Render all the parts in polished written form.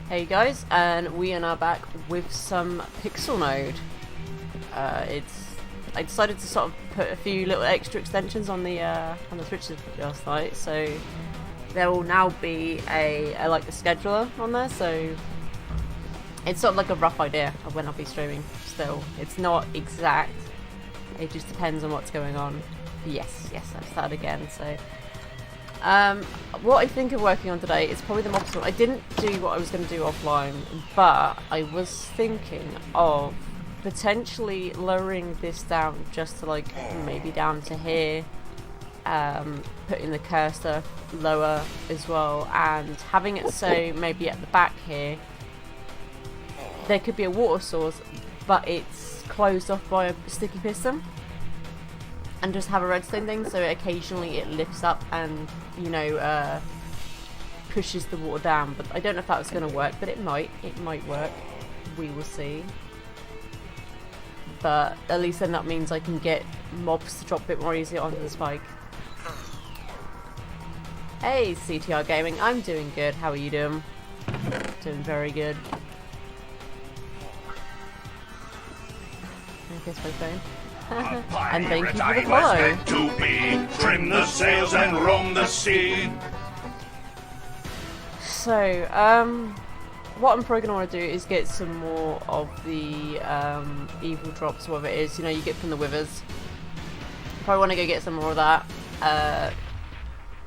Hey guys, and we are now back with some PixelNode. I decided to sort of put a few little extra extensions on the switches last night, so there will now be a scheduler on there. So it's sort of like a rough idea of when I'll be streaming. Still, it's not exact. It just depends on what's going on. Yes, I've started again. So. What I think of working on today is probably the mob sort. I didn't do what I was going to do offline, but I was thinking of potentially lowering this down just to like maybe down to here, putting the cursor lower as well, and having it so maybe at the back here there could be a water source, but it's closed off by a sticky piston. And just have a redstone thing, so occasionally it lifts up and, you know, pushes the water down. But I don't know if that was going to work, but it might. It might work. We will see. But at least then that means I can get mobs to drop a bit more easily onto the spike. Hey, CTR Gaming. I'm doing good. How are you doing? Doing very good. I guess my phone. And thank you for the follow. To be, trim the sails and roam the sea. So, what I'm probably going to want to do is get some more of the evil drops, whatever it is, you know, you get from the withers. Probably want to go get some more of that.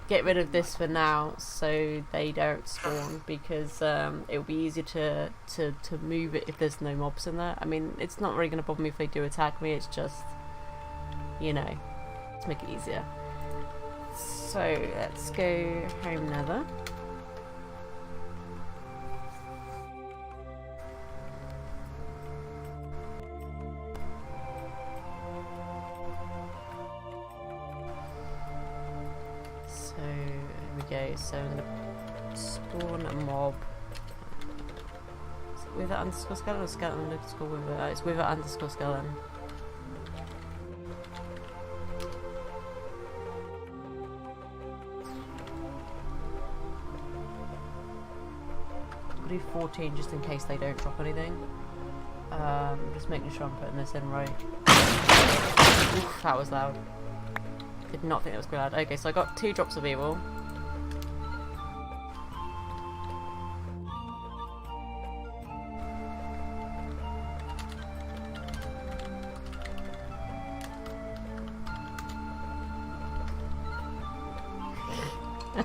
Get rid of this for now so they don't spawn, because it'll be easier to move it if there's no mobs in there. I mean, it's not really going to bother me if they do attack me, it's just, you know, to make it easier. So let's go home nether. So I'm gonna spawn a mob. Is it wither underscore skeleton or skeleton underscore wither? It's wither underscore skeleton. I'll do 14 just in case they don't drop anything. Just making sure I'm putting this in right. Oof, that was loud. Did not think that was good loud. Okay, so I got 2 drops of evil.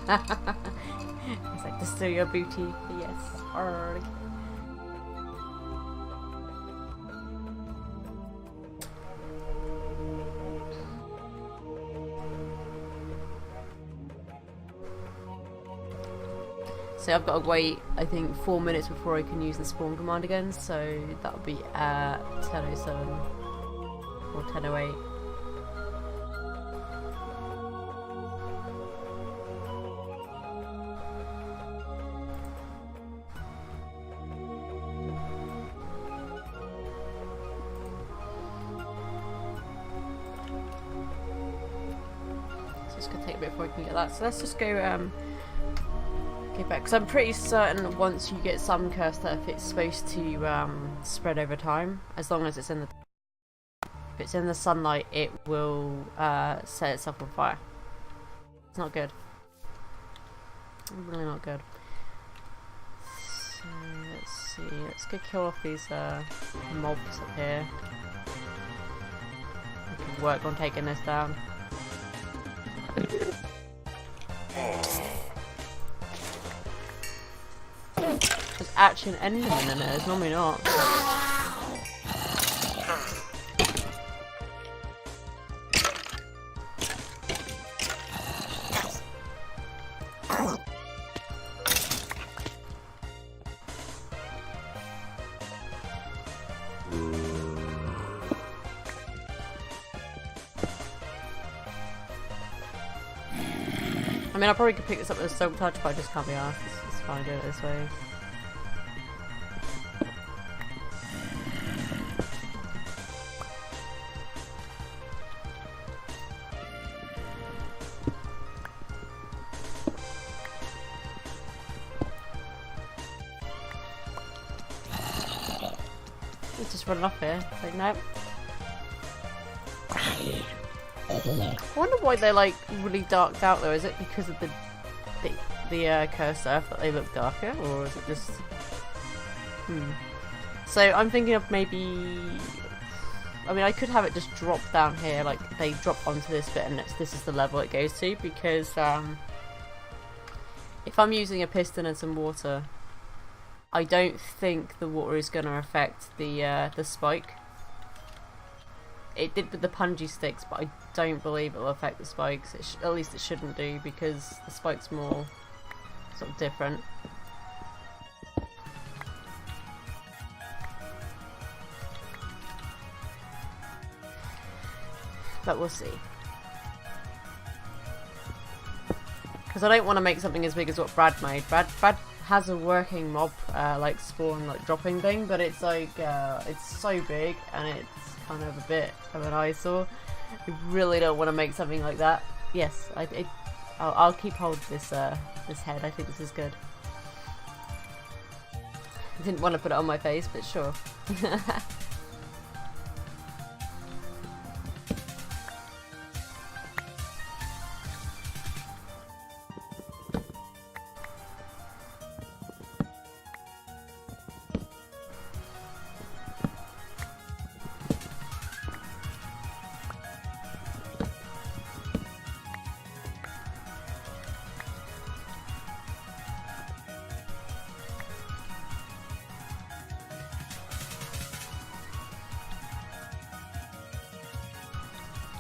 It's like to steal your booty. Yes. Arrgh. So I've got to wait, I think, 4 minutes before I can use the spawn command again. So that'll be at 10:07 or 10:08. It's gonna take a bit before I can get that. So let's just go get back, because I'm pretty certain once you get some cursed earth, it's supposed to spread over time, as long as it's in the. If it's in the sunlight, it will set itself on fire. It's not good. Really not good. So let's see. Let's go kill off these mobs up here. I can work on taking this down. There's actually an enderman in there, there's normally not. I mean, I probably could pick this up with a silk touch, but I just can't be asked. It's fine to do it this way. just running off here. It's like, nope. I wonder why they're like really darked out though. Is it because of the cursed earth that they look darker, or is it just? So I'm thinking of maybe. I mean, I could have it just drop down here, like they drop onto this bit, and this is the level it goes to. Because if I'm using a piston and some water, I don't think the water is going to affect the spike. It did with the punji sticks, but I don't believe it will affect the spikes. At least it shouldn't do, because the spike's more sort of different. But we'll see. Because I don't want to make something as big as what Brad made. Brad has a working mob like spawn like dropping thing, but it's like it's so big and it's kind of a bit of an eyesore. I really don't want to make something like that. Yes, I'll keep hold of this this head. I think this is good. I didn't want to put it on my face, but sure.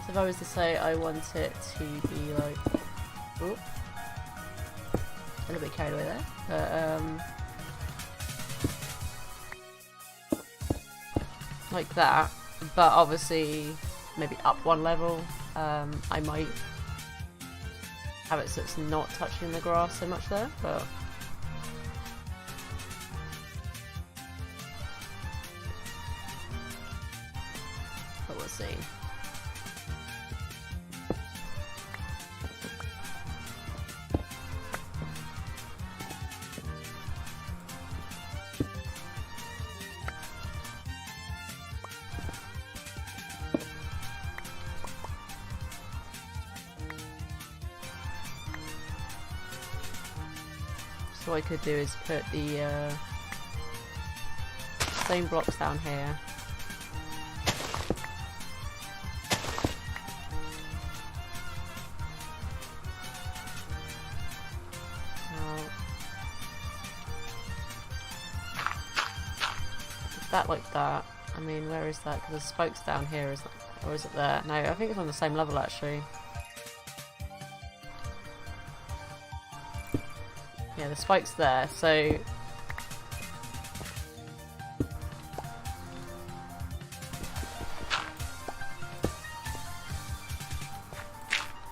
If I was to say I want it to be like, ooh, a little bit carried away there, but like that, but obviously maybe up one level, I might have it so it's not touching the grass so much there, but we'll see. So what I could do is put the stone blocks down here. That like that. I mean, where is that? Because the spoke's down here, is that, or is it there? No, I think it's on the same level actually. Yeah, the spike's there, so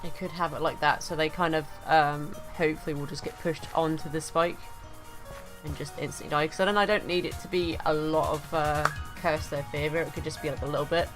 I could have it like that, so they kind of hopefully will just get pushed onto the spike and just instantly die. Because I don't need it to be a lot of cursed earth favor. It could just be like a little bit.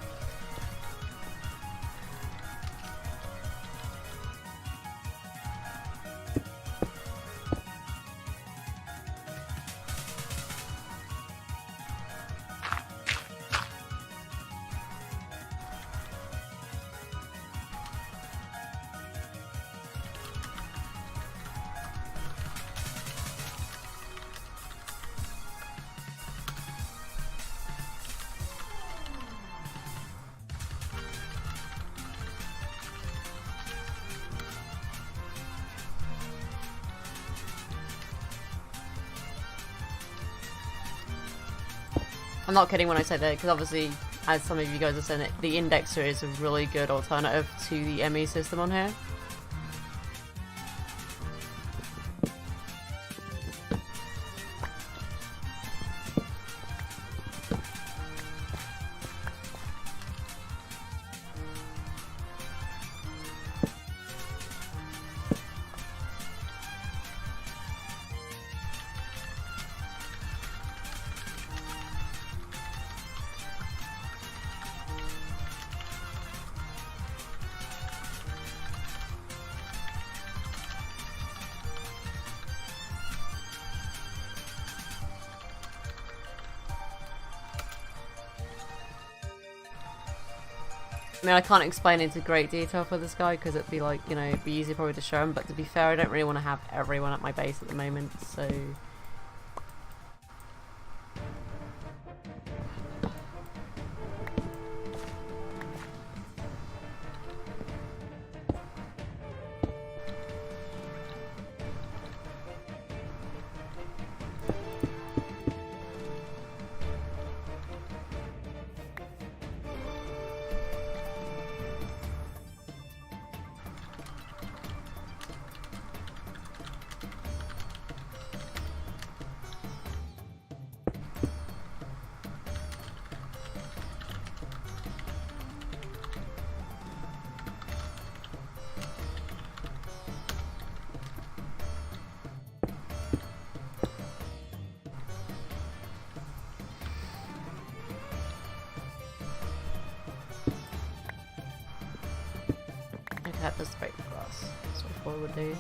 I'm not kidding when I say that, because obviously, as some of you guys are saying, it, the indexer is a really good alternative to the ME system on here. I mean, I can't explain into great detail for this guy because it'd be like, you know, it'd be easy probably to show him, but to be fair, I don't really want to have everyone at my base at the moment, so... That does break the glass. That's what 4 would do.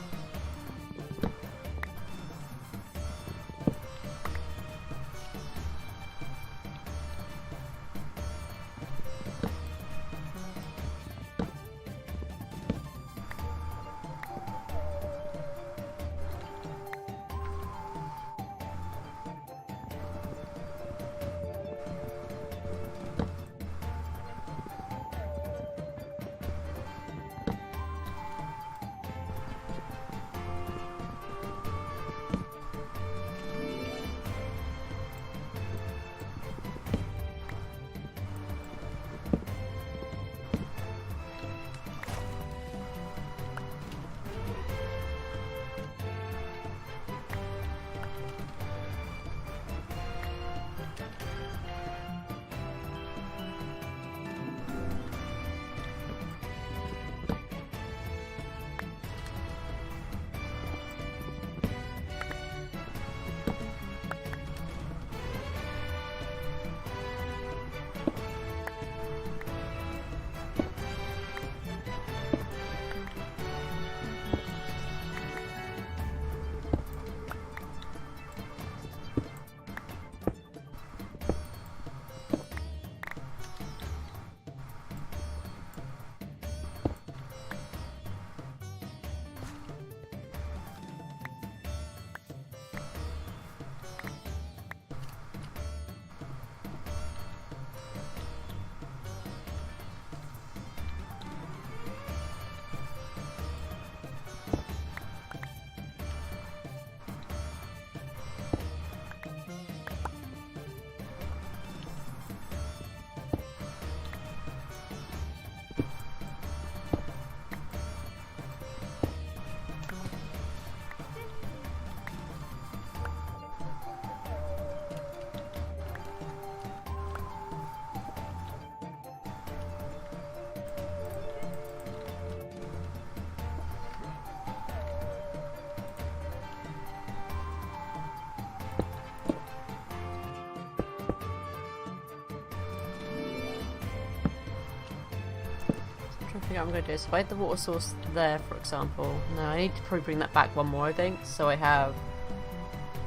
I think I'm going to do is if I had the water source there, for example. No, I need to probably bring that back one more, I think. So I have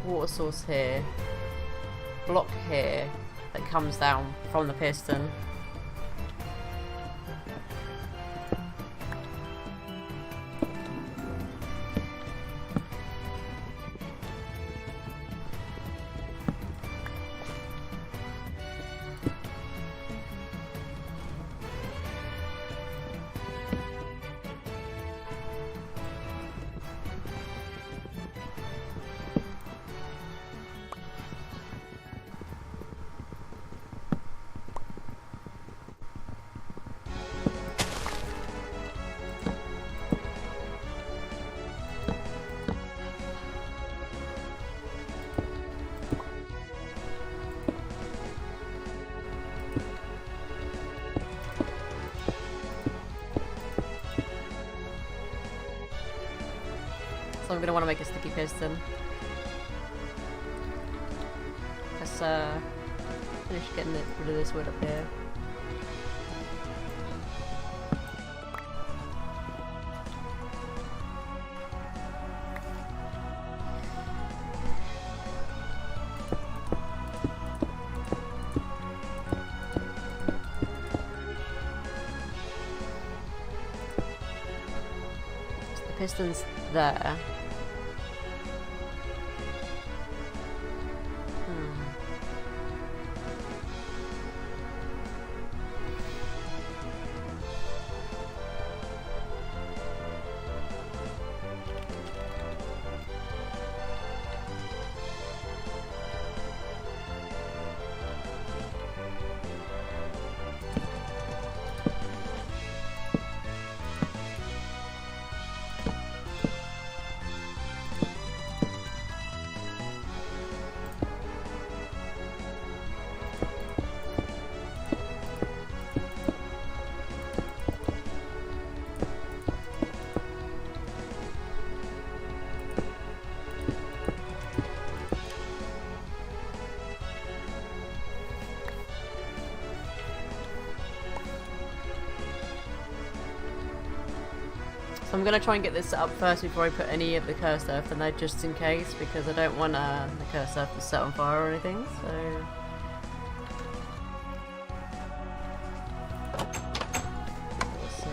water source here, block here that comes down from the piston. So I'm going to want to make a sticky piston. Let's finish getting rid of this wood up here. pistons there. So I'm going to try and get this set up first before I put any of the cursed earth in there, just in case, because I don't want the cursed earth to set on fire or anything, so... Let's see,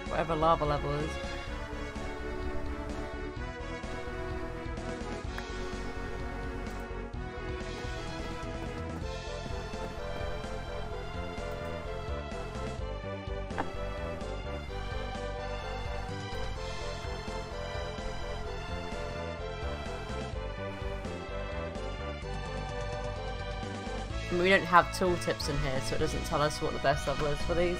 whatever lava level is. We don't have tooltips in here, so it doesn't tell us what the best level is for these.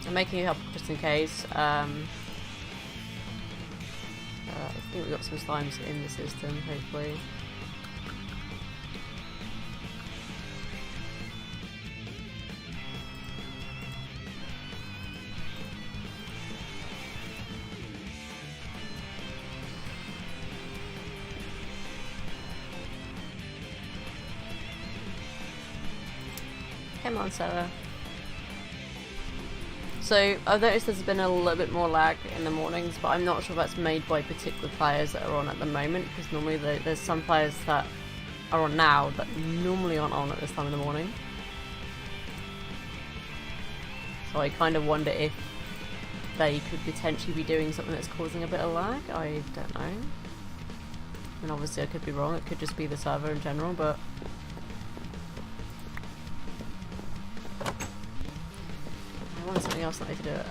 I'm making it up just in case. I think we've got some slimes in the system, hopefully. Come on, Sarah. So I've noticed there's been a little bit more lag in the mornings, but I'm not sure if that's made by particular players that are on at the moment, because normally there's some players that are on now that normally aren't on at this time in the morning. So I kind of wonder if they could potentially be doing something that's causing a bit of lag. I don't know. And obviously I could be wrong, it could just be the server in general, but... something else that I need to do it.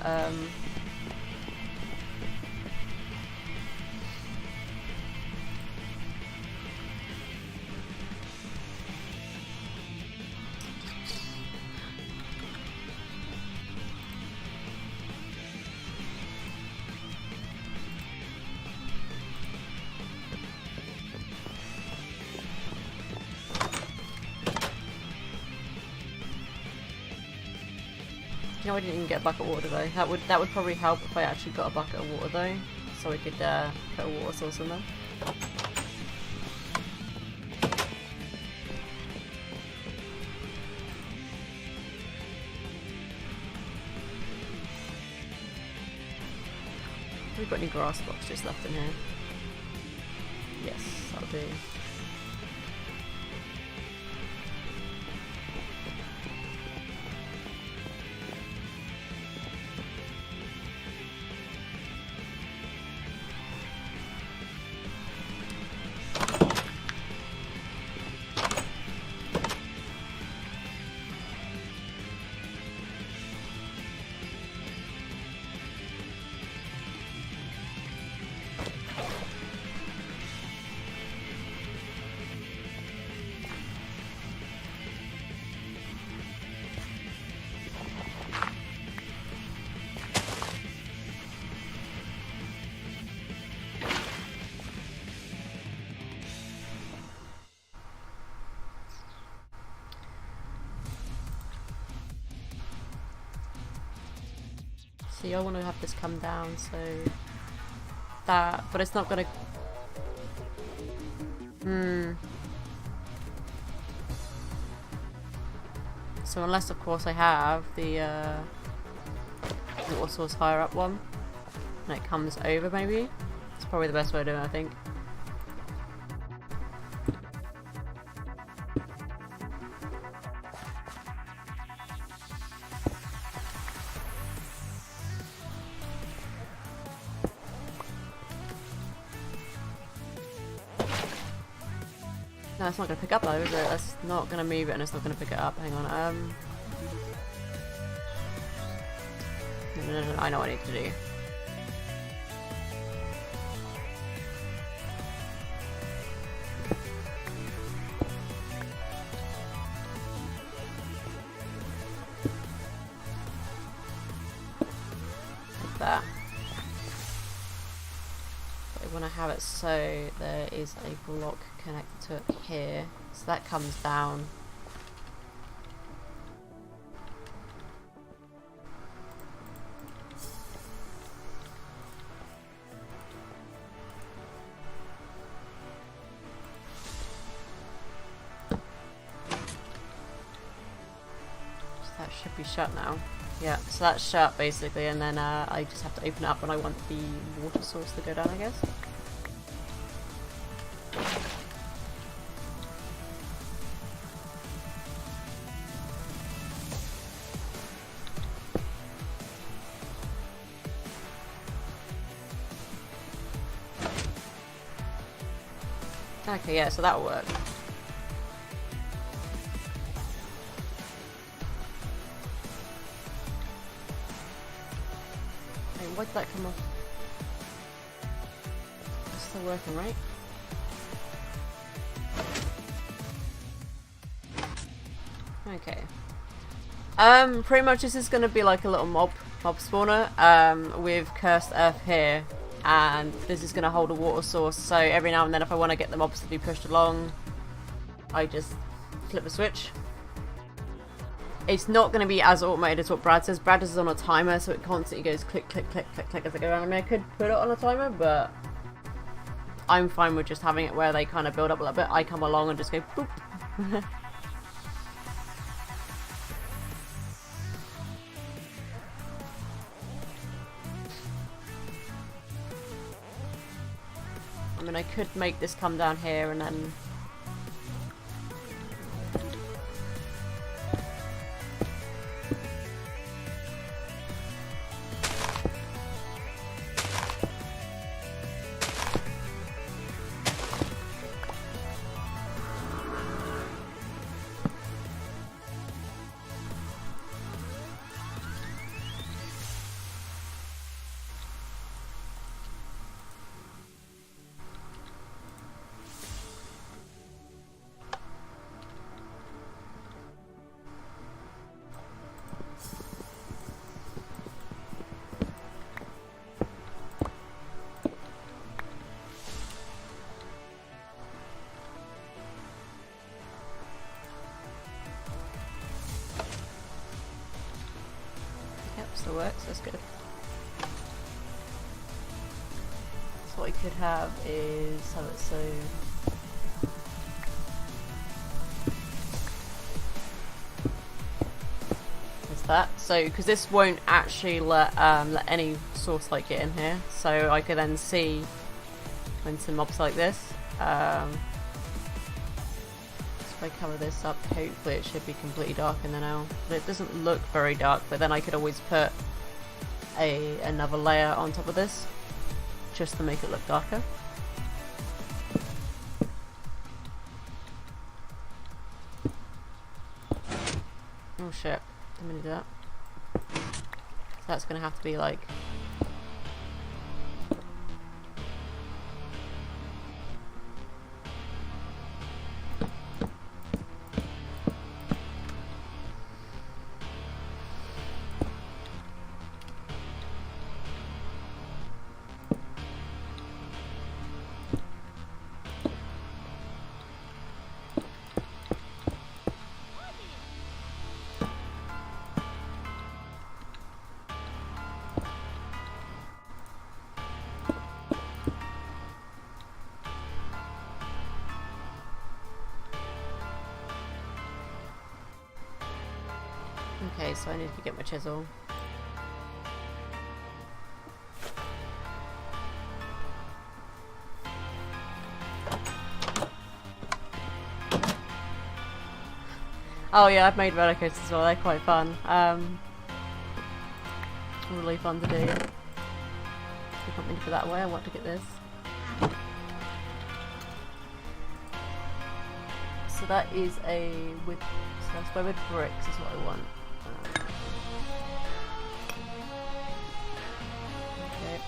No, I didn't even get a bucket of water though. That would probably help if I actually got a bucket of water though, so I could put a water source in there. Have we got any grass blocks just left in here? Yes, that'll do. See, I want to have this come down, so that, but it's not gonna. So unless, of course, I have the water source higher up one, and it comes over, maybe. It's probably the best way of doing it, I think. No, it's not going to pick up though, is it? That's not going to move it and it's not going to pick it up. Hang on. No, I know what I need to do. Like that. But I want to have it so there is a block connector here, so that comes down. So that should be shut now. Yeah, so that's shut basically, and then I just have to open it up when I want the water source to go down, I guess. Okay, yeah, so that'll work. Hey, why did that come off? It's still working, right? Okay. Pretty much this is gonna be like a little mob spawner, with cursed earth here. And this is going to hold a water source, so every now and then if I want to get the mobs to be pushed along, I just flip a switch. It's not going to be as automated as what Brad says. Brad is on a timer, so it constantly goes click, click, click, click, click as I go around. I mean, I could put it on a timer, but I'm fine with just having it where they kind of build up a little bit. I come along and just go boop. I mean, I could make this come down here and then... Still works, that's good. So what we could have is have it so there's that. So because this won't actually let any source light get in here, so I could then see when some mobs like this. If I cover this up, hopefully it should be completely dark in there now. But it doesn't look very dark, but then I could always put another layer on top of this, just to make it look darker. Oh shit, I'm gonna do that. So that's gonna have to be like... Okay, so I need to get my chisel. Oh yeah, I've made roller coasters as well, they're quite fun. Really fun to do. If you want me to put that away, I want to get this. So that is a with, so that's where with bricks is what I want. Okay.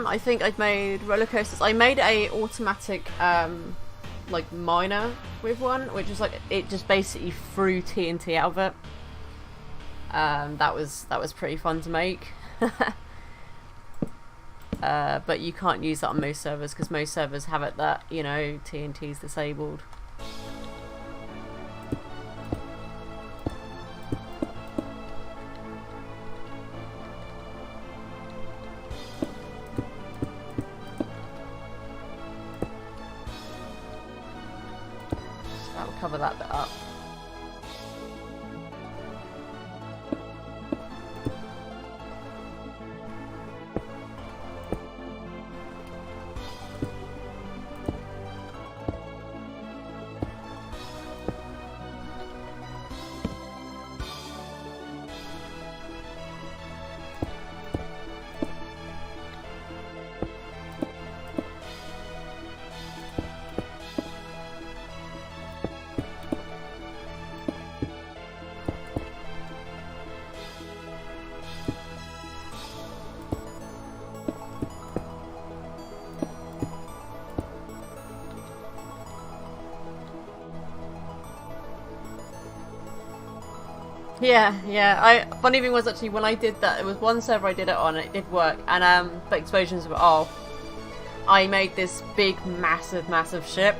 I think I've made roller coasters. I made a automatic like miner with one, which is like it just basically threw TNT out of it. That was pretty fun to make. But you can't use that on most servers because most servers have it that, you know, TNT's disabled. That will cover that bit up. Yeah. Funny thing was actually when I did that, it was one server I did it on and it did work, and but explosions were off. I made this big, massive ship,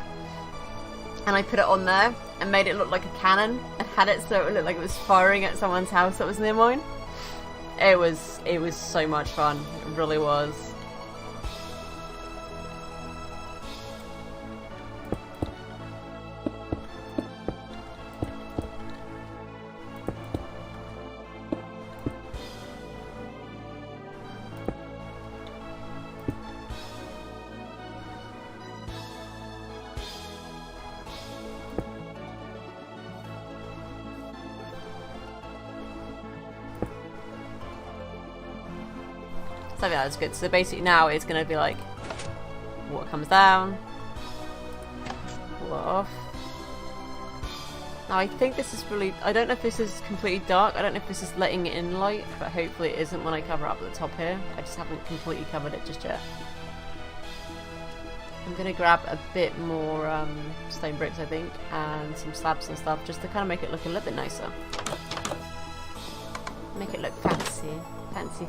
and I put it on there and made it look like a cannon and had it so it looked like it was firing at someone's house that was near mine. It was so much fun. It really was. So yeah, that's good. So basically now it's going to be like, water comes down, water off. Now I think this is really, I don't know if this is completely dark, I don't know if this is letting in light, but hopefully it isn't when I cover up at the top here. I just haven't completely covered it just yet. I'm going to grab a bit more stone bricks I think, and some slabs and stuff, just to kind of make it look a little bit nicer. Make it look fancy. Fancy.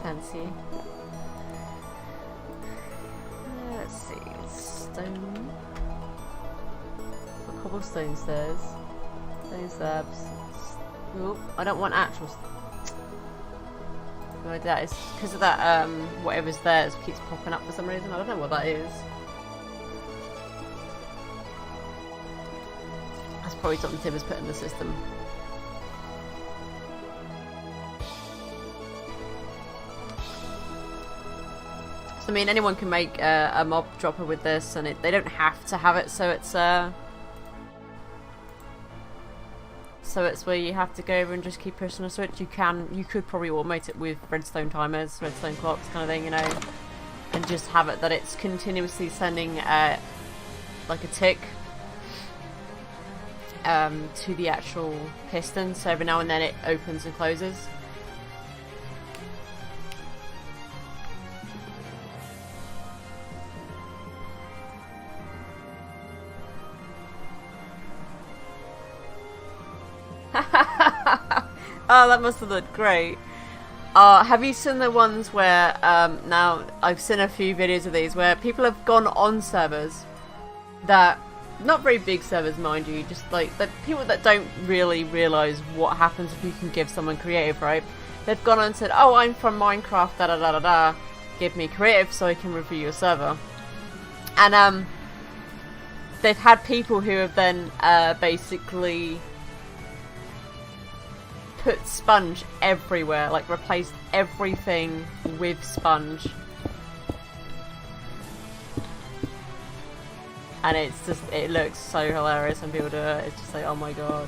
Let's see, stone. Cobblestone stairs. Stone slabs. Oop, I don't want actual. No, that is because of that. Whatever's there keeps popping up for some reason. I don't know what that is. That's probably something Tim has put in the system. I mean, anyone can make a mob dropper with this, and they don't have to have it, so it's where you have to go over and just keep pushing a switch. You could probably automate it with redstone timers, redstone clocks, kind of thing, you know, and just have it that it's continuously sending like a tick to the actual piston, so every now and then it opens and closes. Oh, that must have looked great. Have you seen the ones where, now, I've seen a few videos of these where people have gone on servers that not very big servers, mind you, just like the people that don't really realise what happens if you can give someone creative, right? They've gone on and said, oh, I'm from Minecraft, da da da da da, give me creative so I can review your server. And they've had people who have then basically put sponge everywhere, like replaced everything with sponge. And it's just, it looks so hilarious when people do it. It's just like, oh my god.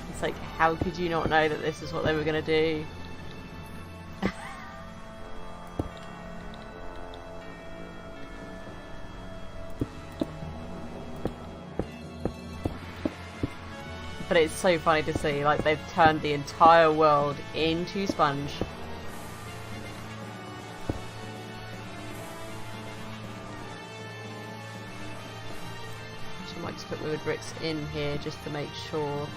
It's like, how could you not know that this is what they were going to do? But it's so funny to see, like, they've turned the entire world into sponge. I might just put wood bricks in here just to make sure.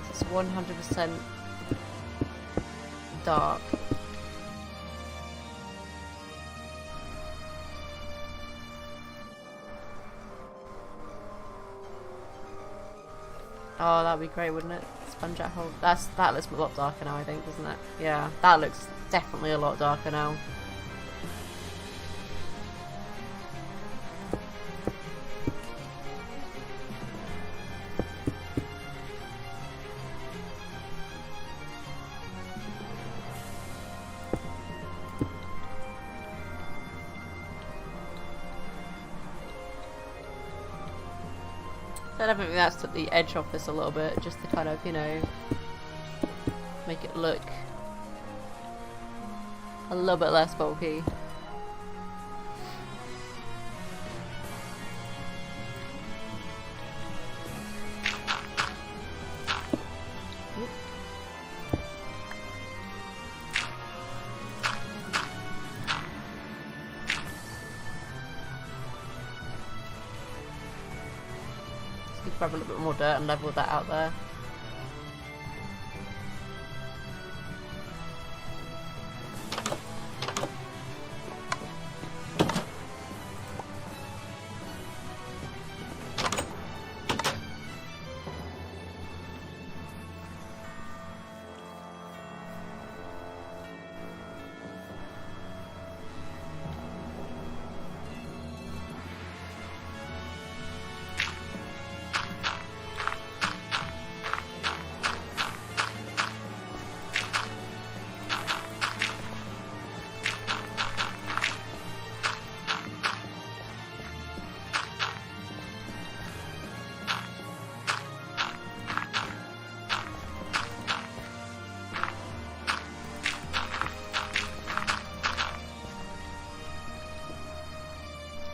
This is 100% dark. Oh, that'd be great, wouldn't it? Sponge at hole. That looks a lot darker now, I think, doesn't it? Yeah, that looks definitely a lot darker now. I definitely think that's took the edge off this a little bit, just to kind of, you know, make it look a little bit less bulky. Grab a little bit more dirt and level that out there.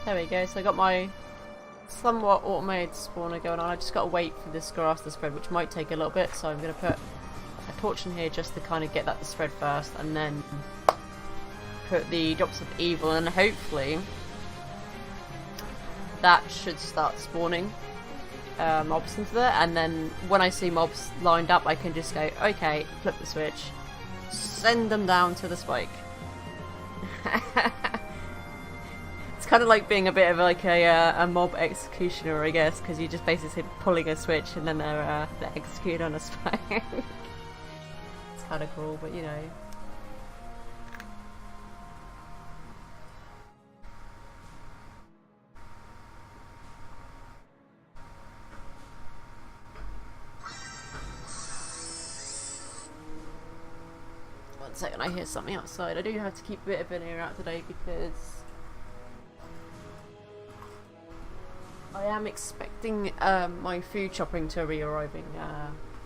There we go, so I got my somewhat automated spawner going on. I just got to wait for this grass to spread, which might take a little bit, so I'm going to put a torch in here just to kind of get that to spread first, and then put the drops of evil, and hopefully that should start spawning mobs into there, and then when I see mobs lined up I can just go, okay, flip the switch, send them down to the spike. It's kind of like being a bit of like a mob executioner, I guess, because you're just basically pulling a switch and then they're executed on a spike. It's kind of cool, but you know. One second, I hear something outside. I do have to keep a bit of an ear out today because I am expecting my food shopping to be arriving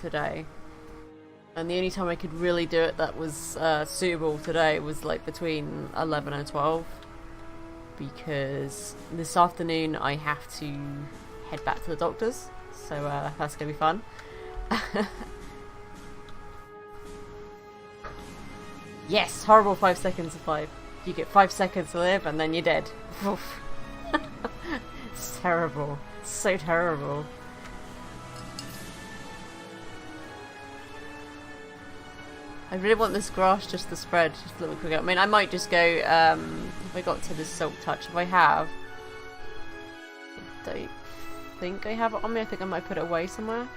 today, and the only time I could really do it that was suitable today was like between 11 and 12, because this afternoon I have to head back to the doctor's, so that's gonna be fun. Yes, horrible 5 seconds of life. You get 5 seconds to live and then you're dead. Oof. It's terrible. It's so terrible. I really want this grass just to spread just a little bit quicker. I mean, I might just go, if I got to this silk touch, if I have, I don't think I have it on me. I think I might put it away somewhere.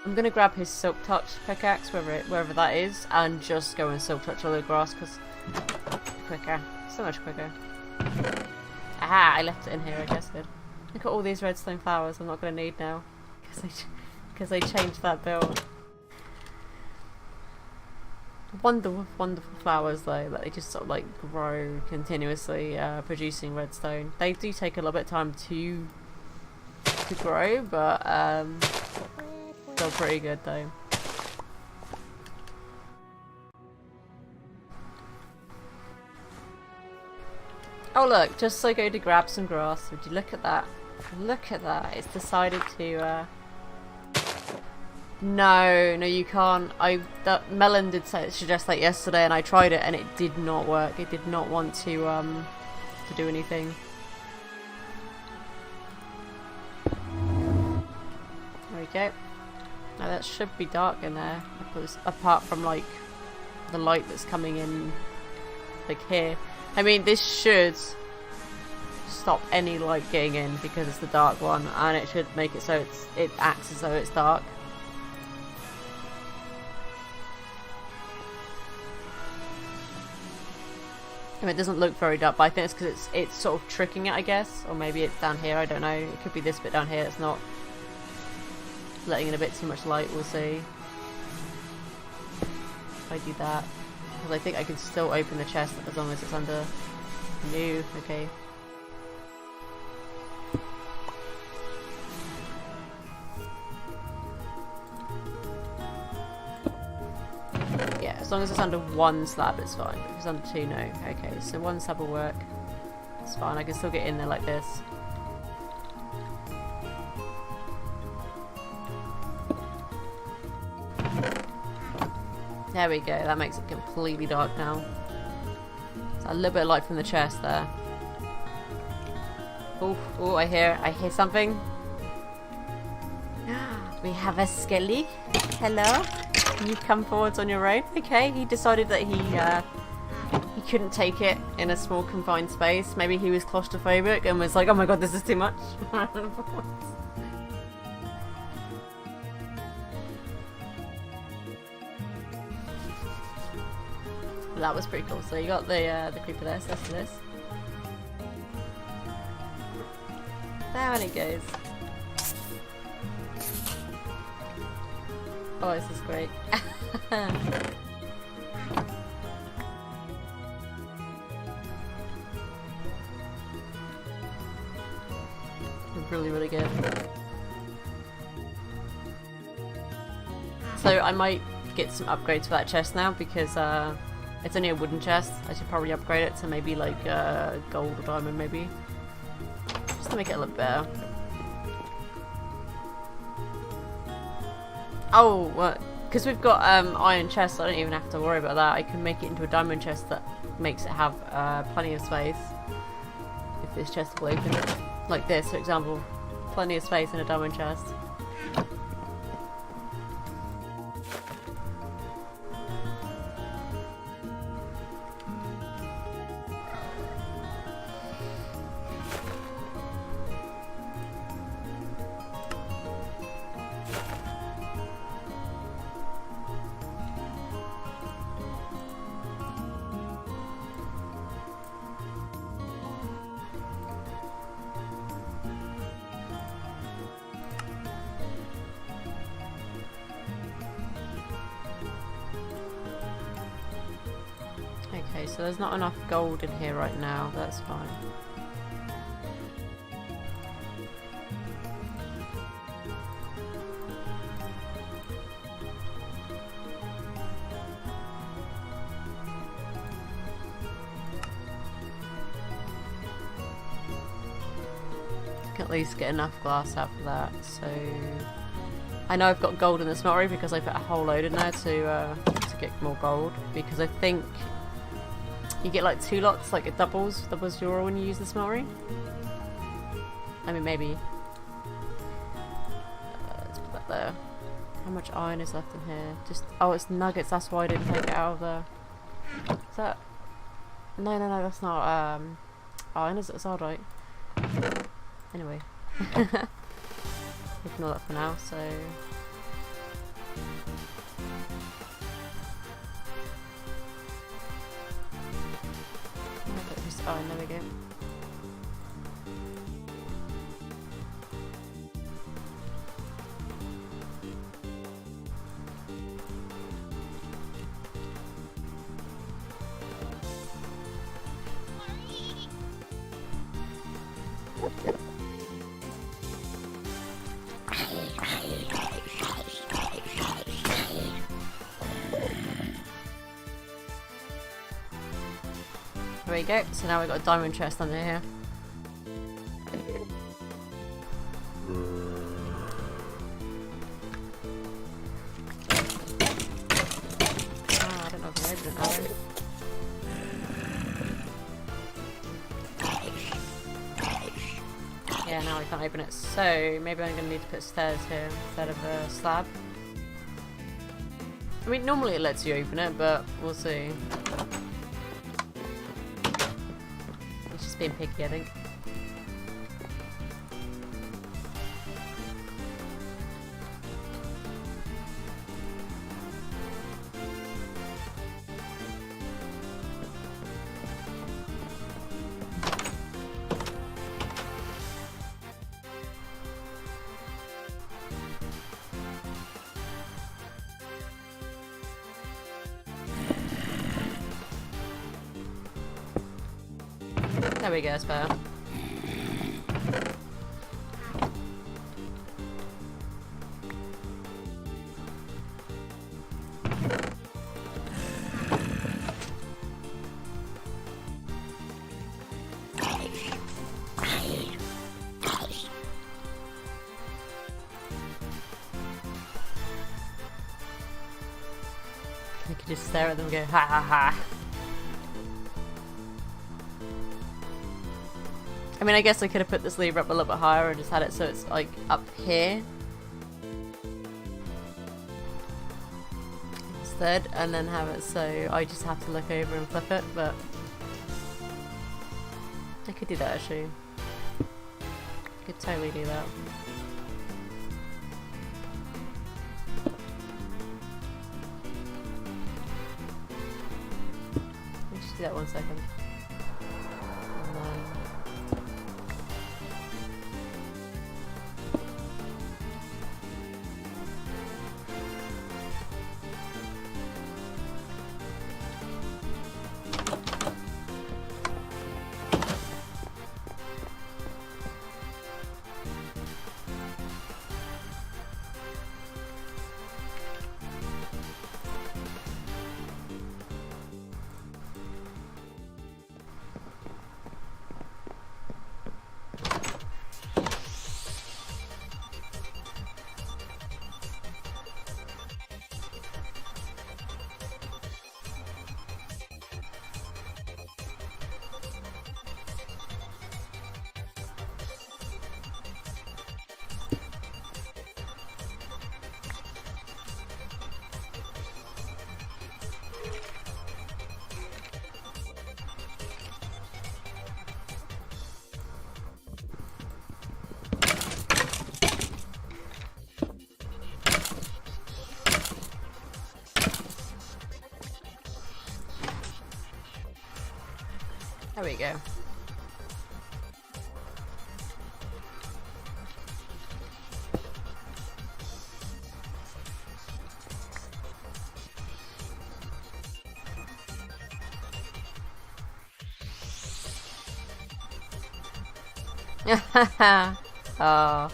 I'm going to grab his silk touch pickaxe, wherever that is, and just go and silk touch all the grass, because quicker. So much quicker. Aha, I left it in here, I guess. Good. Look at all these redstone flowers I'm not going to need now, because I changed that build. Wonderful, wonderful flowers though, that they just sort of like grow continuously, producing redstone. They do take a little bit of time to grow, but still pretty good though. Oh look, just so I go to grab some grass. Would you look at that? Look at that. It's decided to No, you can't. That Melon did suggest that yesterday, and I tried it, and it did not work. It did not want to do anything. There we go. Now that should be dark in there, apart from like the light that's coming in, like here. I mean, this should stop any light getting in because it's the dark one, and it should make it so it acts as though it's dark. I mean, it doesn't look very dark, but I think it's because it's sort of tricking it, I guess, or maybe it's down here. I don't know. It could be this bit down here. It's not letting in a bit too much light. We'll see if I do that, because I think I can still open the chest as long as it's under new. Okay. Yeah, as long as it's under one slab, it's fine. If it's under two, no. Okay, so one slab will work. It's fine. I can still get in there like this. There we go. That makes it completely dark now. So a little bit of light from the chest there. Oh, I hear something. We have a skelly. Hello. Can you come forwards on your own? Okay, he decided that he couldn't take it in a small confined space. Maybe he was claustrophobic and was like, oh my god, this is too much. That was pretty cool. So you got the creeper there, so let's do this. Down it goes. Oh, this is great. Really, really good. So I might get some upgrades for that chest now, because it's only a wooden chest. I should probably upgrade it to maybe like gold or diamond, maybe, just to make it look better. Oh, what? Because we've got iron chests, I don't even have to worry about that. I can make it into a diamond chest that makes it have plenty of space. If this chest will open it. Like this, for example. Plenty of space in a diamond chest. Okay, so there's not enough gold in here right now, that's fine. I can at least get enough glass out for that, so... I know I've got gold in the smeltery because I put a whole load in there to get more gold, because I think you get like 2 lots, like it doubles your when you use the smeltery. I mean, maybe. Let's put that there. How much iron is left in here? Just, oh, it's nuggets, that's why I didn't take it out of there. Is that... No, that's not, iron, is it? It's alright. Anyway. Ignore that for now, so... Oh, there we go. There we go, so now we've got a diamond chest under here. Ah, I don't know if I can open it now. Yeah, now I can't open it, so maybe I'm going to need to put stairs here instead of a slab. I mean, normally it lets you open it, but we'll see. It's just being picky, I think. There we go, it's better. I could just stare at them and go, ha ha ha. I mean, I guess I could have put this lever up a little bit higher and just had it so it's like up here instead, and then have it so I just have to look over and flip it, but I could do that actually. Could totally do that. Let's just do that 1 second. And then there we go. Oh.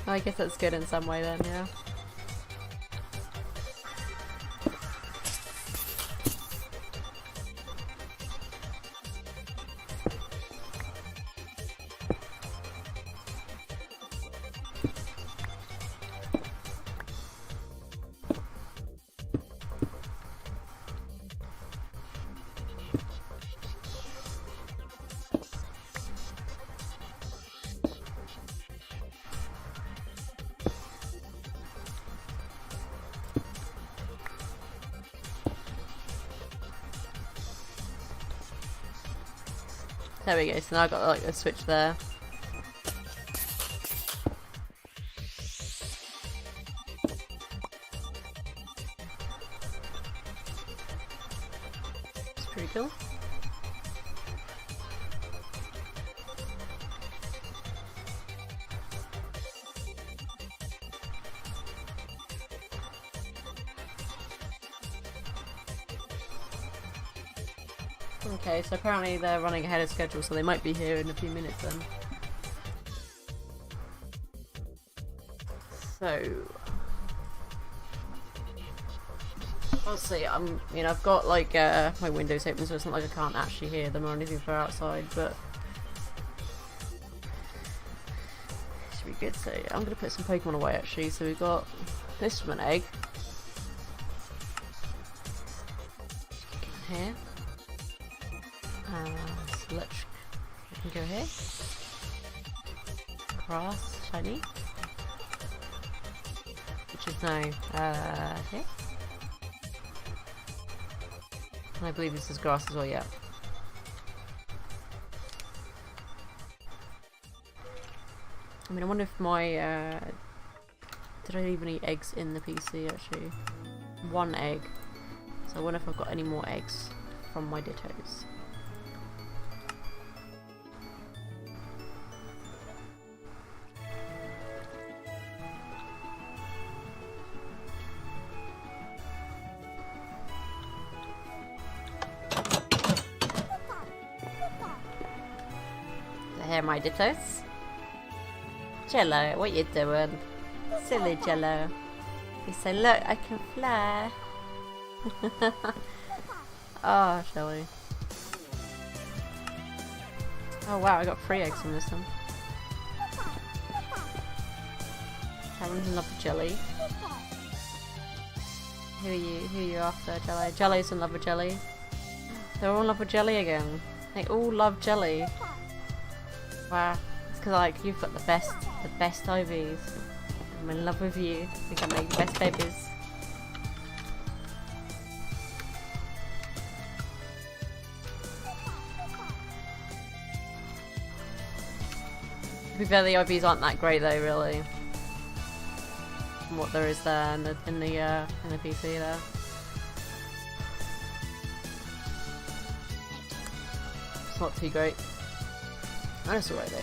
I guess that's good in some way then, yeah. There we go, so now I've got like a switch there. It's pretty cool. Okay, so apparently they're running ahead of schedule, so they might be here in a few minutes then. So I'll see. You know, I've got like my windows open, so it's not like I can't actually hear them or anything from outside, but it should be good. So I'm gonna put some Pokemon away actually. So we've got this from an egg here. So let's we can go here. Grass, shiny. Which is now here. And I believe this is grass as well, yeah. I mean, I wonder if my did I leave any eggs in the PC actually? One egg. So I wonder if I've got any more eggs from my dittos. Here, my dittos. Jello, what you doing? Silly Jello. You say, look, I can fly. Oh, Shelly. Oh wow, I got 3 eggs from this one. Cameron's in love with jelly. Who are you after, Jelly? Jelly's in love with jelly. They're all in love with jelly again. They all love jelly. Wow, it's because like you've got the best IVs. I'm in love with you. We can make the best babies. To be fair, the IVs aren't that great though, really. From what there is there in the PC there. It's not too great. That's alright though.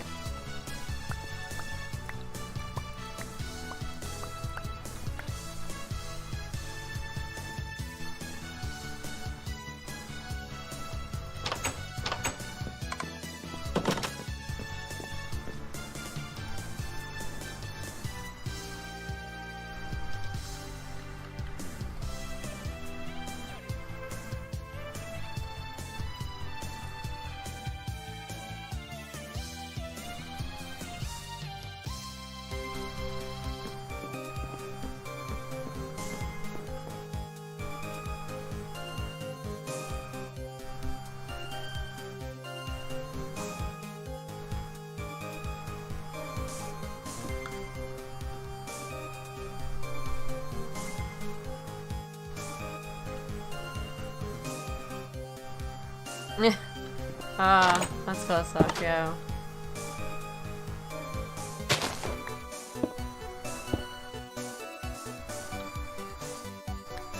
Ah, that's gotta suck, yeah.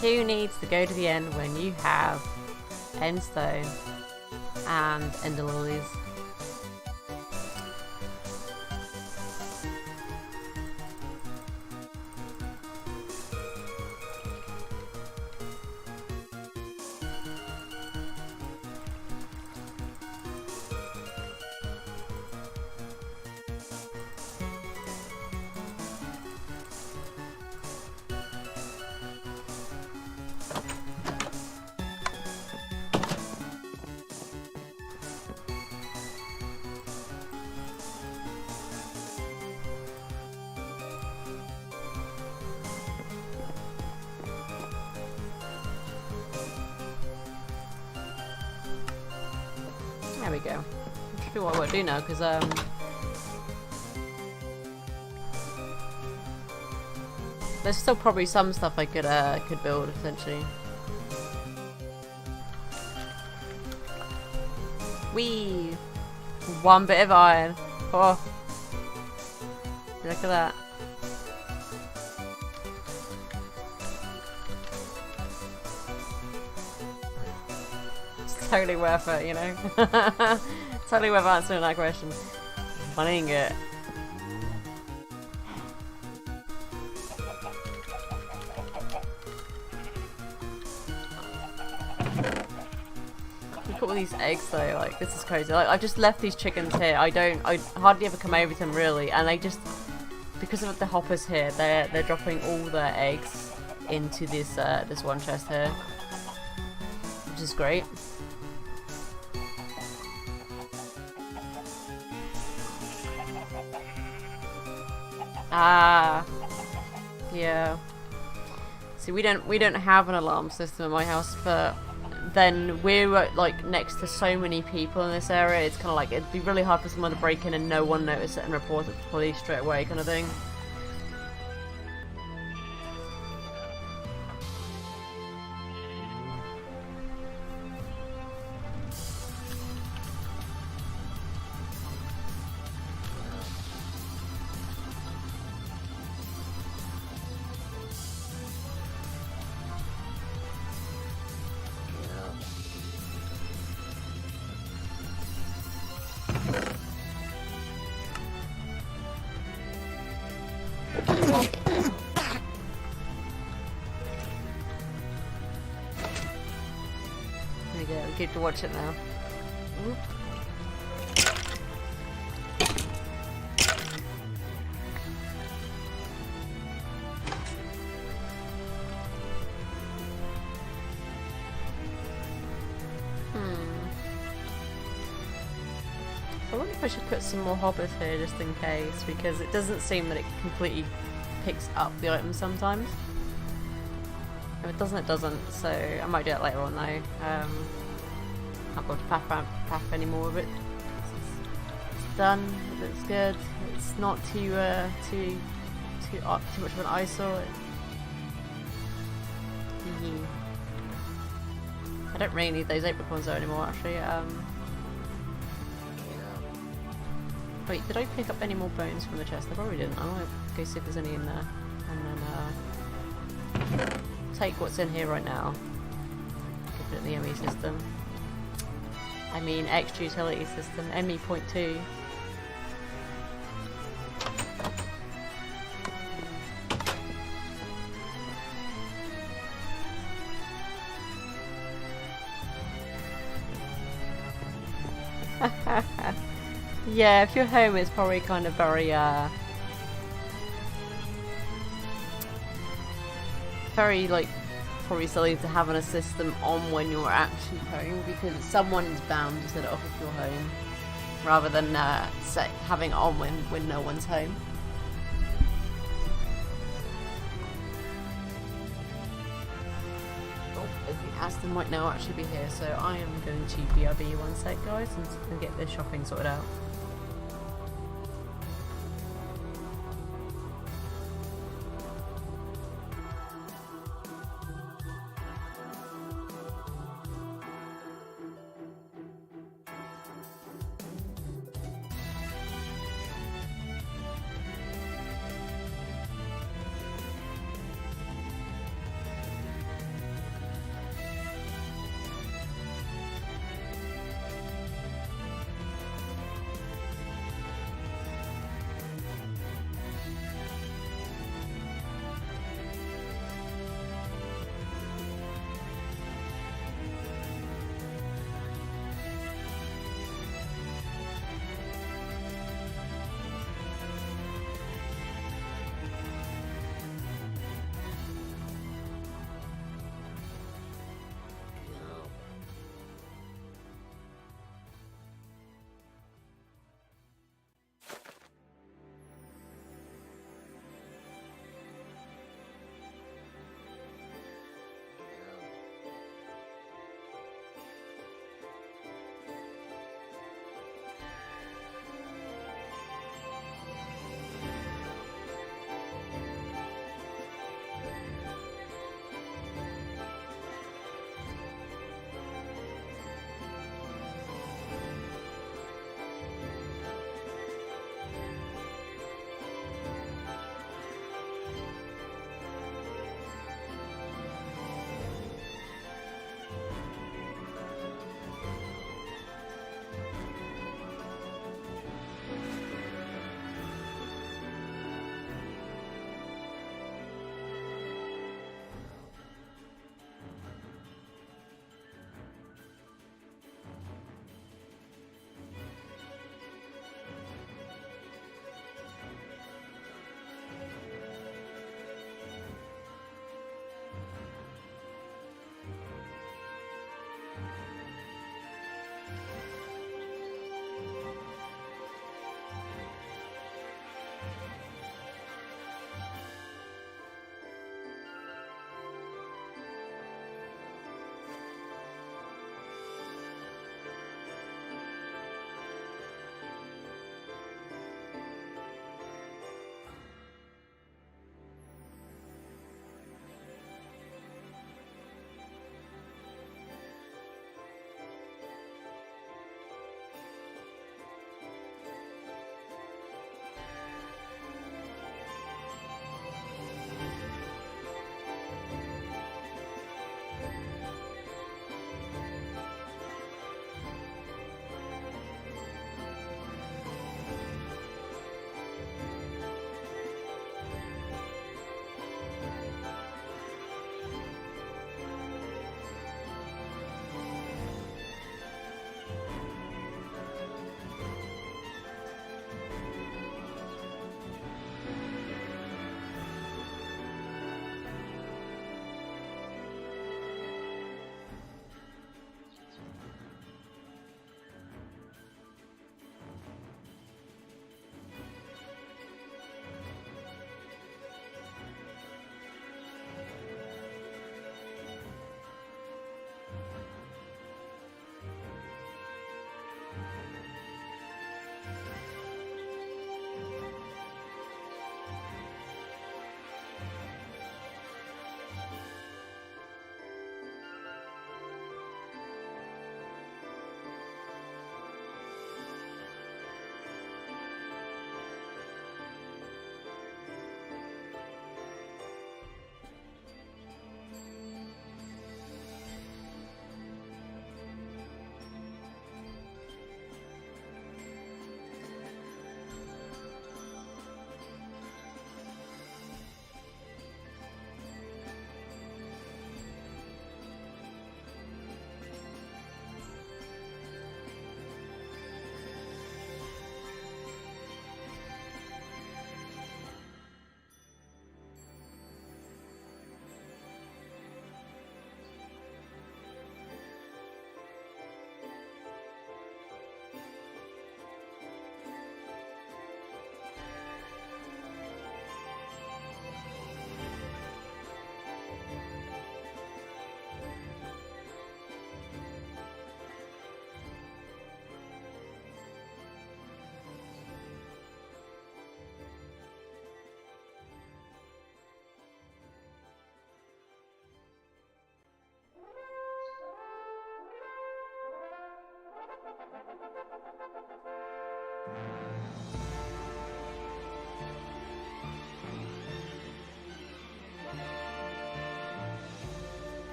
Who needs to go to the end when you have Endstone and Ender Lilies? There we go. I'm sure what I want to do now, because there's still probably some stuff I could build essentially. Whee! One bit of iron. Oh. Look at that. It's totally worth it, you know? Totally worth answering that question. Moneying it. Look at all these eggs though, like this is crazy. Like I've just left these chickens here. I hardly ever come over to them really, and they just, because of the hoppers here, they're dropping all their eggs into this this one chest here, which is great. Ah, yeah. See, we don't have an alarm system in my house, but then we're like next to so many people in this area. It's kind of like it'd be really hard for someone to break in and no one notice it and report it to the police straight away, kind of thing. There we go, we get to watch it now. Oop. I wonder if I should put some more hoppers here just in case, because it doesn't seem that it completely picks up the items sometimes. If it doesn't, it doesn't, so I might do it later on though. Can't bother to path any more of it. It's done, it looks good. It's not too much of an eyesore. I don't really need those apricorns though anymore actually. Wait, did I pick up any more bones from the chest? I probably didn't. I want to go see if there's any in there. And then take what's in here right now. Put it in the ME system. I mean, extra utility system, ME.2. Yeah, if you're home, it's probably kind of very, very, like, probably silly to have a system on when you're actually home, because someone's bound to set it off if you're home, rather than having it on when no one's home. Oh, I think Aston might now actually be here, so I am going to BRB one sec, guys, and get this shopping sorted out.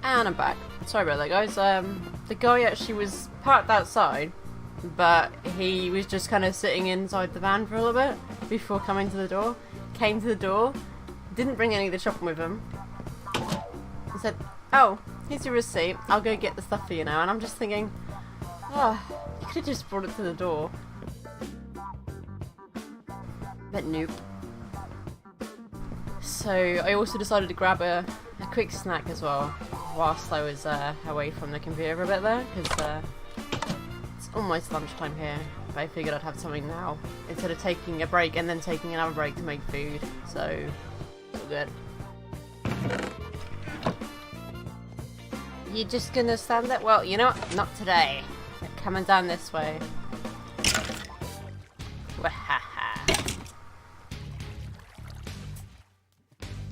And I'm back. Sorry about that, guys. The guy actually was parked outside, but he was just kind of sitting inside the van for a little bit before coming to the door. Came to the door, didn't bring any of the shopping with him. He said, "Oh, here's your receipt. I'll go get the stuff for you now." And I'm just thinking, oh, you could have just brought it to the door. But nope. So I also decided to grab a quick snack as well whilst I was away from the computer for a bit there, because it's almost lunchtime here, but I figured I'd have something now instead of taking a break and then taking another break to make food. So, all good. You're just gonna stand there? Well, you know what? Not today. They're coming down this way. Wahaha.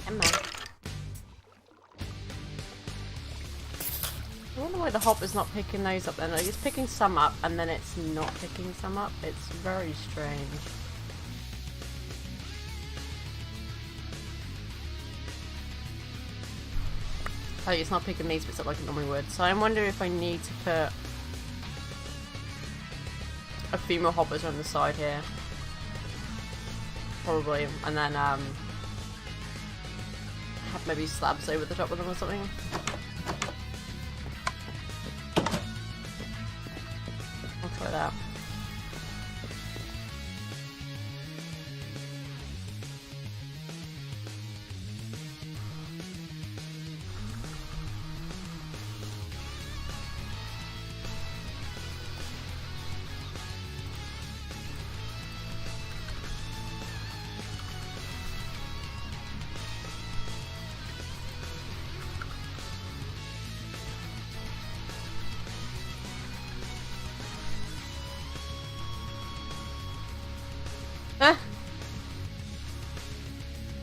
Come on. I wonder why the hopper's not picking those up then. Like, it's picking some up and then it's not picking some up. It's very strange. Oh, it's not picking these bits up like it normally would. So I wonder if I need to put a few more hoppers on the side here. Probably. And then have maybe slabs over the top of them or something. I'll try that.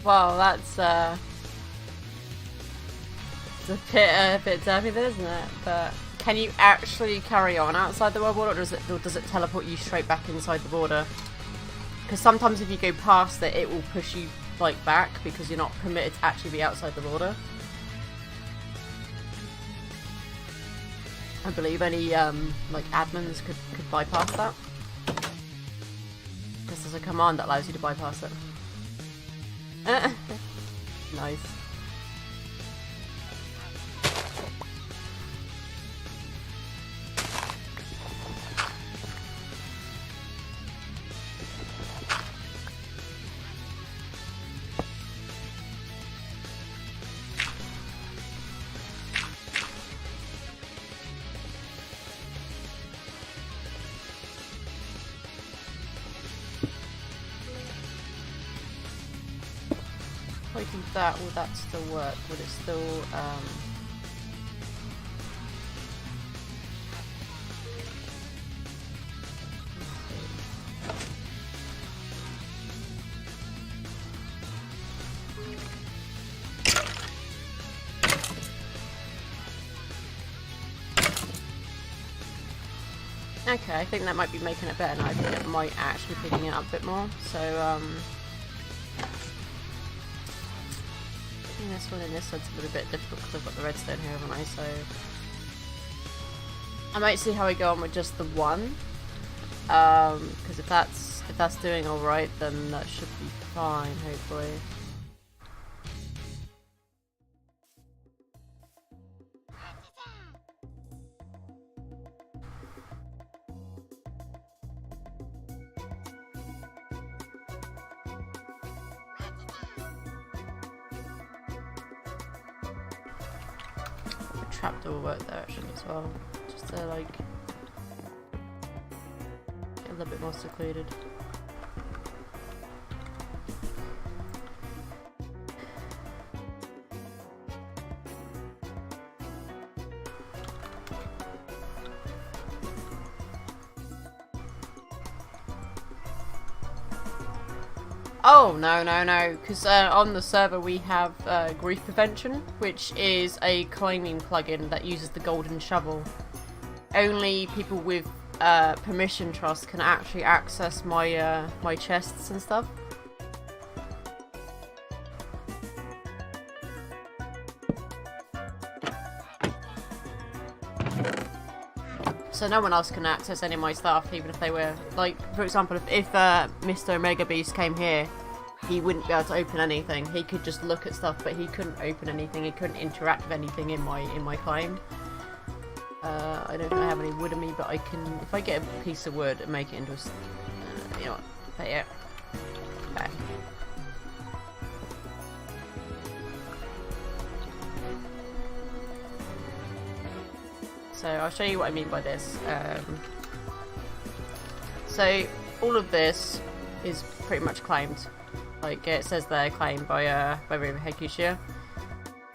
Well, that's a bit derpy there, isn't it? But can you actually carry on outside the world border, or does it teleport you straight back inside the border? Because sometimes if you go past it, it will push you like back because you're not permitted to actually be outside the border. I believe any like admins could bypass that. Just as a command that allows you to bypass it. Nice. If I do that, will that still work? Would it still, Okay, I think that might be making it better now. I think it might actually be picking it up a bit more. So, this one and this one's a little bit difficult because I've got the redstone here, haven't I? So I might see how I go on with just the one. Because if that's doing all right, then that should be fine, hopefully. Trapdoor will work there actually as well, just to like get a little bit more secluded. Oh, no, because on the server we have grief prevention, which is a climbing plugin that uses the golden shovel. Only people with permission trust can actually access my my chests and stuff. So no one else can access any of my stuff, even if they were, like, for example, if Mr. Omega Beast came here, he wouldn't be able to open anything. He could just look at stuff, but he couldn't open anything. He couldn't interact with anything in my claim. I don't think I have any wood in me, but I can, if I get a piece of wood and make it into a, you know what, but yeah. Okay. So I'll show you what I mean by this. So all of this is pretty much claimed. Like it says there, claimed by Reforge,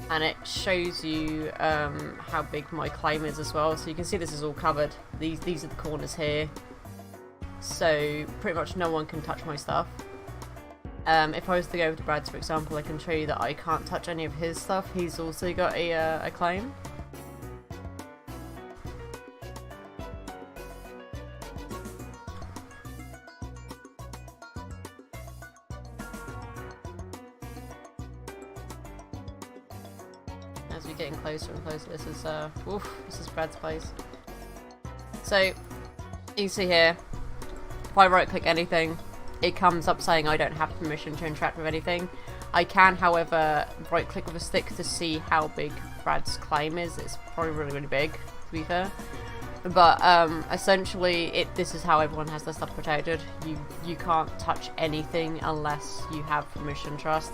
and it shows you how big my claim is as well. So you can see this is all covered. These are the corners here. So pretty much no one can touch my stuff. If I was to go over to Brad's, for example, I can show you that I can't touch any of his stuff. He's also got a claim. As we're getting closer and closer, this is Brad's place. So you can see here, if I right click anything, it comes up saying I don't have permission to interact with anything. I can, however, right click with a stick to see how big Brad's claim is. It's probably really, really big, to be fair. But essentially, this is how everyone has their stuff protected. You can't touch anything unless you have permission trust.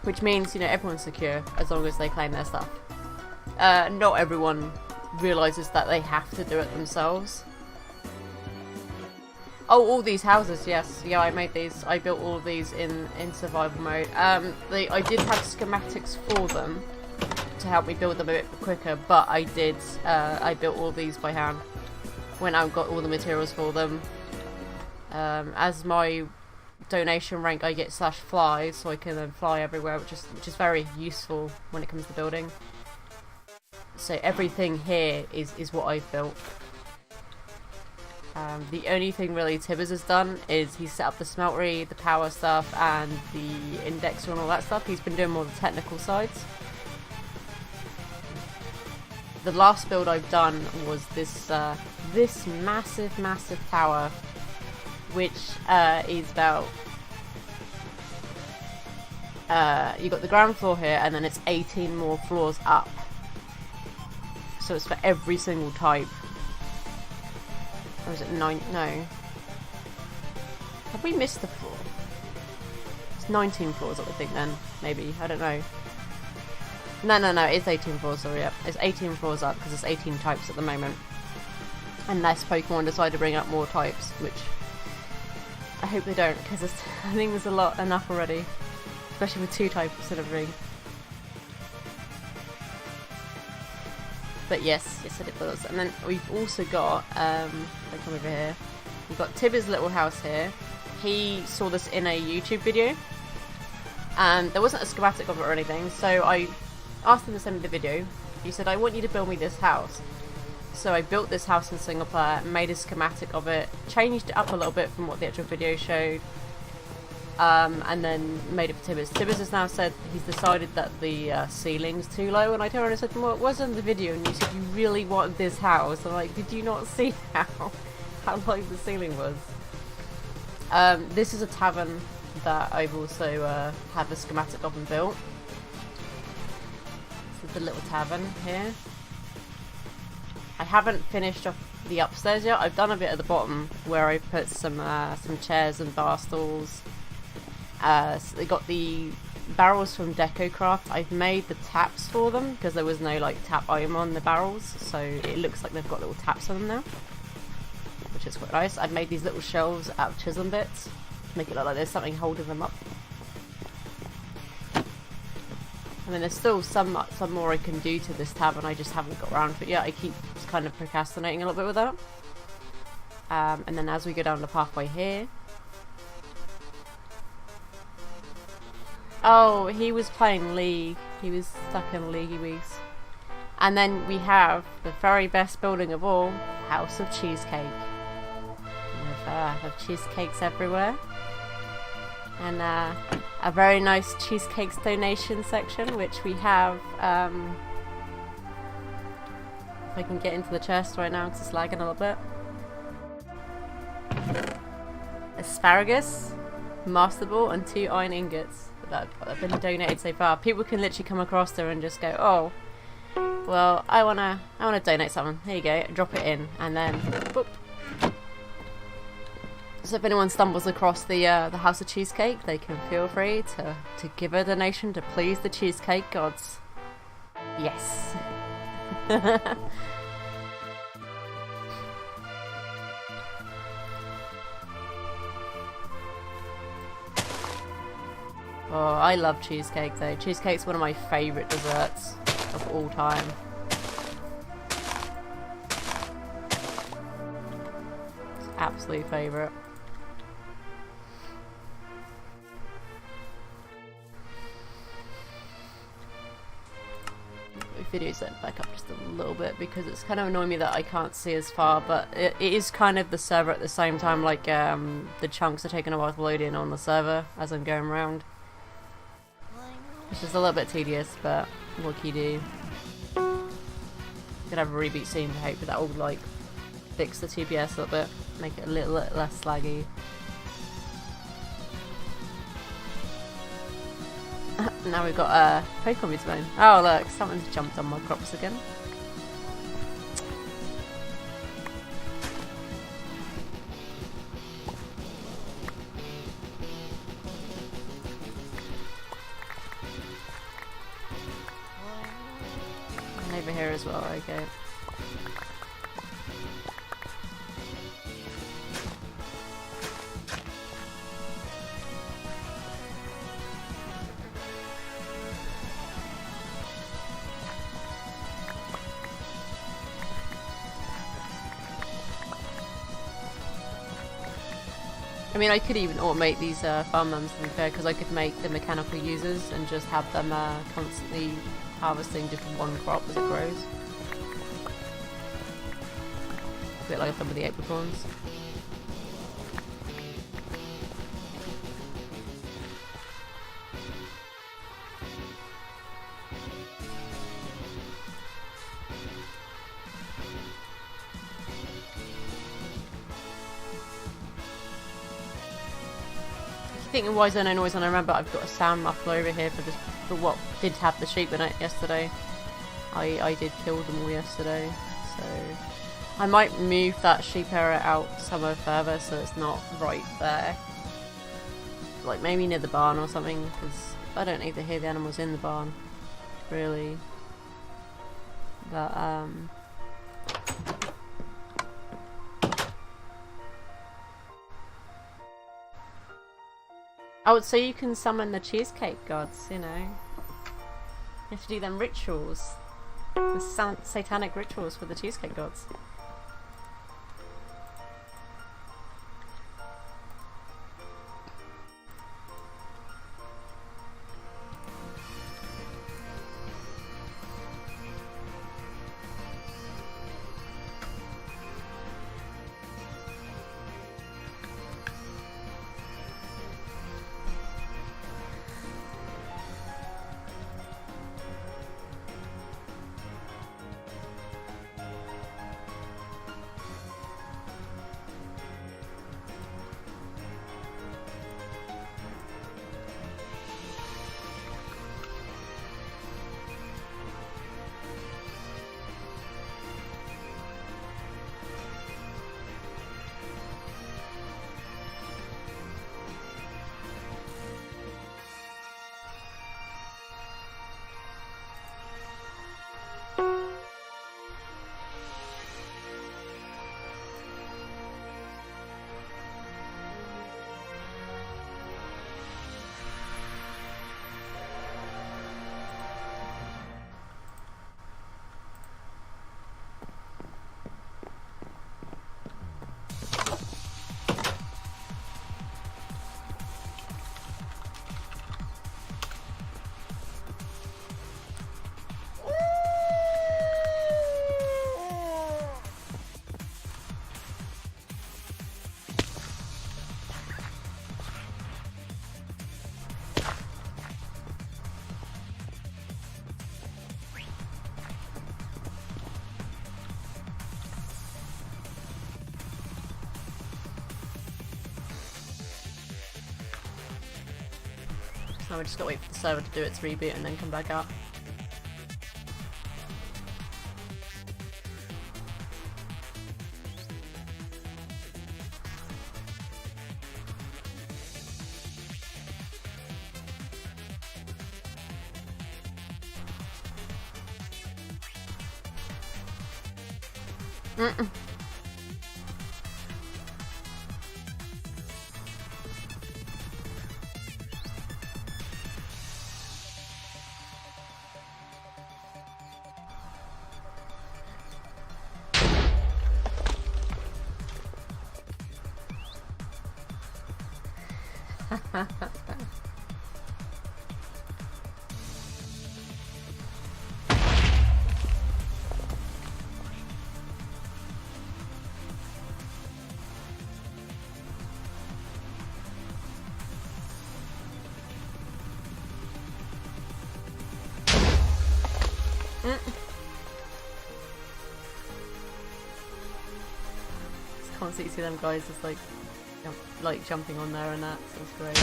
Which means, you know, everyone's secure as long as they claim their stuff. Not everyone realizes that they have to do it themselves. Oh, all these houses, yes. Yeah, I made these. I built all of these in survival mode. I did have schematics for them to help me build them a bit quicker, but I built all these by hand. Went out and got all the materials for them. As my donation rank, I get /fly, so I can then fly everywhere, which is very useful when it comes to building. So everything here is what I've built. The only thing really Tibbers has done is he's set up the smeltery, the power stuff, and the indexer and all that stuff. He's been doing more of the technical sides. The last build I've done was this massive tower, which is about you got the ground floor here, and then it's 18 more floors up. So it's for every single type. Or is it 9? No. Have we missed the floor? It's 19 floors, I would think then. Maybe. I don't know. No. It's 18 floors, sorry. Yep. It's 18 floors up because it's 18 types at the moment. Unless Pokemon decide to bring up more types, which I hope they don't, because I think there's enough already. Especially with 2 types instead of 3. But yes, it does. And then we've also got, if I come over here, we've got Tibby's little house here. He saw this in a YouTube video, and there wasn't a schematic of it or anything, so I asked him to send me the video. He said, I want you to build me this house. So I built this house in single player, made a schematic of it, changed it up a little bit from what the actual video showed, and then made it for Tibbers. Tibbers has now said he's decided that the ceiling's too low, and I told her, I said, well, it was in the video, and you said you really wanted this house. I'm like, did you not see how low the ceiling was? This is a tavern that I've also had the schematic of and built. This is the little tavern here. I haven't finished off the upstairs yet. I've done a bit at the bottom where I put some chairs and bar stools. So they got the barrels from DecoCraft. I've made the taps for them because there was no like tap item on the barrels, so it looks like they've got little taps on them now, which is quite nice. I've made these little shelves out of chisel bits to make it look like there's something holding them up. I mean, there's still some more I can do to this tab, and I just haven't got around to it yet. I keep just kind of procrastinating a little bit with that. And then as we go down the pathway here... Oh, he was playing League. He was stuck in Leaguey Weeks. And then we have the very best building of all, House of Cheesecake. With have cheesecakes everywhere. And a very nice cheesecakes donation section, which we have if I can get into the chest right now because it's lagging a little bit. Asparagus, master ball, and 2 iron ingots that have been donated so far. People can literally come across there and just go, oh, well, I wanna donate something. Here you go, drop it in, and then boop. So if anyone stumbles across the House of Cheesecake, they can feel free to give a donation to please the cheesecake gods. Yes. Oh, I love cheesecake though. Cheesecake's one of my favourite desserts of all time. It's absolute favourite. Video's set back up just a little bit because it's kind of annoying me that I can't see as far, but it is kind of the server at the same time, like the chunks are taking a while to load in on the server as I'm going around. It's just a little bit tedious, but what can you do? Could have a reboot soon, I hope, but that will like fix the TPS a little bit, make it a little less laggy. Now we've got a Pokemon respawn. Oh look, someone's jumped on my crops again. And over here as well, okay. I mean, I could even automate these farmlands to be fair, because I could make the mechanical users and just have them constantly harvesting just one crop as it grows. A bit like I've done with the apricorns. Thinking why is there no noise when I remember I've got a sound muffler over here for what did have the sheep in it yesterday. I did kill them all yesterday, so I might move that sheep area out somewhere further so it's not right there, like maybe near the barn or something, because I don't need to hear the animals in the barn really, but oh, so you can summon the cheesecake gods, you know. You have to do them rituals. The satanic rituals for the cheesecake gods. Now we just gotta wait for the server to do its reboot and then come back out. Mm-mm. Can't see them guys just like jumping on there and that, so it's great.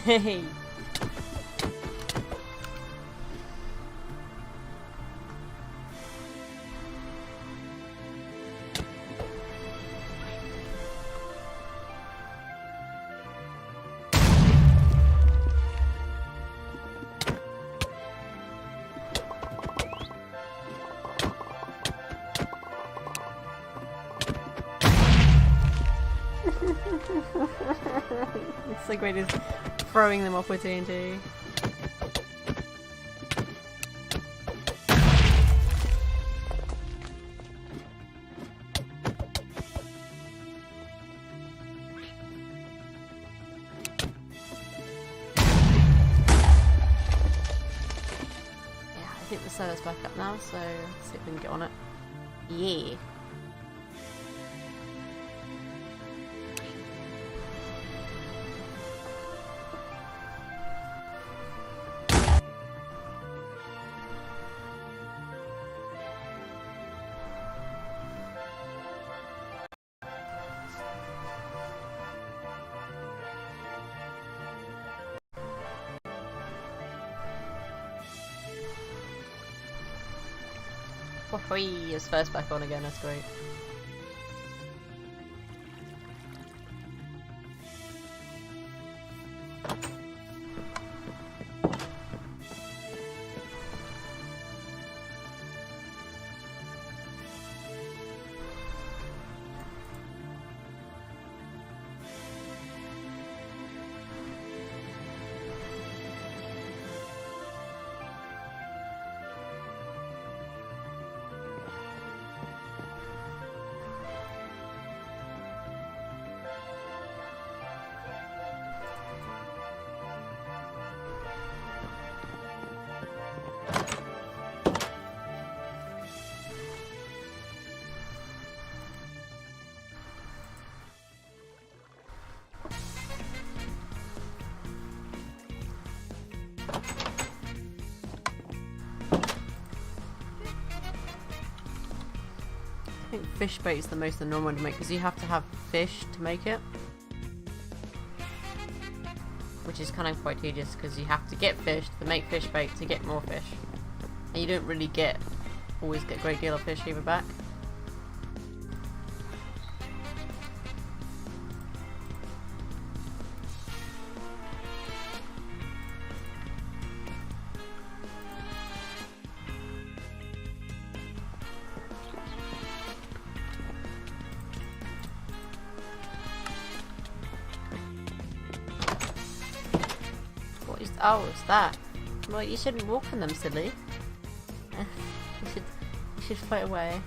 Hey. It's so great, is throwing them off with TNT. Yeah, I think the server's back up now, so let's see if we can get on it. Yeah. Whee! It's first back on again, that's great. I think fish bait is the most annoying one to make because you have to have fish to make it, which is kind of quite tedious because you have to get fish to make fish bait to get more fish, and you don't really always get a great deal of fish either back. Oh, it's that. Well, you shouldn't walk on them, silly. you should float away.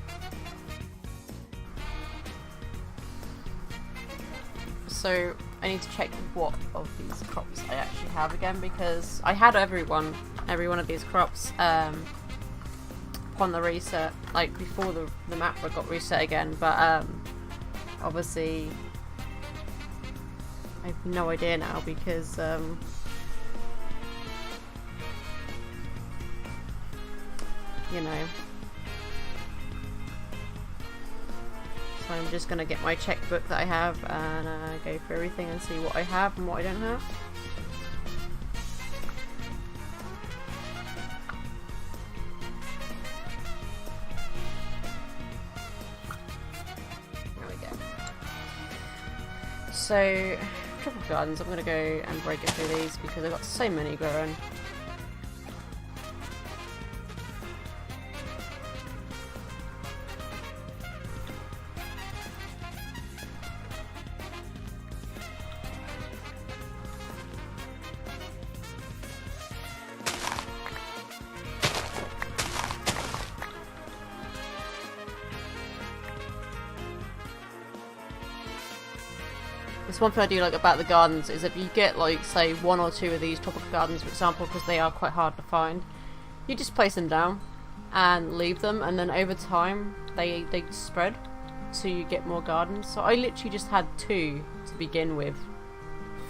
So I need to check what of these crops I actually have again, because I had every one of these crops upon the reset, like before the map got reset again, but obviously I have no idea now because you know. So I'm just gonna get my checkbook that I have and go through everything and see what I have and what I don't have. There we go. So, tropical gardens, I'm gonna go and break it through these because I've got so many growing. It's one thing I do like about the gardens is if you get like say 1 or 2 of these tropical gardens for example, because they are quite hard to find, you just place them down and leave them, and then over time they spread so you get more gardens. So I literally just had 2 to begin with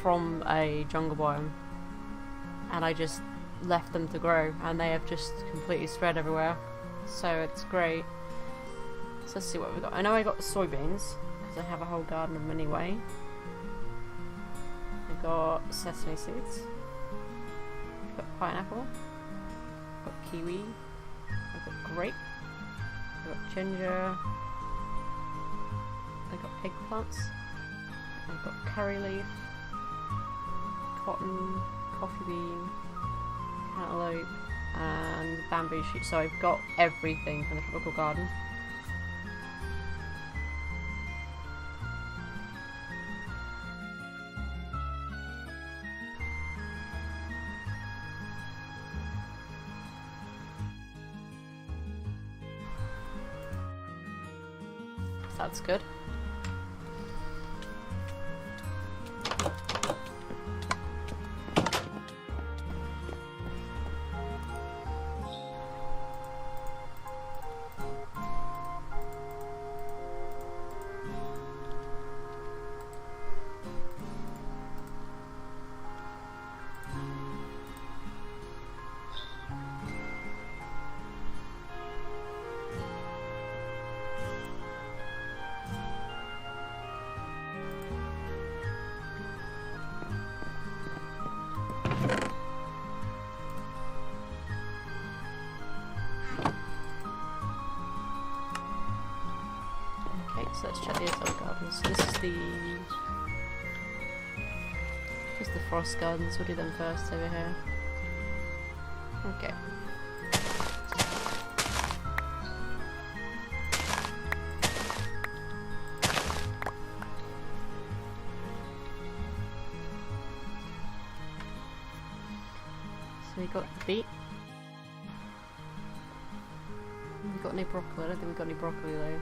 from a jungle biome and I just left them to grow and they have just completely spread everywhere, so it's great. So let's see what we've got. I know I got soybeans because I have a whole garden of them anyway. I've got sesame seeds, I've got pineapple, I've got kiwi, I've got grape, I've got ginger, I've got eggplants, I've got curry leaf, cotton, coffee bean, cantaloupe and bamboo shoot. So I've got everything from the tropical garden. That's good. So let's check the other gardens. So this is the frost gardens. We'll do them first over here. Okay. So we got the beet. We got any broccoli? I don't think we got any broccoli though.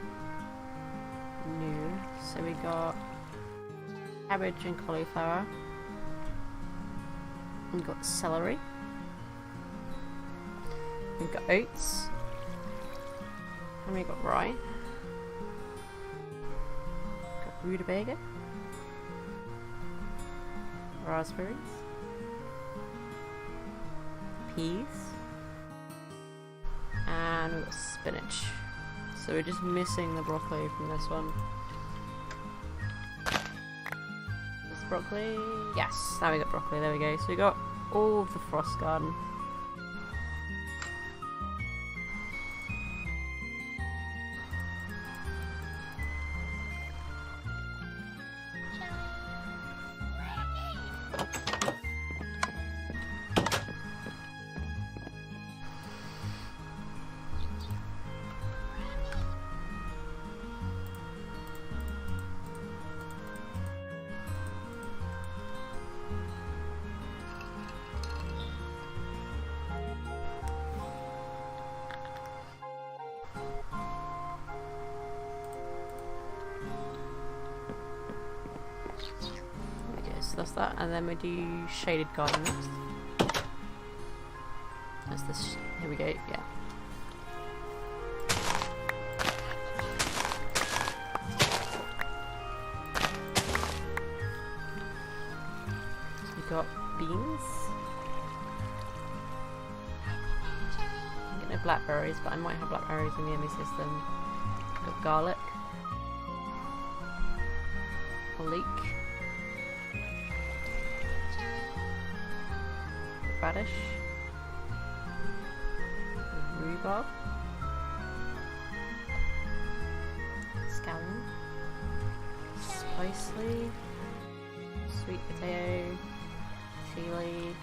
New. So we got cabbage and cauliflower. We've got celery. We've got oats. And we got rye. Got rutabaga. Raspberries. Peas. And we've got spinach. So we're just missing the broccoli from this one. Is broccoli? Yes, now we got broccoli, there we go. So we got all of the frost garden. that's that. And then we do shaded garden next. That's this. Here we go. Yeah. So we got beans. I get no blackberries, but I might have blackberries in the enemy system. Got garlic. A leek. Radish. Rhubarb. Scallion. Spice leaf. Sweet potato. Tea leaf.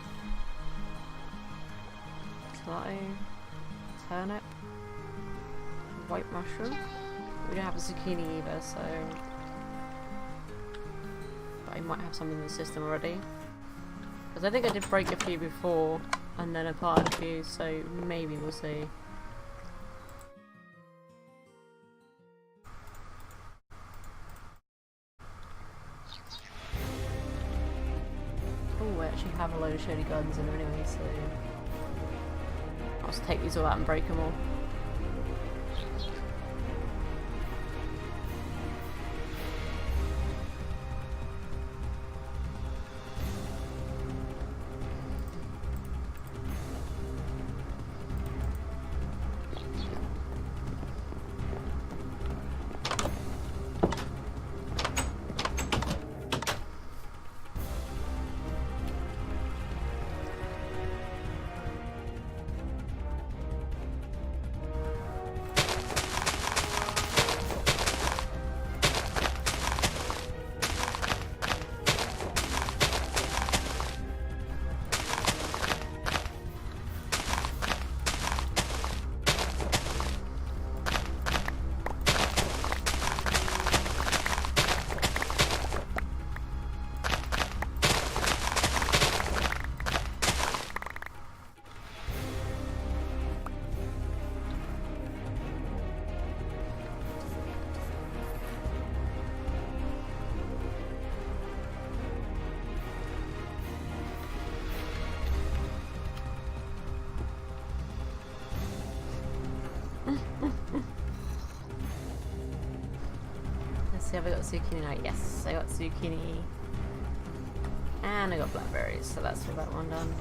Tomato. Turnip. White mushroom. We don't have a zucchini either, so... But I might have some in the system already. Because I think I did break a few before, and then I planted a few, so maybe we'll see. Oh, I actually have a load of shady gardens in there anyway, so... I'll just take these all out and break them all. Let's see, have I got zucchini now? Yes, I got zucchini. And I got blackberries, so that's for that one done.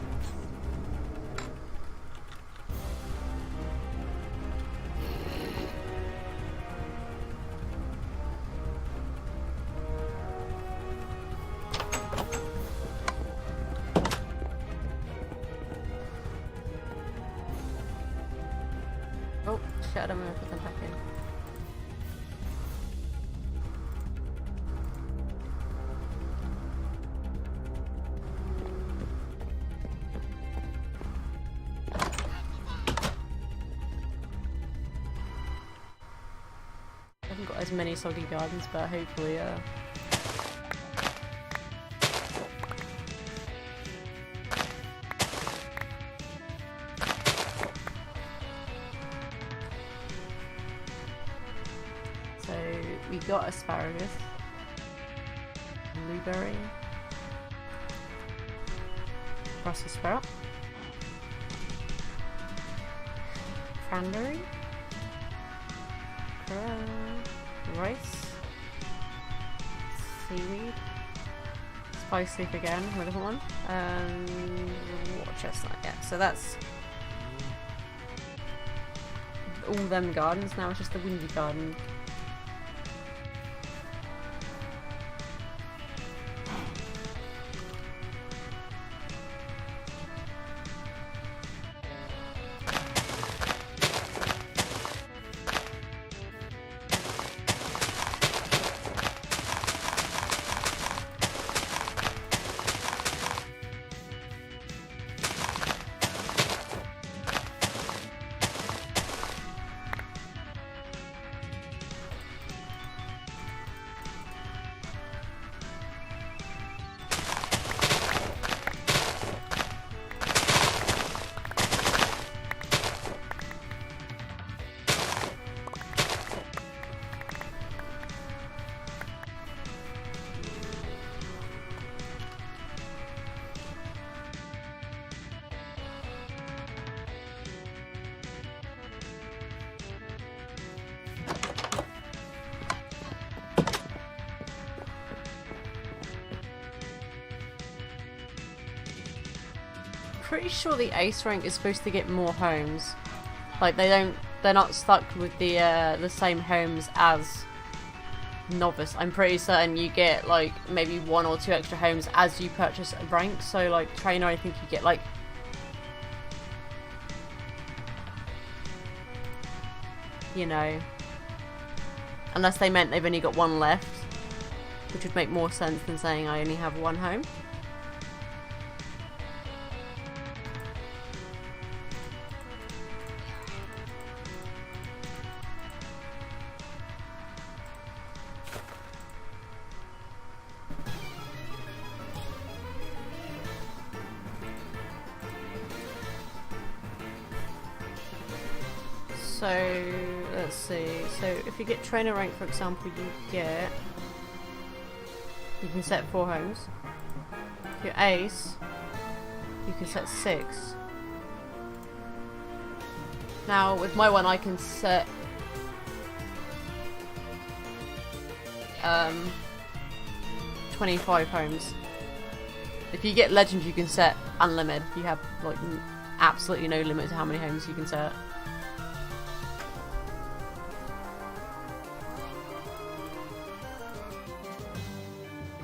Oh, shit, I don't want to put them back in. I haven't got as many soggy gardens, but hopefully, So we got asparagus, blueberry, Brussels sprout, cranberry, rice, seaweed, spice leaf again, another one, water chestnut. Yeah, so that's all them gardens. Now it's just the windy garden. pretty sure the ace rank is supposed to get more homes. Like they're not stuck with the same homes as novice. I'm pretty certain you get like maybe 1 or 2 extra homes as you purchase a rank. So like trainer, I think you get like, you know, unless they meant they've only got 1 left, which would make more sense than saying I only have 1 home. So, let's see. So, if you get trainer rank, for example, you can set 4 homes. If you're ace, you can set 6. Now, with my one, I can set 25 homes. If you get legend, you can set unlimited. You have like absolutely no limit to how many homes you can set.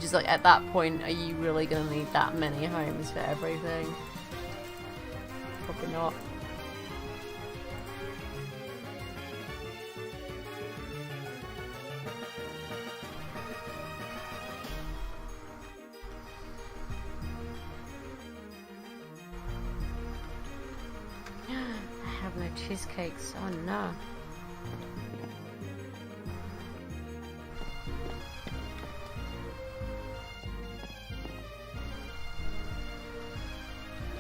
Just like at that point, are you really gonna need that many homes for everything? Probably not. I have no cheesecakes. Oh no.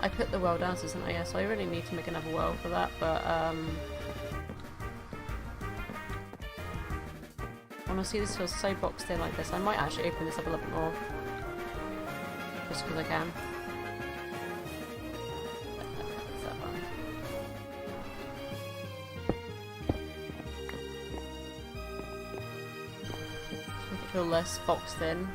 I put the well down, didn't I? Yeah, so I really need to make another well for that, but honestly, this feels so boxed in like this. I might actually open this up a little bit more. Just because I can. That's that one. Just make it feel less boxed in.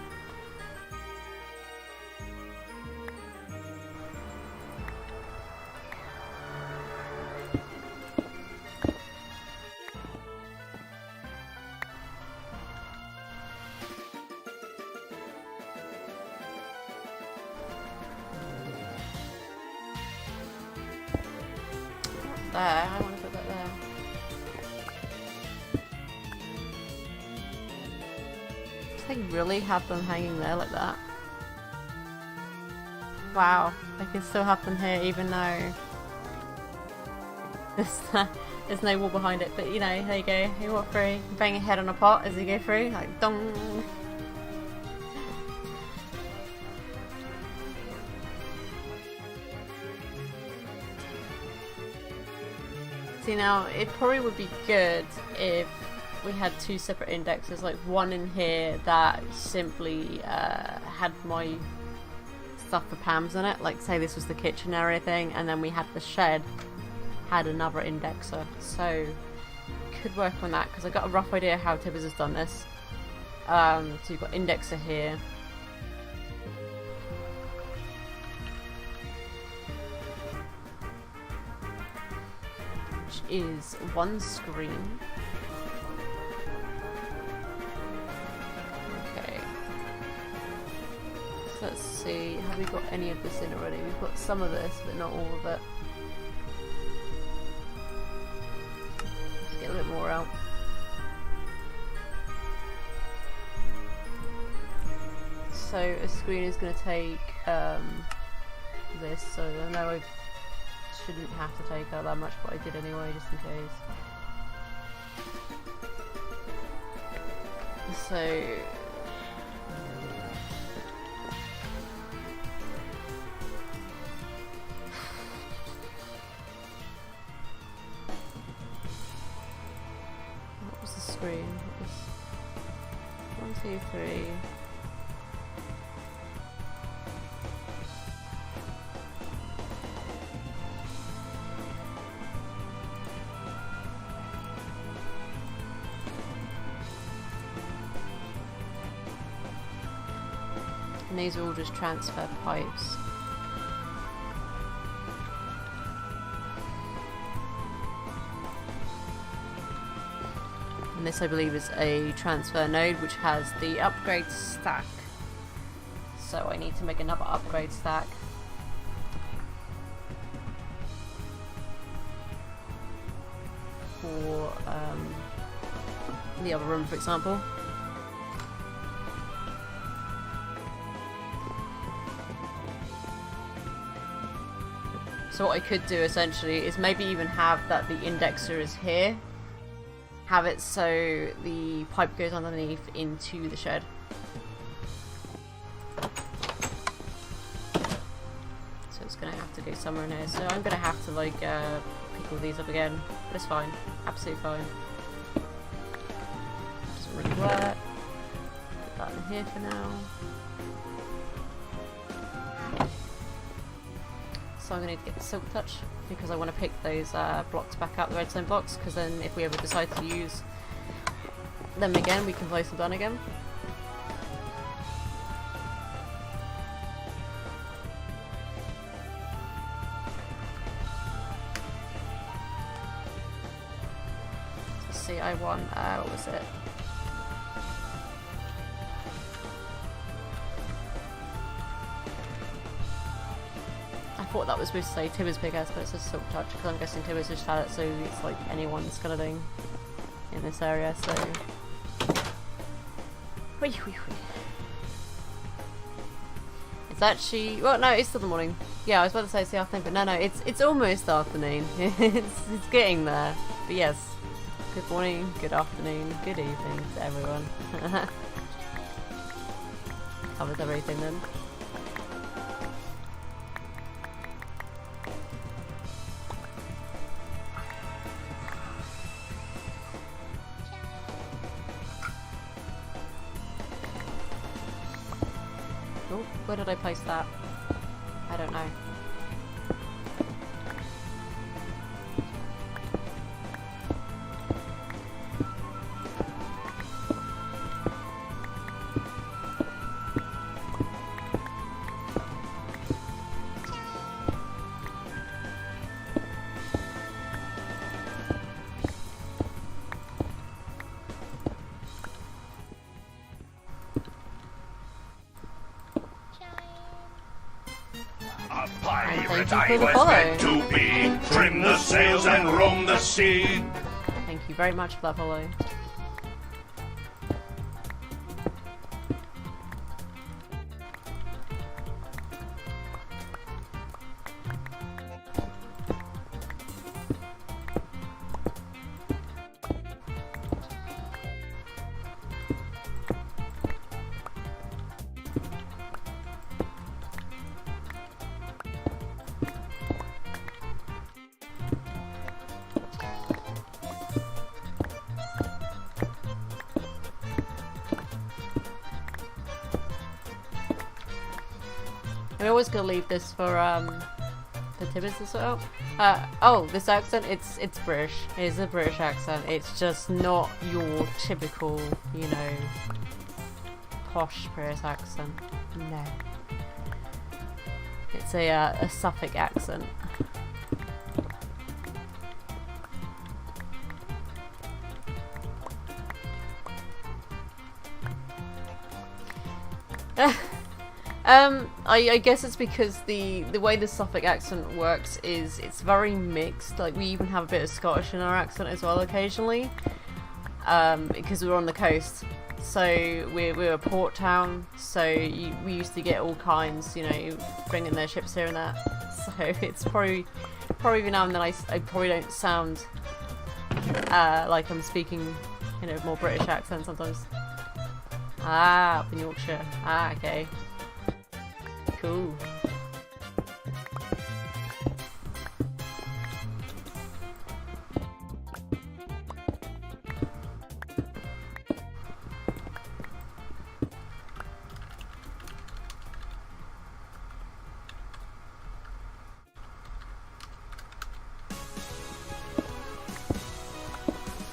There, I want to put that there. Do they really have them hanging there like that? Wow, they can still have them here even though there's no wall behind it, but you know, there you go, you walk through, you bang your head on a pot as you go through, like dong. See, now it probably would be good if we had 2 separate indexes, like one in here that simply had my stuff for Pam's in it, like say this was the kitchen and everything, and then we had the shed had another indexer. So could work on that because I got a rough idea how Tibbers has done this. So you've got indexer here. Is 1 screen. Okay. So let's see, have we got any of this in already? We've got some of this, but not all of it. Let's get a bit more out. So a screen is going to take this, so I know I shouldn't have to take out that much, but I did anyway, just in case. So what was the screen? It was 1, 2, 3. And these are all just transfer pipes. this I believe is a transfer node which has the upgrade stack. So I need to make another upgrade stack. For the other room, for example. So what I could do essentially is maybe even have that the indexer is here. Have it so the pipe goes underneath into the shed. So it's gonna have to go somewhere in here. So I'm gonna have to like pick all these up again. But it's fine. Absolutely fine. Doesn't really work. Put that in here for now. So I'm going to get the silk touch because I want to pick those blocks back out, the redstone blocks, because then if we ever decide to use them again, we can place them down again. Let's see, I want, what was it? I thought that was supposed to say Timber's big ass, but it's a silk touch because I'm guessing Timber's just had it, so it's like anyone's kind of thing in this area. So, it's actually well, no, it's still the morning. Yeah, I was about to say it's the afternoon, but no, it's almost afternoon. it's getting there. But yes, good morning, good afternoon, good evening to everyone. Covers everything then. Oh, where did I place that? I don't know. A pirate I was meant to be, trim the sails and roam the sea. Thank you very much for that follow. I'm always gonna leave this for Tibbers to sort out. Oh, this accent, it's British. It is a British accent. It's just not your typical, you know, posh British accent. No. It's a Suffolk accent. I guess it's because the way the Suffolk accent works is it's very mixed. Like we even have a bit of Scottish in our accent as well occasionally, because we're on the coast. So we're a port town. So we used to get all kinds, you know, bringing their ships here and there. So it's probably every now and then I probably don't sound like I'm speaking, you know, more British accent sometimes. Ah, up in Yorkshire. Ah, okay. Cool.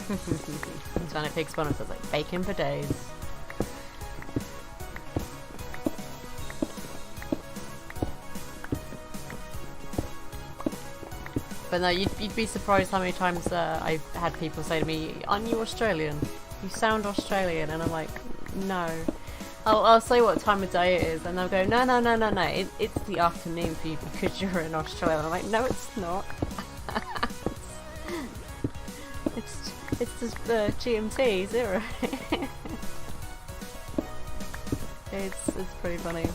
It's when it picks one and says like bacon for days. But no, you'd be surprised how many times I've had people say to me, "Aren't you Australian?" You sound Australian, and I'm like, no. I'll say what time of day it is, and they'll go, no, it's the afternoon for you because you're in Australia. And I'm like, no, it's not. it's just GMT, 0. It's pretty funny.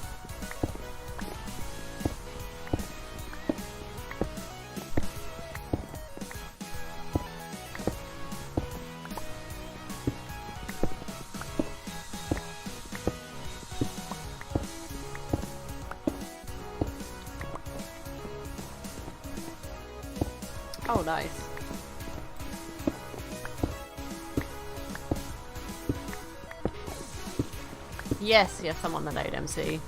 Oh, nice. Yes, I'm on the Node MC.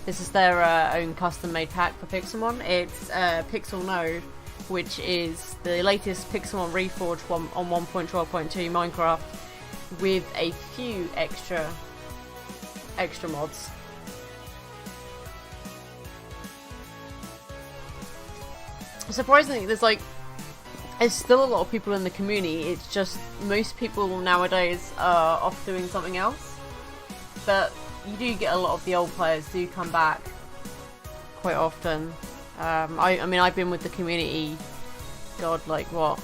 This is their own custom-made pack for Pixelmon. It's PixelNode, which is the latest Pixelmon Reforge on 1.12.2 Minecraft with a few extra mods. Surprisingly, there's still a lot of people in the community. It's just most people nowadays are off doing something else. But you do get a lot of the old players do come back quite often. I mean, I've been with the community, God, like what?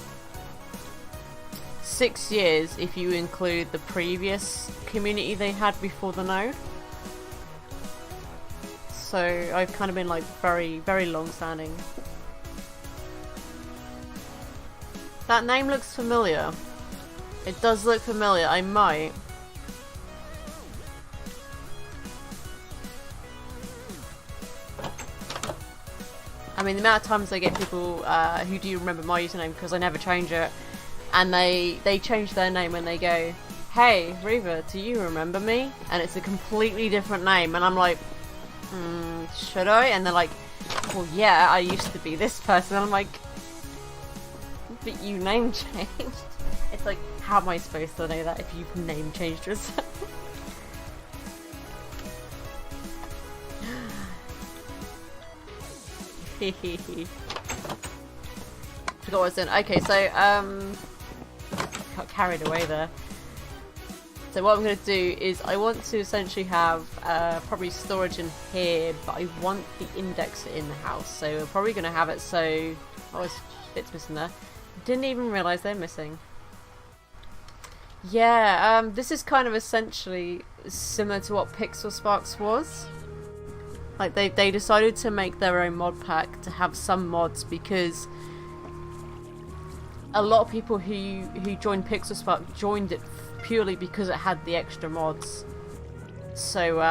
6 years if you include the previous community they had before the node. So I've kind of been like very, very long standing. That name looks familiar. It does look familiar. I might. I mean, the amount of times I get people who do remember my username because I never change it, and they change their name and they go, "Hey, Reva, do you remember me?" And it's a completely different name, and I'm like, should I? And they're like, well, yeah, I used to be this person. And I'm like, but you name changed. It's like, how am I supposed to know that if you've name changed yourself? Forgot what I was doing. Okay, so got carried away there. So what I'm going to do is I want to essentially have probably storage in here, but I want the indexer in the house. So we're probably going to have it so... Oh, there's bits missing there. Didn't even realise they're missing. Yeah, this is kind of essentially similar to what Pixel Sparks was. Like they decided to make their own mod pack to have some mods because a lot of people who joined Pixel Spark joined it purely because it had the extra mods. So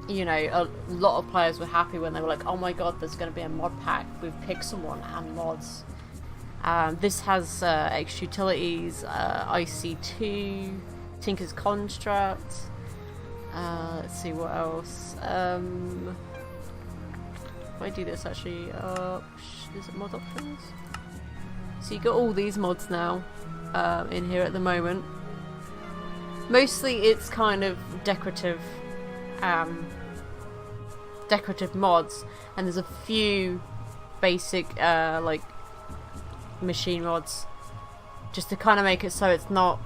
you know, a lot of players were happy when they were like, oh my god, there's going to be a mod pack with Pixelmon and mods. This has extra utilities, IC2, Tinker's Construct. Let's see what else. If I do this actually, is it mod options? So you got all these mods now in here at the moment. Mostly it's kind of decorative mods, and there's a few basic like machine mods just to kind of make it so it's not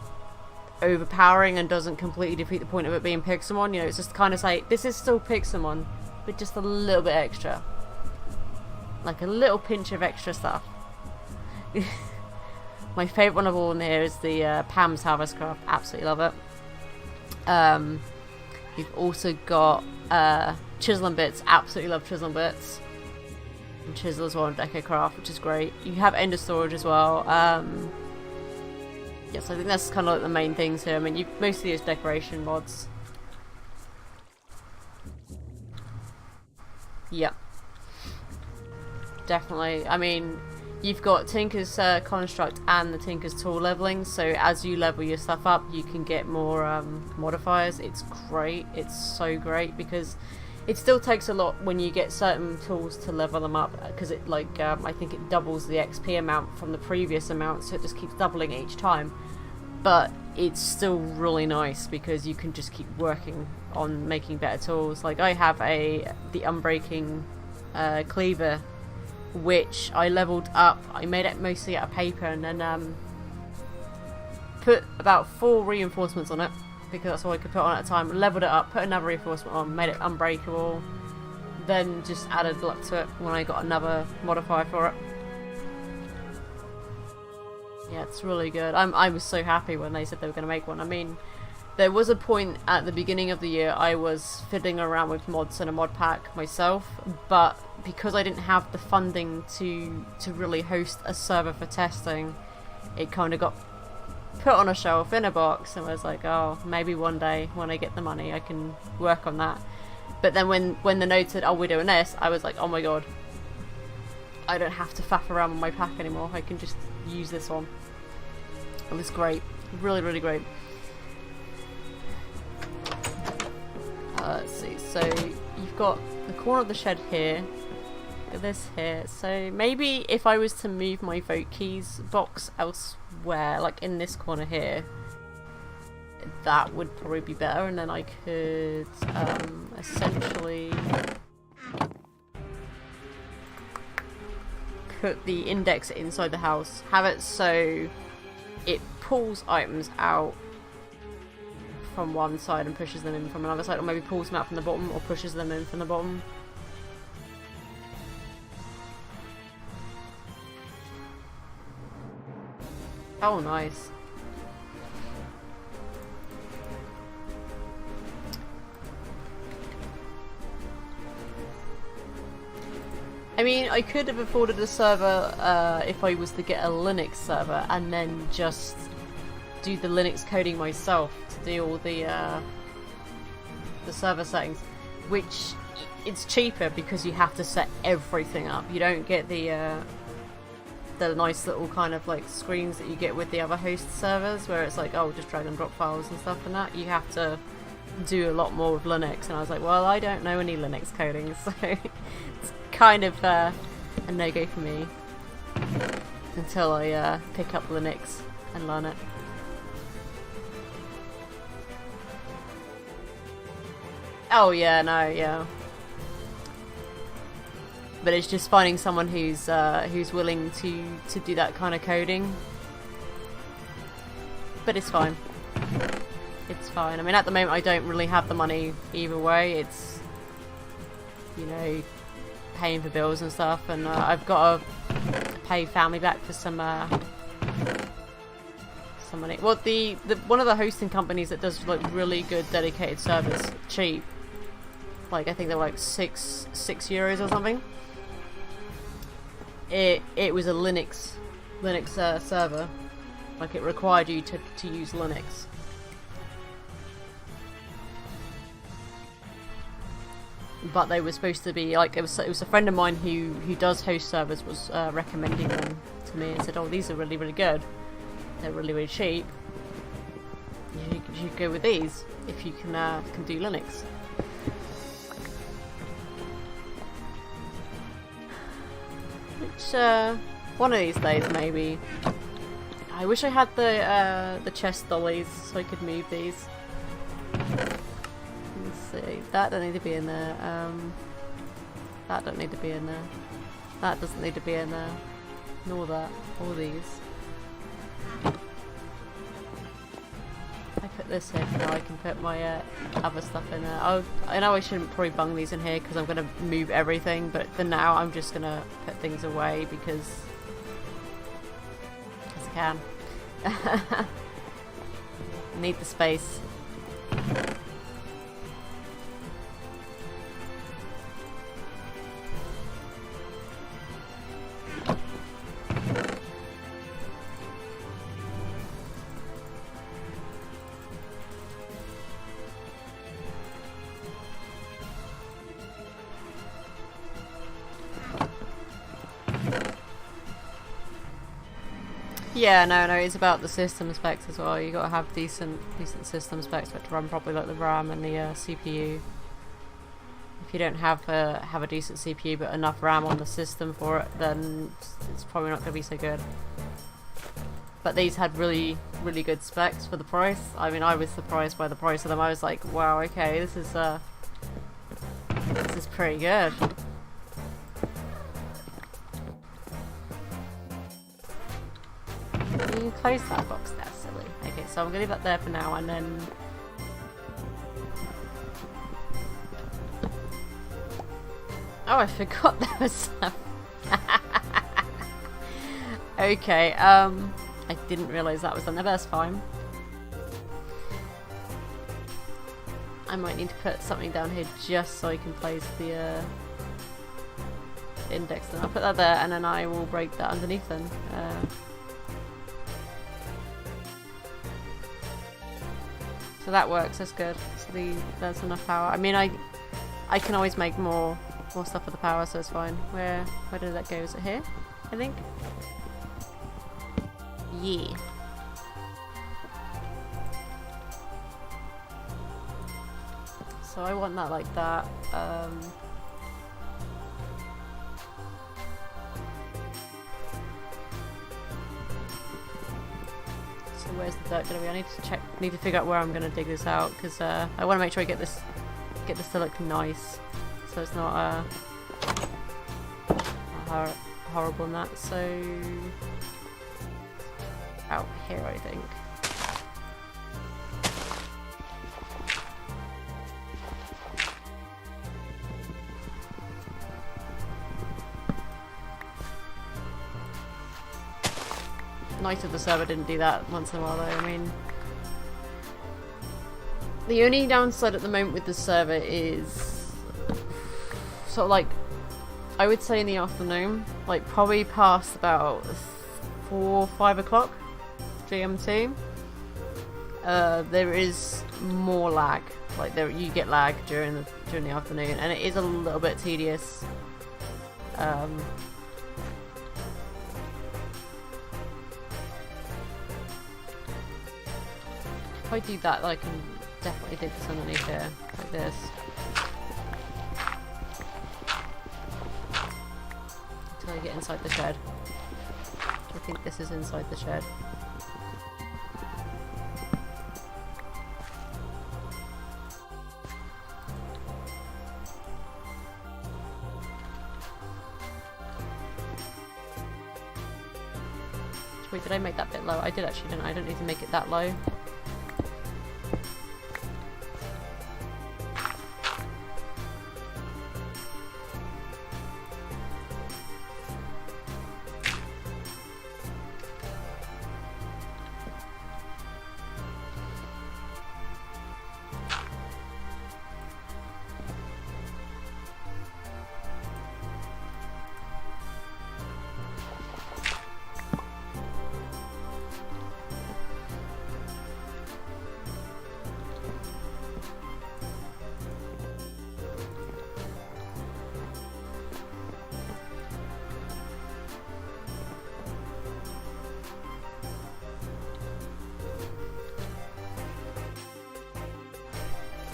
overpowering and doesn't completely defeat the point of it being Pixelmon. You know, it's just kind of say this is still Pixelmon but just a little bit extra, like a little pinch of extra stuff. My favourite one of all in here is the Pam's Harvest Craft. Absolutely love it. You've also got Chisel and Bits. Absolutely love Chisel and Bits. And Chisel as well on Deco Craft, which is great. You have Ender Storage as well. Yes, I think that's kind of like the main things here. I mean, you mostly use decoration mods. Yep. Definitely. I mean, you've got Tinker's Construct and the Tinker's Tool leveling, so as you level your stuff up, you can get more modifiers. It's great. It's so great because it still takes a lot when you get certain tools to level them up, because it like I think it doubles the XP amount from the previous amount, so it just keeps doubling each time. But it's still really nice because you can just keep working on making better tools. Like I have the Unbreaking Cleaver which I leveled up. I made it mostly out of paper and then put about 4 reinforcements on it because that's all I could put on at a time. Leveled it up, put another reinforcement on, made it unbreakable, then just added luck to it when I got another modifier for it. Yeah, it's really good. I was so happy when they said they were going to make one. I mean, there was a point at the beginning of the year I was fiddling around with mods and a mod pack myself, but because I didn't have the funding to really host a server for testing, it kind of got put on a shelf in a box, and I was like, oh, maybe one day when I get the money I can work on that. But then when the node said, oh, we're doing this, I was like, oh my god, I don't have to faff around with my pack anymore, I can just use this one. It was great, really, really great. Let's see, so you've got the corner of the shed here, this here, so maybe if I was to move my vote keys box elsewhere, like in this corner here, that would probably be better, and then I could essentially put the index inside the house, have it so it pulls items out from one side and pushes them in from another side, or maybe pulls them out from the bottom or pushes them in from the bottom. Oh, nice. I mean, I could have afforded a server if I was to get a Linux server and then just do the Linux coding myself to do all the server settings, which it's cheaper because you have to set everything up. You don't get the nice little kind of like screens that you get with the other host servers where it's like, oh, just drag and drop files and stuff and that. You have to do a lot more with Linux, and I was like, well, I don't know any Linux coding, so it's kind of a no-go for me until I pick up Linux and learn it. Oh yeah, no, yeah. But it's just finding someone who's willing to do that kind of coding. But it's fine. It's fine. I mean, at the moment I don't really have the money either way. It's, you know, paying for bills and stuff, and I've got to pay family back for some money. Well, the one of the hosting companies that does like really good dedicated servers cheap, like I think they're like six euros or something. It was a Linux server, like it required you to use Linux. But they were supposed to be like, it was a friend of mine who does host servers was recommending them to me and said, oh, these are really, really good, they're really, really cheap, you should go with these if you can do Linux. Which one of these days maybe. I wish I had the chest dollies so I could move these. Let's see, that don't need to be in there, that don't need to be in there, that doesn't need to be in there, nor that, all these. I put this here, now I can put my other stuff in there. Oh, I know I shouldn't probably bung these in here because I'm going to move everything, but for now I'm just going to put things away because I can. I need the space. Yeah, no, it's about the system specs as well. You got to have decent system specs to run properly, like the RAM and the CPU. If you don't have a decent CPU but enough RAM on the system for it, then it's probably not going to be so good. But these had really, really good specs for the price. I mean, I was surprised by the price of them. I was like, wow, okay, this is pretty good. close that box there, silly. Okay, so I'm gonna leave that there for now, and then... Oh, I forgot there was some... Okay, I didn't realise that was on there, but that's fine. I might need to put something down here just so I can place the index. Then I'll put that there, and then I will break that underneath then. So that works, that's good. So there's enough power. I mean, I can always make more stuff with the power, so it's fine. Where did that go? Is it here? I think? Yeah. So I want that like that. So where's the dirt gonna be? I need to check. Need to figure out where I'm gonna dig this out, because I want to make sure I get this to look nice, so it's not horrible in that. So out here, I think. Nice if the server didn't do that once in a while though. I mean, the only downside at the moment with the server is sort of like, I would say in the afternoon, like probably past about 4 or 5 o'clock GMT, there is more lag. Like you get lag during the afternoon, and it is a little bit tedious. If I do that, I can definitely dig this underneath here, like this. Until I get inside the shed. I think this is inside the shed. Wait, did I make that bit low? I did actually, didn't I? I don't need to make it that low.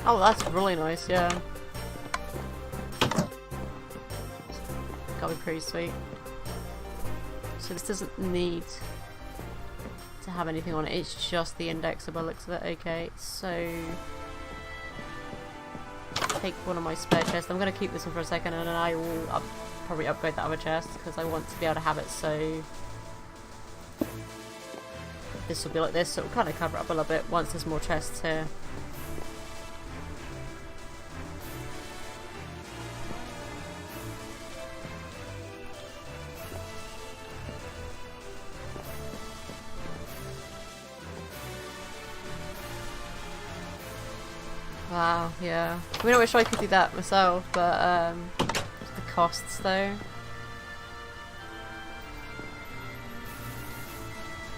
Oh, that's really nice, yeah. Gotta be pretty sweet. So this doesn't need to have anything on it, it's just the index by the looks of it. Okay, so take one of my spare chests. I'm gonna keep this one for a second, and then I will probably upgrade that other chest, because I want to be able to have it so this will be like this, so it'll kind of cover up a little bit once there's more chests here. Wow, yeah. I mean, I wish I could do that myself, but the costs though.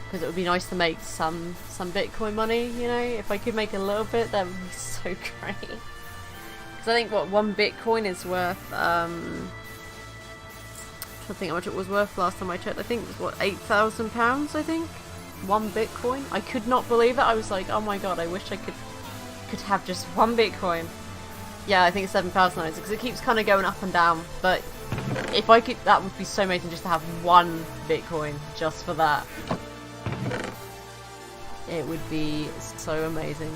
Because it would be nice to make some Bitcoin money, you know? If I could make a little bit, that would be so great. Because I think, what, 1 Bitcoin is worth, I'm trying to think how much it was worth last time I checked. I think it was, what, £8,000, I think? 1 Bitcoin? I could not believe it. I was like, oh my god, I wish I could have just 1 Bitcoin. Yeah, I think it's 7,000 because it keeps kind of going up and down, but if I could, that would be so amazing just to have 1 Bitcoin just for that. It would be so amazing.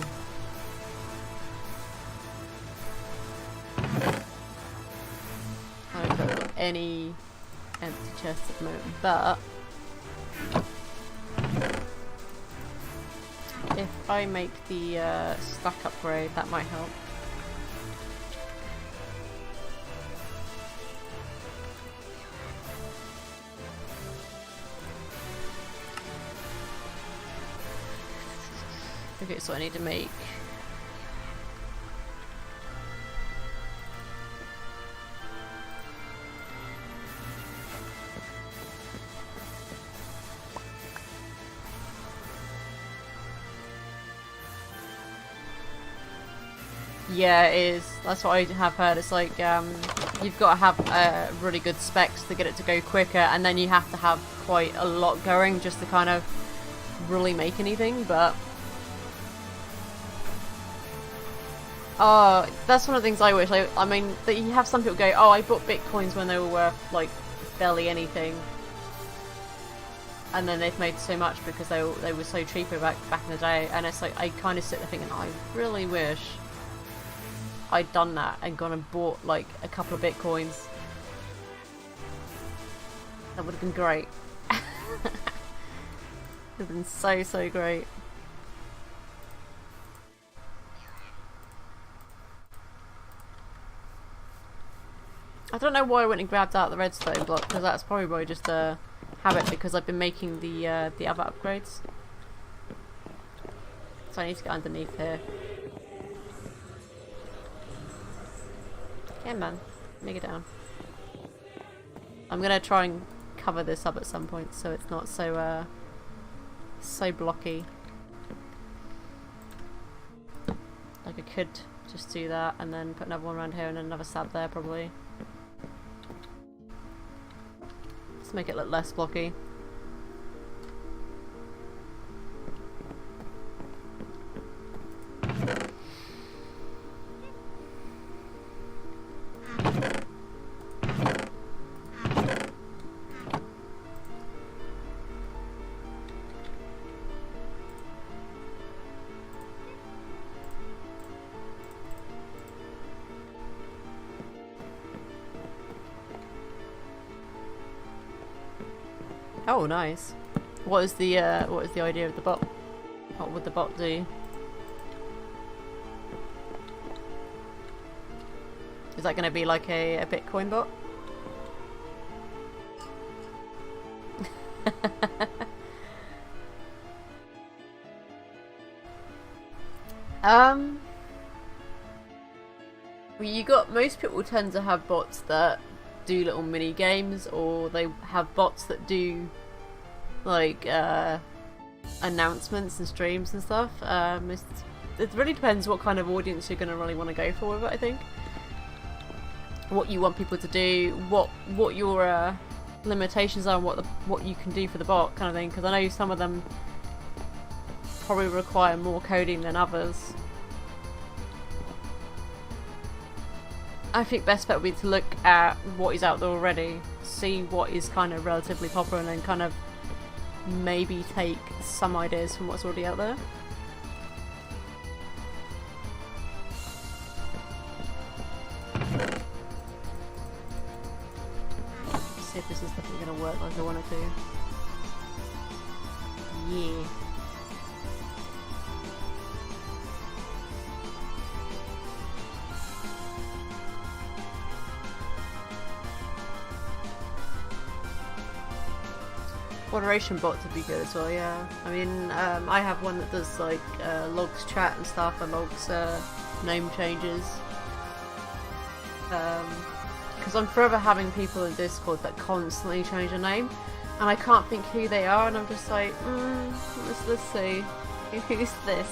I don't got any empty chests at the moment, but try and make the stack upgrade. That might help. Okay, so I need to make... Yeah, it is. That's what I have heard. It's like, you've got to have really good specs to get it to go quicker, and then you have to have quite a lot going just to kind of really make anything, but... Oh, that's one of the things I wish. I mean, that you have some people go, oh, I bought bitcoins when they were worth, like, barely anything. And then they've made so much because they were so cheaper back in the day. And it's like, I kind of sit there thinking, I really wish I'd done that and gone and bought, like, a couple of bitcoins. That would have been great. It would have been so, so great. I don't know why I went and grabbed out the redstone block, because that's probably just a habit because I've been making the other upgrades. So I need to get underneath here. Yeah, man. Let me get down. I'm gonna try and cover this up at some point so it's not so so blocky. Like I could just do that and then put another one around here and then another slab there probably. Just make it look less blocky. Oh, nice. What is the idea of the bot? What would the bot do? Is that going to be like a Bitcoin bot? Well, you got most people tend to have bots that do little mini games, or they have bots that do like announcements and streams and stuff. It really depends what kind of audience you're going to really want to go for with it, I think. What you want people to do, what your limitations are, and what you can do for the bot, kind of thing. Because I know some of them probably require more coding than others. I think best bet would be to look at what is out there already, see what is kind of relatively popular, and then kind of maybe take some ideas from what's already out there. Let's see if this is definitely going to work like I want it to. Yeah. Moderation bots would be good as well, yeah. I mean, I have one that does like logs chat and stuff, and logs name changes. Because I'm forever having people in Discord that constantly change their name, and I can't think who they are, and I'm just like, let's see, who's this?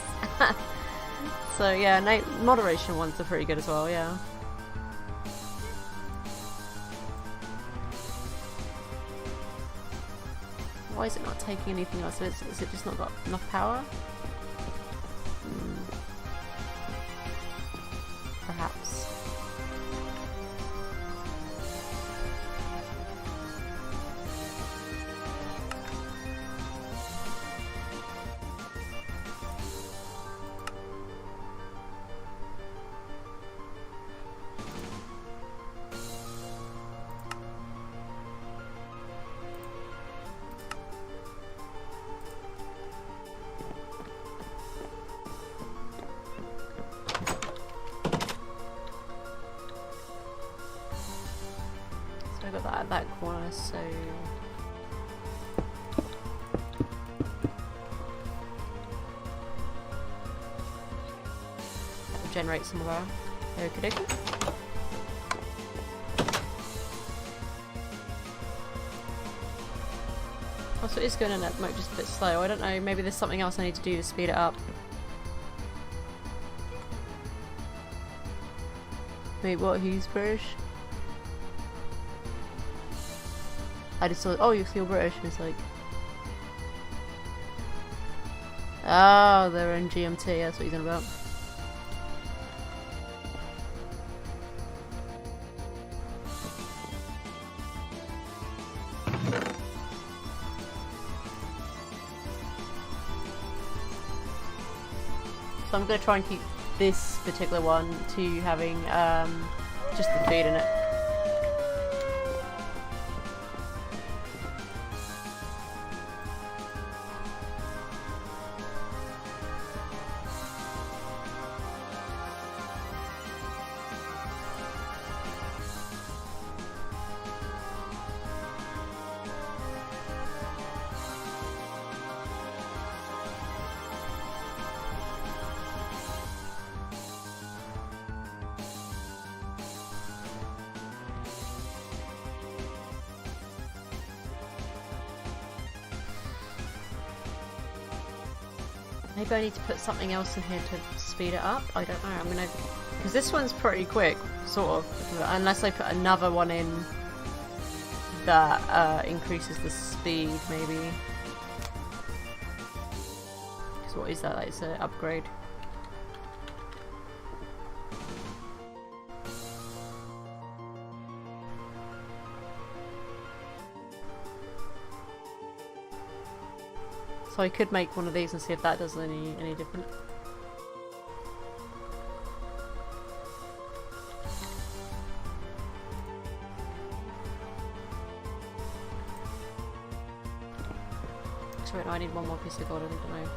So yeah, moderation ones are pretty good as well, yeah. Why is it not taking anything else? Is it just not got enough power? Perhaps. so that will generate some of our okey-dokey. Also, it is going in at the moment just a bit slow. I don't know, maybe there's something else I need to do to speed it up. Wait, what? Who's British? I just thought, oh, you feel British, and it's like... Oh, they're in GMT, that's what he's on about. So I'm going to try and keep this particular one to having just the feed in it. Maybe I need to put something else in here to speed it up. I don't know. I'm gonna, because this one's pretty quick, sort of. Unless I put another one in that increases the speed, maybe. Because what is that? Like, it's an upgrade. So I could make one of these and see if that does any different. Sorry, no, I need one more piece of gold, I don't know.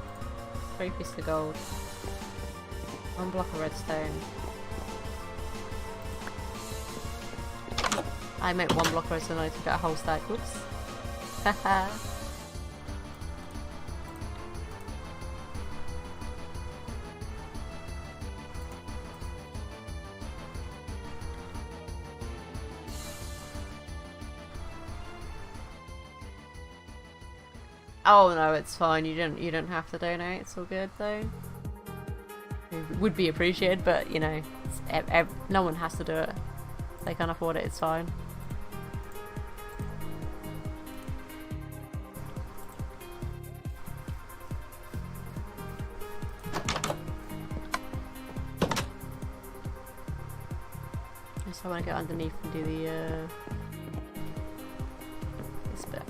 3 pieces of gold. 1 block of redstone. I make 1 block of redstone and I took out a whole stack. Whoops. Haha. Oh no, it's fine. You don't have to donate. It's all good though. It would be appreciated, but you know, no one has to do it. If they can't afford it, it's fine. So I want to go underneath and do the this bit.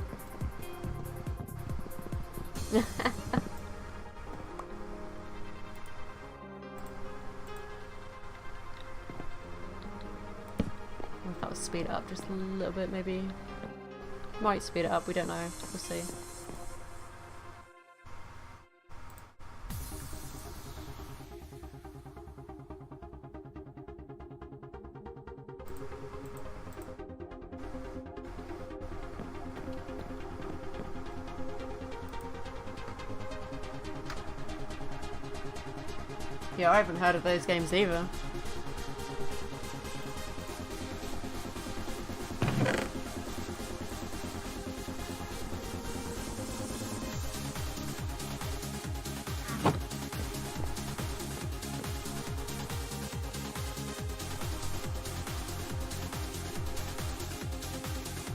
That will speed it up just a little bit, maybe. Might speed it up, we don't know. We'll see. Yeah, I haven't heard of those games either.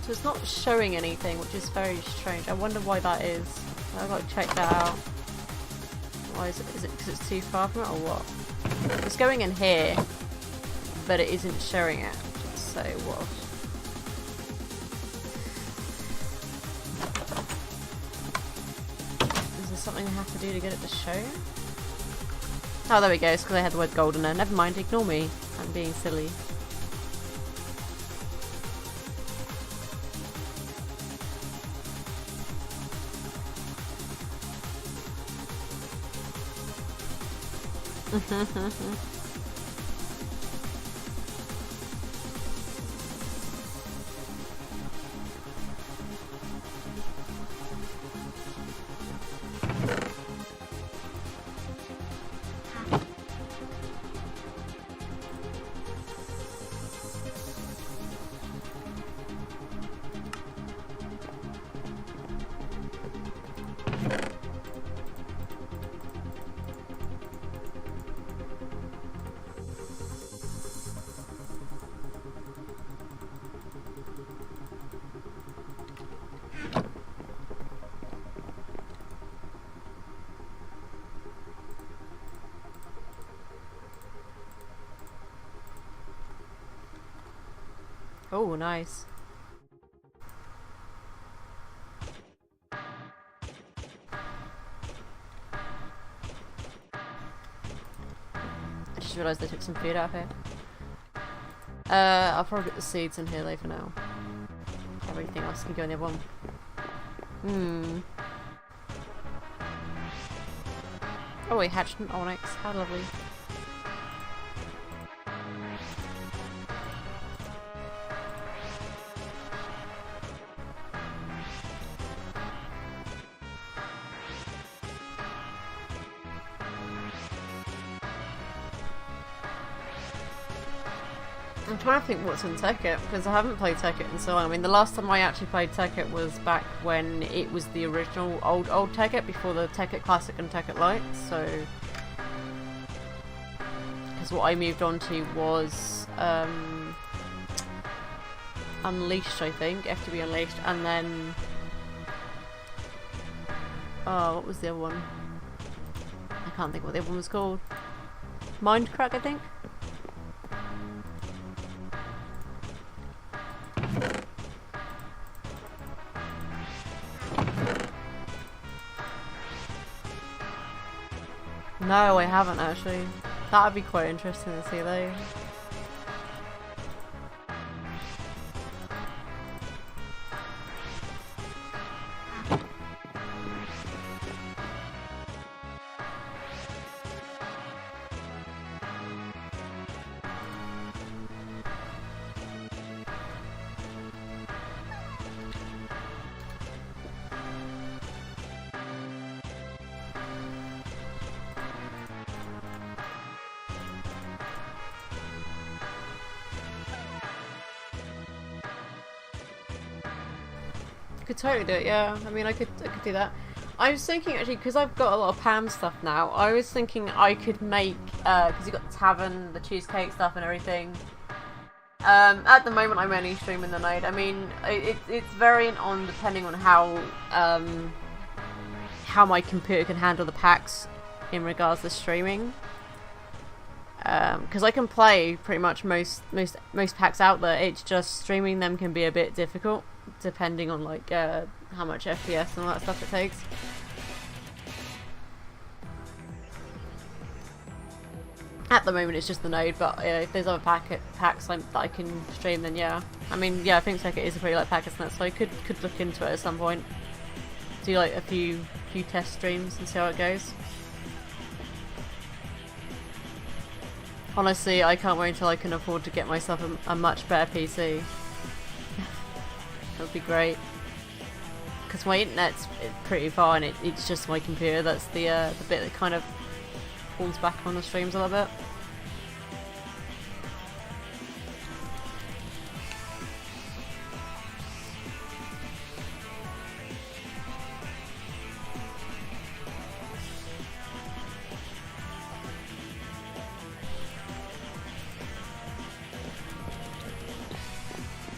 So it's not showing anything, which is very strange. I wonder why that is. I've got to check that out. Why is it? Is it because it's too far from it, or what? It's going in here, but it isn't showing it. So what? Is there something I have to do to get it to show? Oh, there we go. It's because I had the word gold in there. Never mind. Ignore me. I'm being silly. Oh, nice. I just realised they took some food out of here. I'll probably get the seeds in here later for now. Everything else can go in the other one. Hmm. Oh, we hatched an onyx. How lovely. I'm trying to think what's in Tekkit, because I haven't played Tekkit in so long. I mean, the last time I actually played Tekkit was back when it was the original old Tekkit, before the Tekkit Classic and Tekkit Lite, so... Because what I moved on to was, Unleashed, I think, FTB Unleashed, and then... Oh, what was the other one? I can't think what the other one was called. Mindcrack, I think? No, I haven't actually. That would be quite interesting to see though. Could totally do it, yeah. I mean, I could do that. I was thinking actually, because I've got a lot of Pam stuff now, I was thinking I could make, because you've got the tavern, the cheesecake stuff and everything. At the moment I'm only streaming the Node. I mean, it's varying on depending on how my computer can handle the packs in regards to streaming. Because I can play pretty much most packs out there, it's just streaming them can be a bit difficult. Depending on like how much FPS and all that stuff it takes. At the moment it's just the Node, but if there's other packs that I can stream, then yeah. I mean, yeah, I think Tekkit is a pretty light pack, isn't it? So I could look into it at some point. Do like a few test streams and see how it goes. Honestly, I can't wait until I can afford to get myself a much better PC. That would be great. Because my internet's pretty fine, it's just my computer that's the bit that kind of pulls back on the streams a little bit.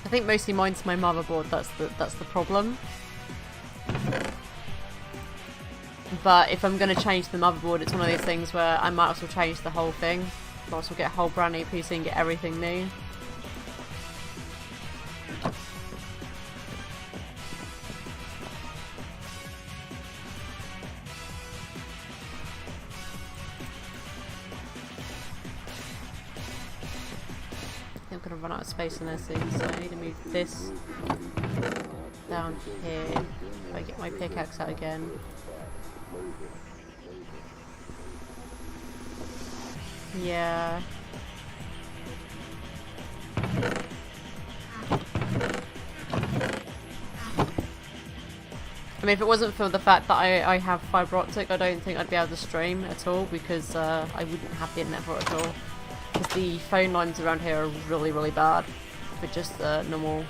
I think mostly mine's my motherboard, that's the problem. But if I'm going to change the motherboard, it's one of these things where I might as well change the whole thing. Might as well get a whole brand new PC and get everything new. I'm going to run out of space in there soon, so I need to move this down here. If I get my pickaxe out again. Yeah. I mean, if it wasn't for the fact that I have fibre optic, I don't think I'd be able to stream at all, because I wouldn't have the internet for it at all. Because the phone lines around here are really, really bad for just normal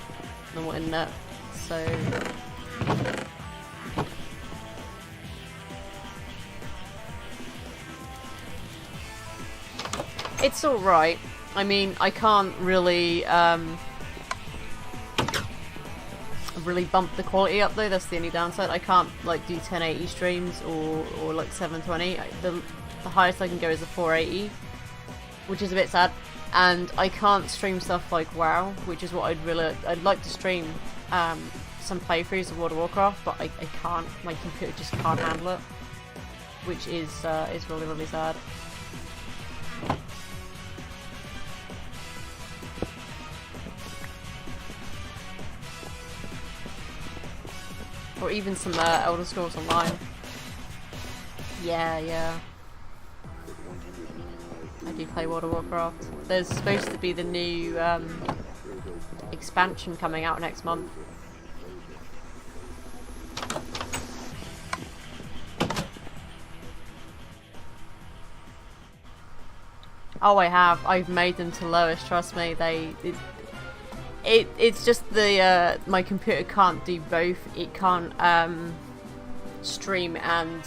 internet. So it's alright. I mean, I can't really really bump the quality up though. That's the only downside. I can't like do 1080 streams or like 720. The highest I can go is a 480. Which is a bit sad, and I can't stream stuff like WoW, which is what I'd like to stream some playthroughs of World of Warcraft, but I can't. My computer just can't handle it, which is really, really sad. Or even some Elder Scrolls Online. Yeah. I do play World of Warcraft. There's supposed to be the new expansion coming out next month. Oh, I have. I've made them to lowest. Trust me. It's just the my computer can't do both. It can't stream and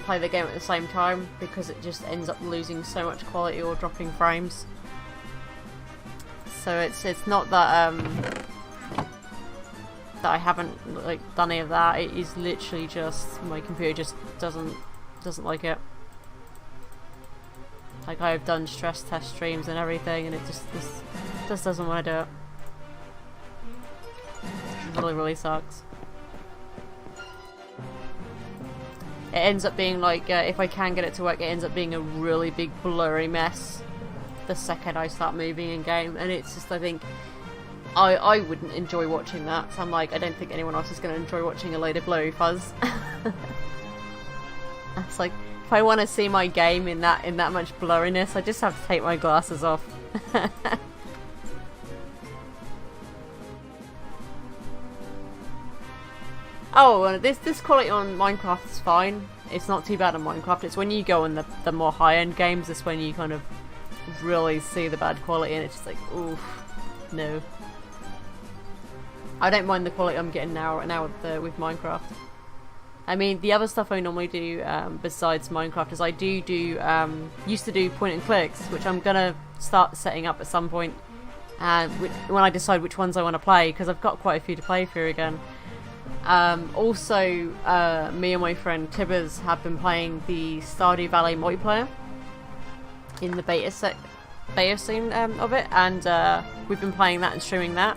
play the game at the same time because it just ends up losing so much quality or dropping frames. So it's not that that I haven't like done any of that. It is literally just my computer just doesn't like it. Like, I've done stress test streams and everything, and it just doesn't want to do it. It really, really sucks. It ends up being like, if I can get it to work, it ends up being a really big blurry mess the second I start moving in game, and it's just, I think, I wouldn't enjoy watching that, so I'm like, I don't think anyone else is going to enjoy watching a load of blurry fuzz. It's like, if I want to see my game in that much blurriness, I just have to take my glasses off. Oh, this quality on Minecraft is fine. It's not too bad on Minecraft. It's when you go on the more high-end games, that's when you kind of really see the bad quality, and it's just like, oof, no. I don't mind the quality I'm getting now with Minecraft. I mean, the other stuff I normally do besides Minecraft is I used to do point and clicks, which I'm gonna start setting up at some point when I decide which ones I want to play, because I've got quite a few to play through again. Also, me and my friend Tibbers have been playing the Stardew Valley multiplayer in the beta scene of it, and we've been playing that and streaming that.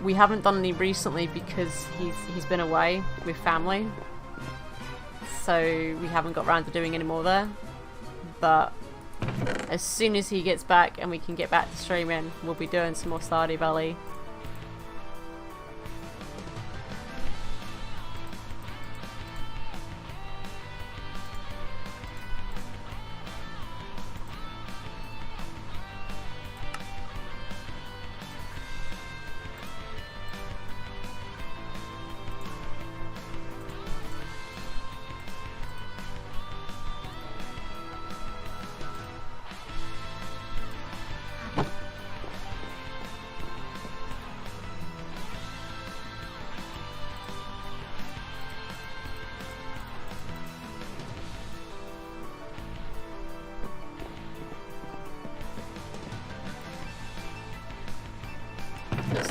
We haven't done any recently because he's been away with family, so we haven't got around to doing any more there. But as soon as he gets back and we can get back to streaming, we'll be doing some more Stardew Valley.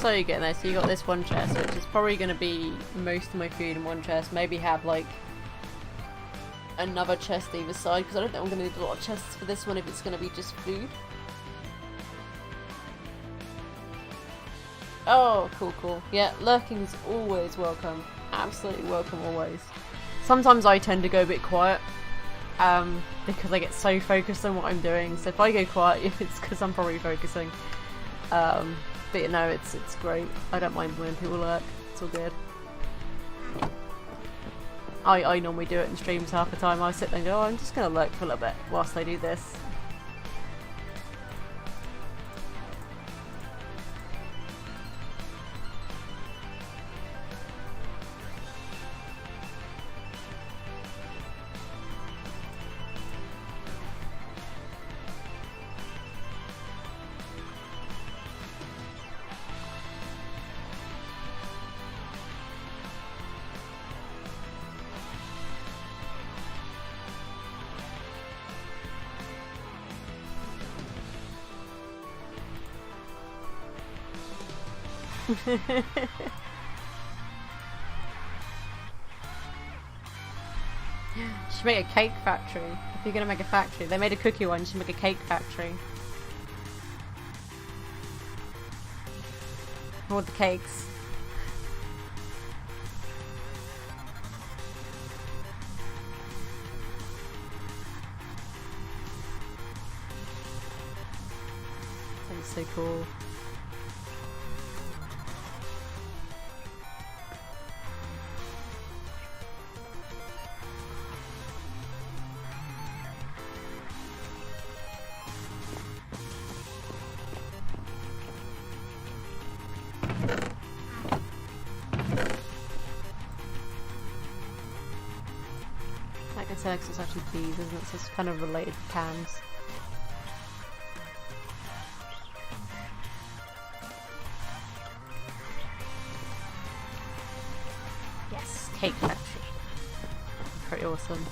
So you're getting there. So you got this one chest, which is probably going to be most of my food in one chest. Maybe have like another chest either side, because I don't think I'm going to need a lot of chests for this one if it's going to be just food. Oh, cool. Yeah, lurking's always welcome. Absolutely welcome always. Sometimes I tend to go a bit quiet because I get so focused on what I'm doing. So if I go quiet, it's because I'm probably focusing. But you know, it's great. I don't mind when people lurk. It's all good. I normally do it in streams half the time. I sit there and go, oh, I'm just going to lurk for a little bit whilst I do this. should make a cake factory. If you're gonna make a factory, they made a cookie one. You should make a cake factory. All the cakes. Sounds so cool. It's actually peas, isn't it? So it's kind of related to cans. Yes, cake factory. Pretty awesome.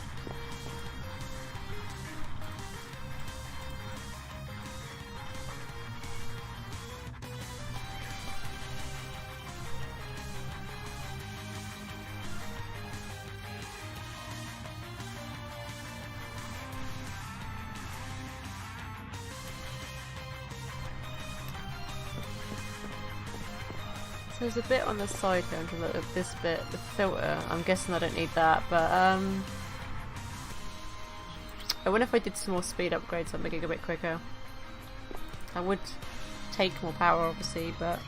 So there's a bit on the side here, and look at this bit, the filter. I'm guessing I don't need that, but I wonder if I did some more speed upgrades that'd make it a bit quicker. I would take more power obviously, but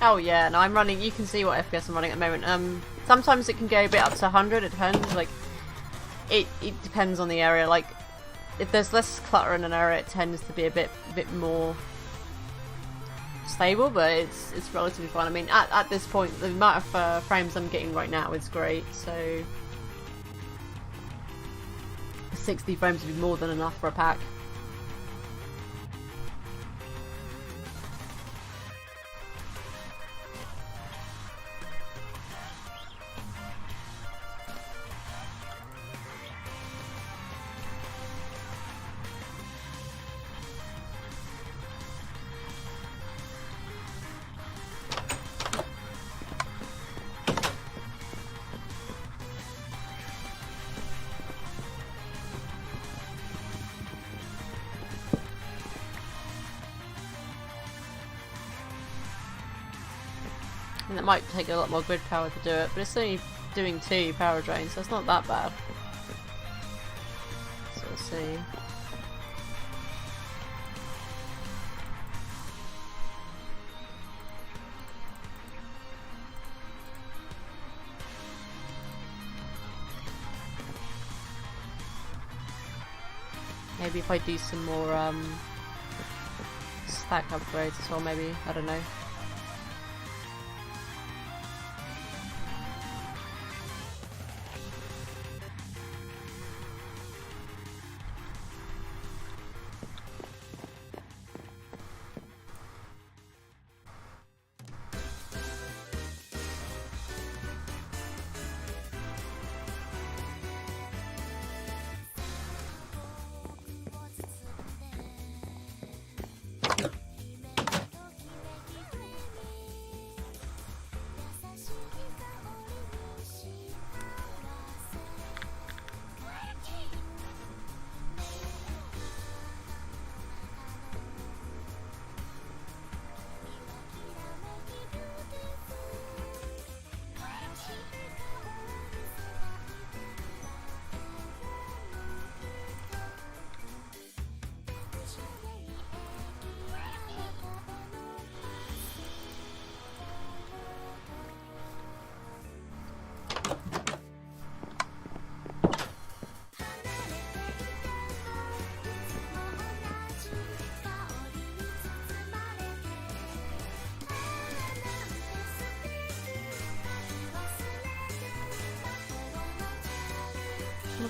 oh yeah, no, I'm running, you can see what FPS I'm running at the moment. Sometimes it can go a bit up to 100, it depends, like, it depends on the area, like, if there's less clutter in an area, it tends to be a bit more stable, but it's relatively fine. I mean, at this point, the amount of frames I'm getting right now is great, so 60 frames would be more than enough for a pack. And it might take a lot more grid power to do it, but it's only doing 2 power drains, so it's not that bad. So we'll see. Maybe if I do some more stack upgrades as well, maybe, I don't know.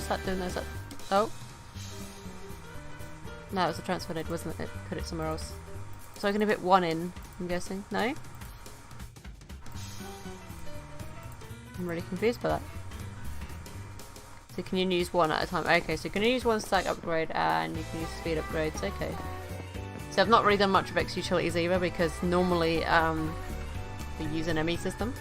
that doing? Is that... Oh. No, it was a transfer node, wasn't it? Put it somewhere else. So I'm going to put one in, I'm guessing. No? I'm really confused by that. So can you use one at a time? Okay, so you can use one stack upgrade and you can use speed upgrades. Okay. So I've not really done much of X utilities either because normally we use an ME system.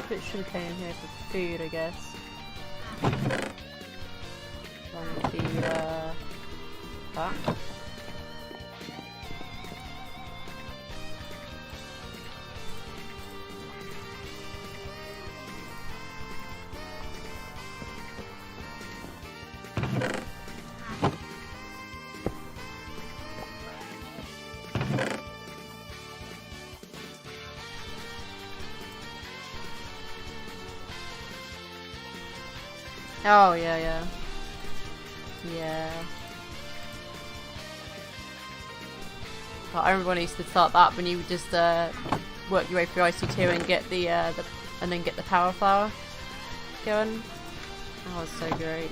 Put sugarcane in here for food, I guess. One feed, that. Oh, yeah. Oh, I remember when I used to start that when you would just work your way through IC2 and get the and then get the power flower going. That was so great.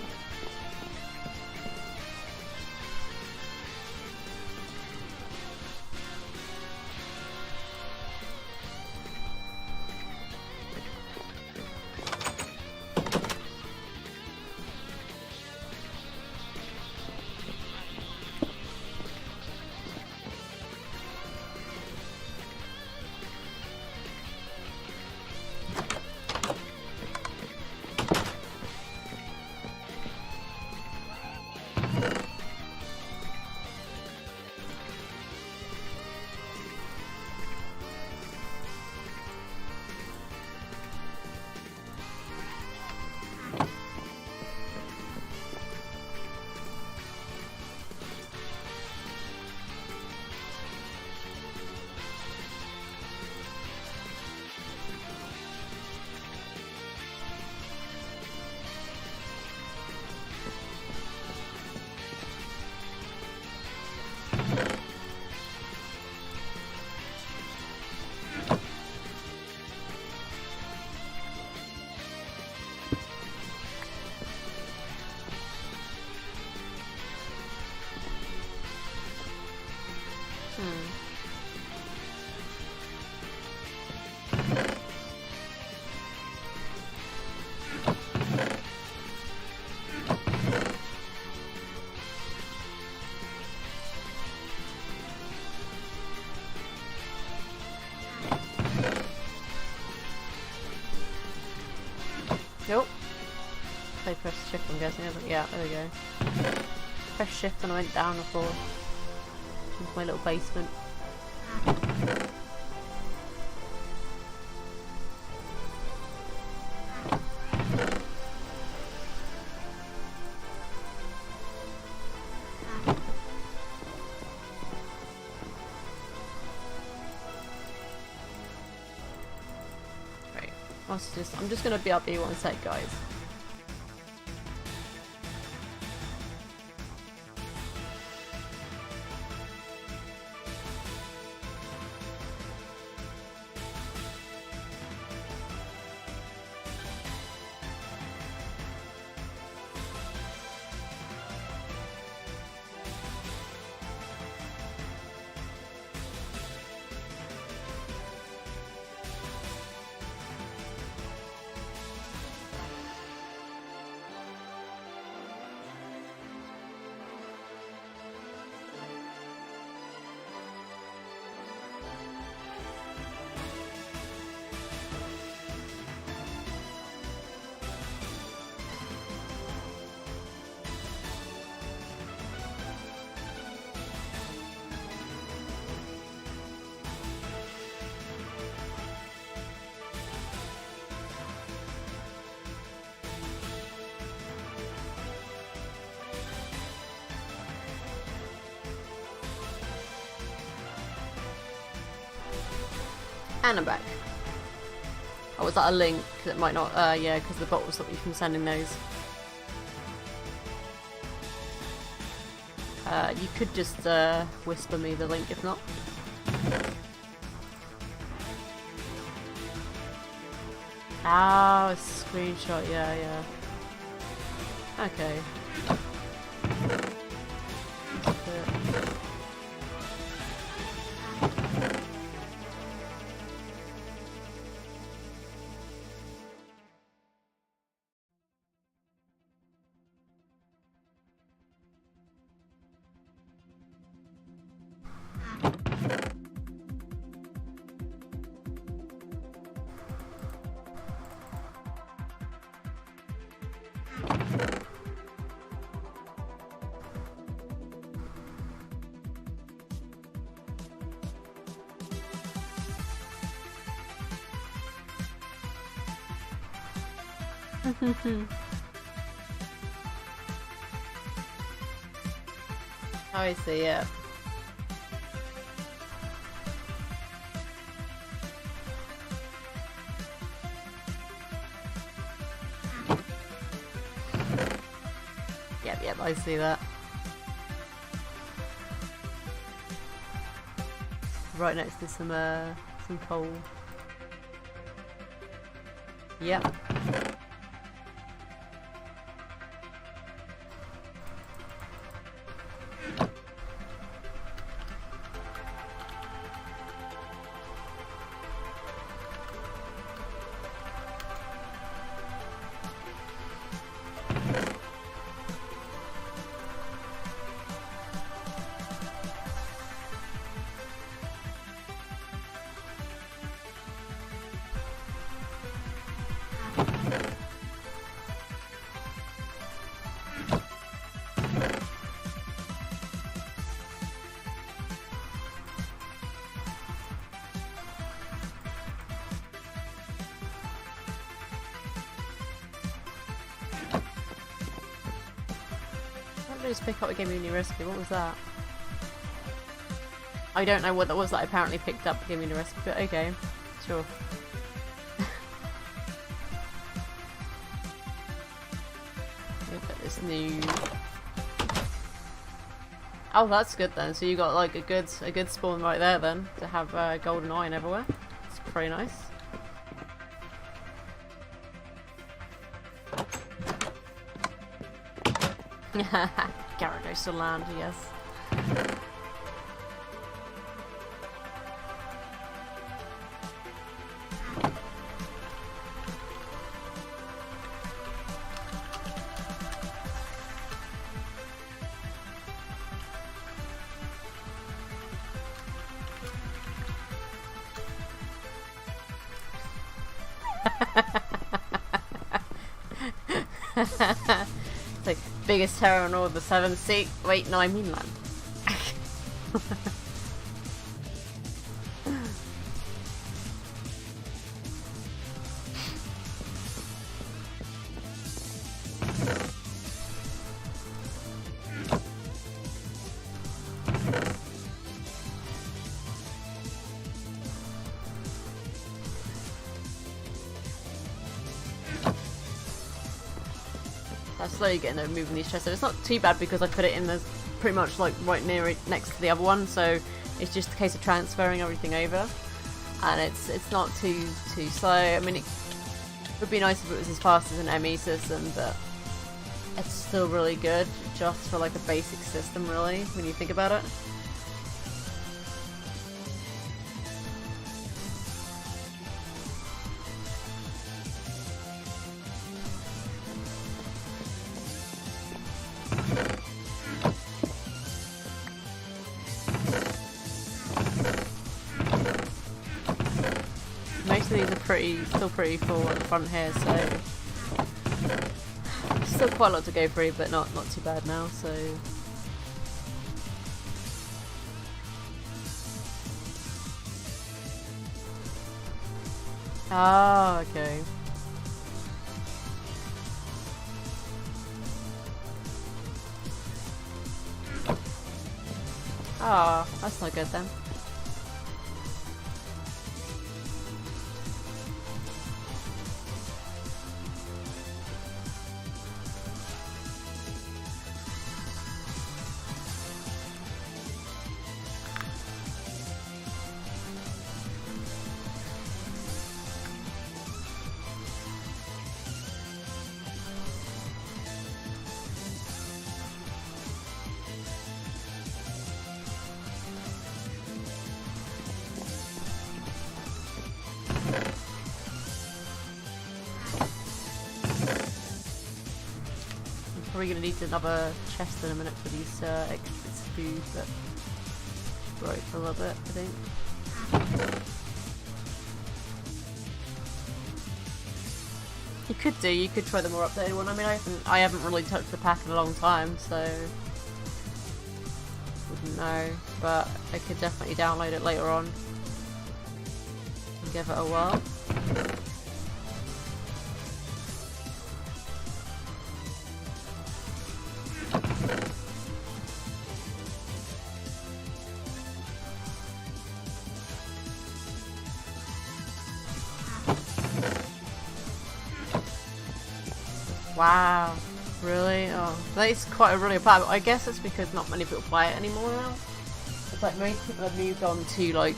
Nope. I pressed shift, I'm guessing. Yeah, there we go. Press shift and I went down the floor. Into my little basement. I'm just gonna be up here one sec, guys. And I'm back. Oh, was that a link? That might not, yeah, because the bot will stop you from sending those. You could just whisper me the link if not. Ah, a screenshot, yeah. Okay. Oh, I see, yeah. Yep, I see that. Right next to some coal. Yep. Just pick up a Give Me a New Recipe. What was that? I don't know what that was that I apparently picked up Give Me a New Recipe, but okay. Sure. Look at this new... Oh, that's good then. So you got like a good spawn right there then to have golden iron everywhere. It's pretty nice. Gyarados to land, yes. It's like biggest terror on all the 7 sea. Wait, no, I mean land. I'm slowly getting over moving these chests, so it's not too bad because I put it in the pretty much like right near it next to the other one, so it's just a case of transferring everything over, and it's not too slow. I mean, it would be nice if it was as fast as an ME system, but it's still really good just for like a basic system, really, when you think about it. Most of these are still pretty full at the front here, so still quite a lot to go through, but not too bad now. So ah, okay. Ah, that's not good then. probably gonna need another chest in a minute for these extra bits of food, but right for a little bit, I think. You could try the more updated one. I mean, I haven't really touched the pack in a long time, so wouldn't know. But I could definitely download it later on and give it a whirl. Wow, really? Oh, that is quite a really bad. I guess it's because not many people buy it anymore now. It's like most people have moved on to like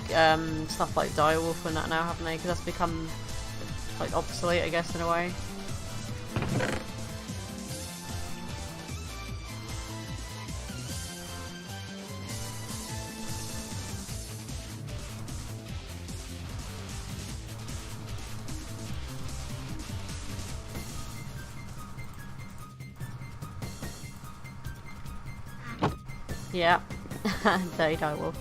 stuff like Direwolf and that now, haven't they? Because that's become like obsolete, I guess, in a way. Yeah, Direwolf.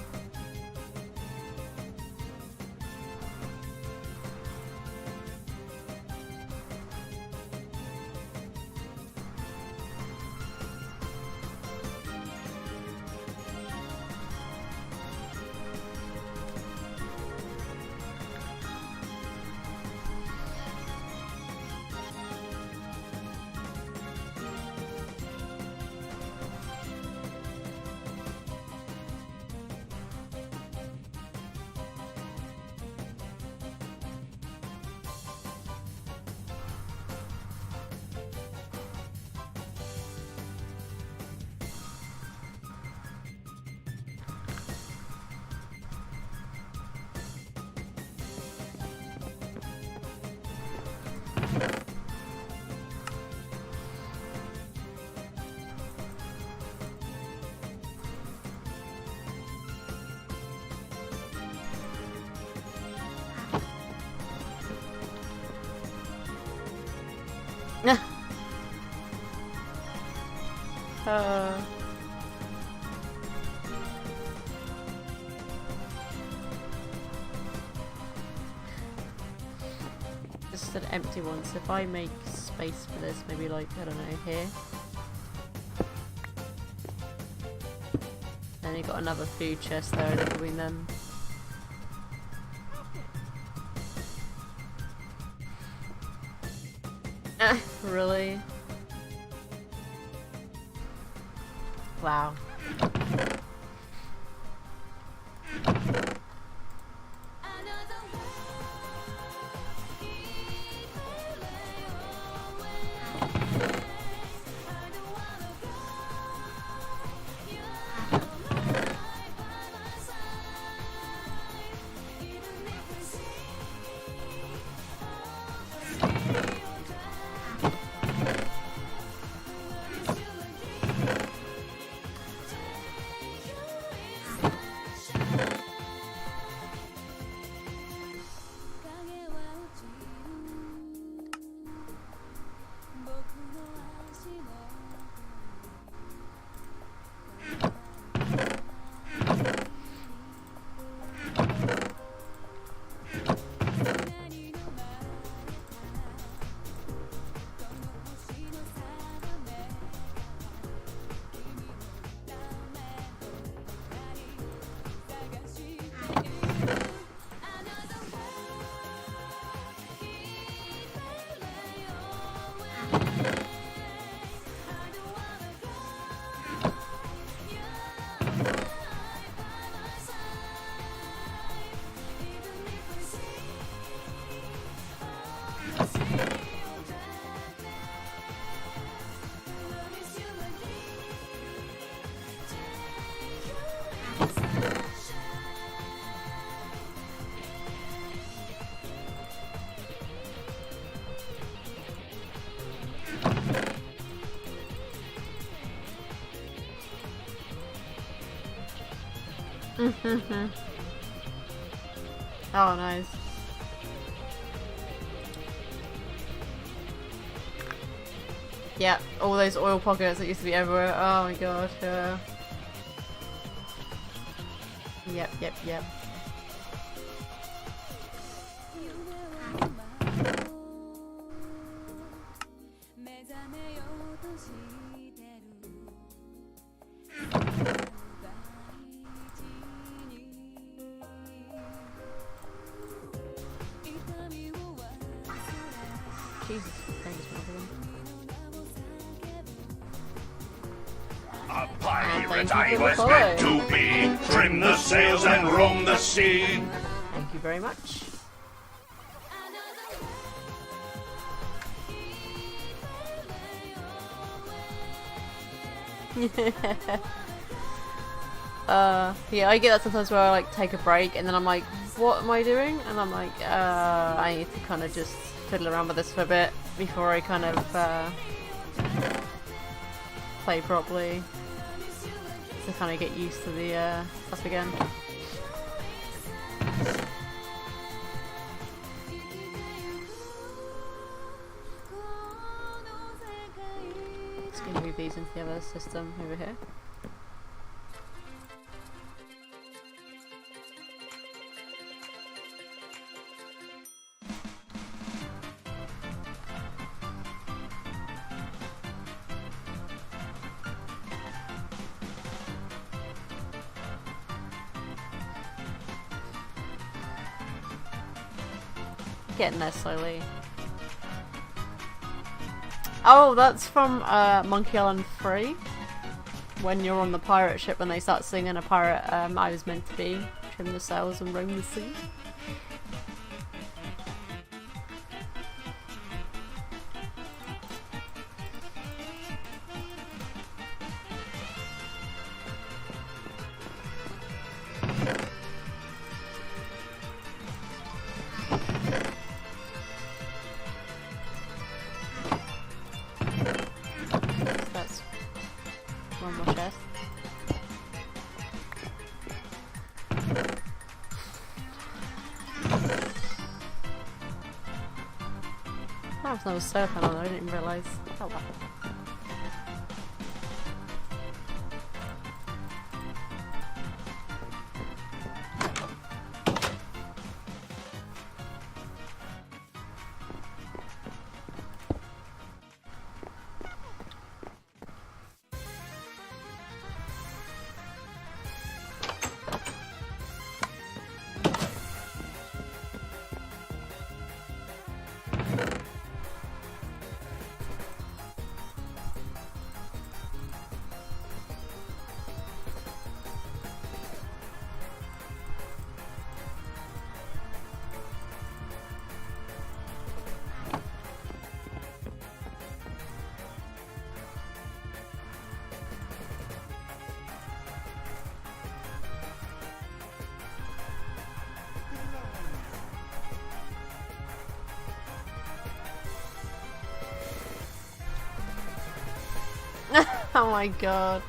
Just an empty one, so if I make space for this, maybe like, I don't know, here. Then you've got another food chest there in between them. Really? Wow. Oh, nice. Yeah, all those oil pockets that used to be everywhere. Oh my gosh, yeah. Yep. Jesus, thanks for them. A pirate I was meant to be. Trim the sails and roam the sea. Thank you very much. Yeah, I get that sometimes where I like take a break and then I'm like, what am I doing? And I'm like, I need to kind of just fiddle around with this for a bit before I kind of play properly to kind of get used to the stuff again. Just gonna move these into the other system over here. Getting there slowly. Oh, that's from Monkey Island 3. When you're on the pirate ship and they start singing a pirate I was meant to be. Trim the sails and roam the sea. There was solar panel there, I didn't even realise. Oh well. Oh my god.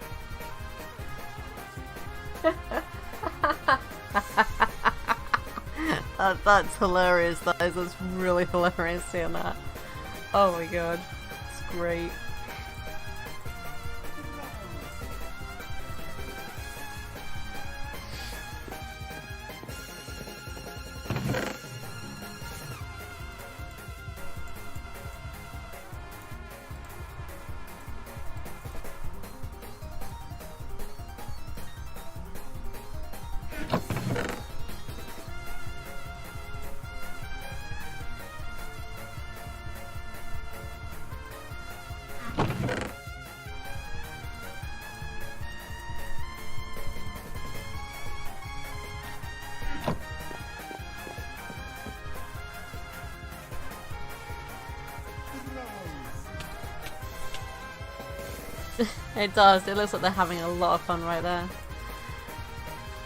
That's hilarious, that is. That's really hilarious seeing that. Oh my god. It's great. It does. It looks like they're having a lot of fun right there.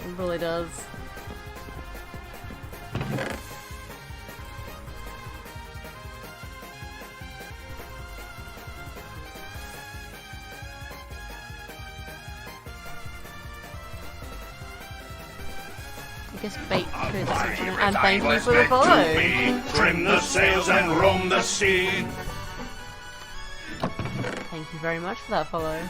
It really does. I guess bait could something. And thank you for the follow. Trim the sails and roam the sea. very much for that follow.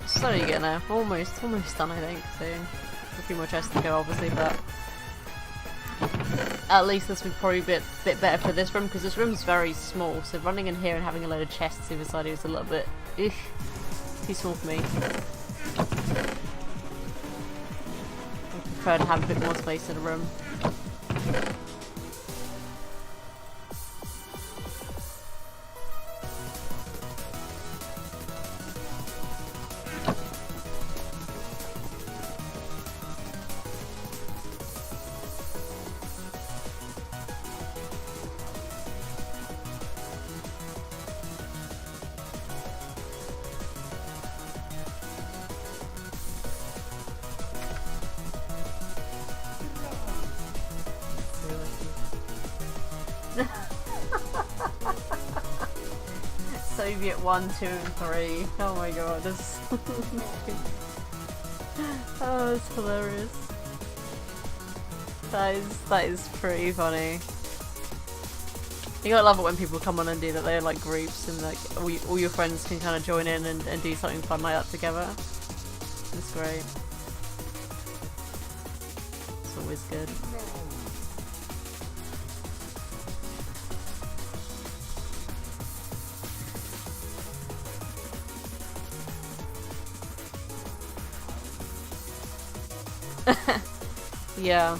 Slowly getting there. Almost done, I think, soon. A few more chests to go, obviously, but at least this would probably be a bit better for this room, because this room's very small, so running in here and having a load of chests either side is a little bit too small for me. I prefer to have a bit more space in the room. Soviet 1, 2, and 3. Oh my god, this. Oh, it's hilarious. That is pretty funny. You gotta love it when people come on and do that. They're like groups, and like all your friends can kind of join in and do something fun like that together. It's great. It's always good. Yeah.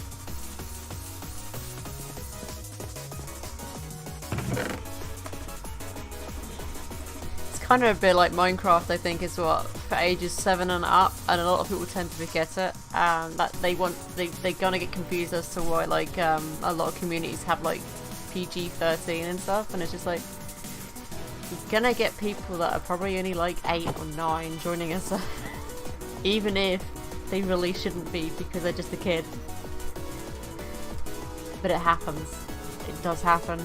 It's kind of a bit like Minecraft, I think, is what, for ages 7 and up, and a lot of people tend to forget it. That they're gonna get confused as to why, like, a lot of communities have like PG-13 and stuff, and it's just like, you're gonna get people that are probably only like 8 or 9 joining us, even if they really shouldn't be, because they're just a kid. But it happens. It does happen.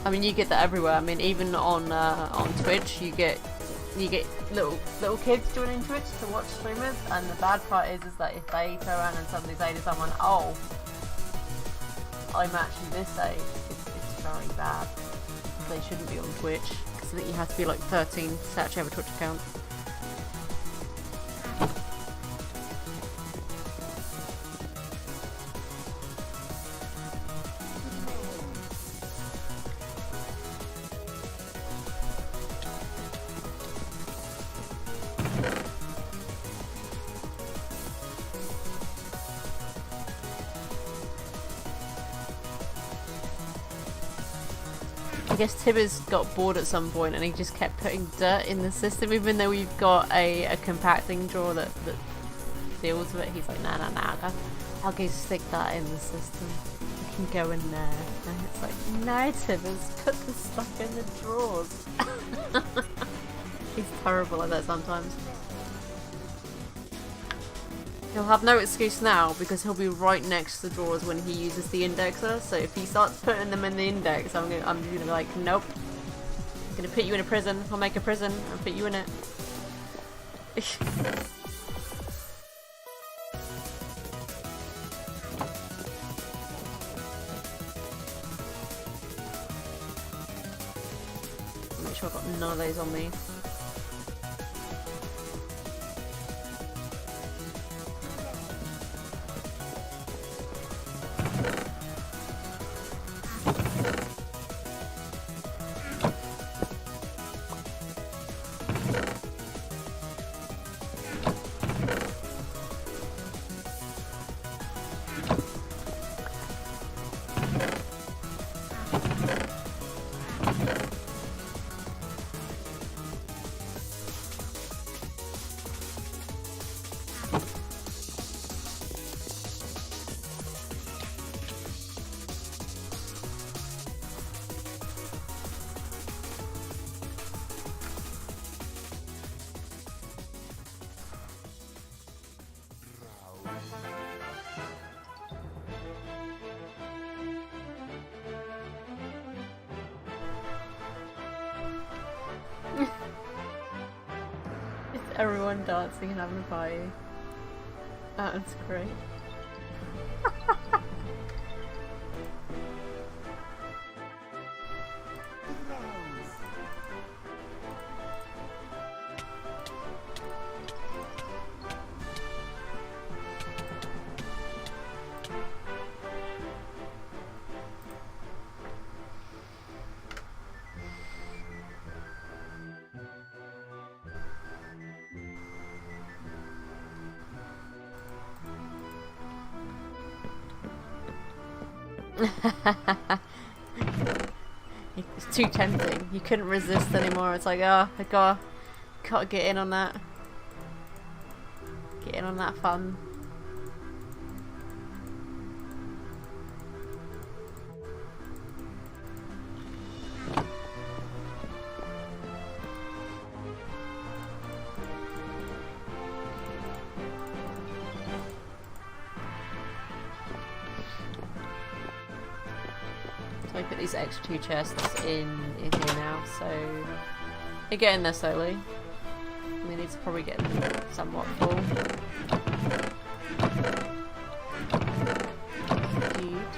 I mean, you get that everywhere. I mean, even on Twitch, you get little kids joining Twitch to watch streamers, and the bad part is that if they turn around and suddenly say to someone, "Oh, I'm actually this age," it's very bad. They shouldn't be on Twitch, because I think you have to be like 13 to actually have a Twitch account. I guess Tibbers got bored at some point and he just kept putting dirt in the system, even though we've got a compacting drawer that deals with it. He's like, nah, I'll go stick that in the system. It can go in there. And it's like, no, Tibbers, put the stuff in the drawers. He's terrible like that sometimes. He'll have no excuse now because he'll be right next to the drawers when he uses the indexer. So if he starts putting them in the index, I'm gonna be like, nope. I'm gonna put you in a prison. I'll make a prison and put you in it. Make sure I've got none of those on me. Everyone dancing and having a party. That's great. It's too tempting. You couldn't resist anymore. It's like, oh, I gotta get in on that. Get in on that fun. So I put these extra 2 chests in here now, so they're getting there slowly. We need to probably get them somewhat full. Indeed.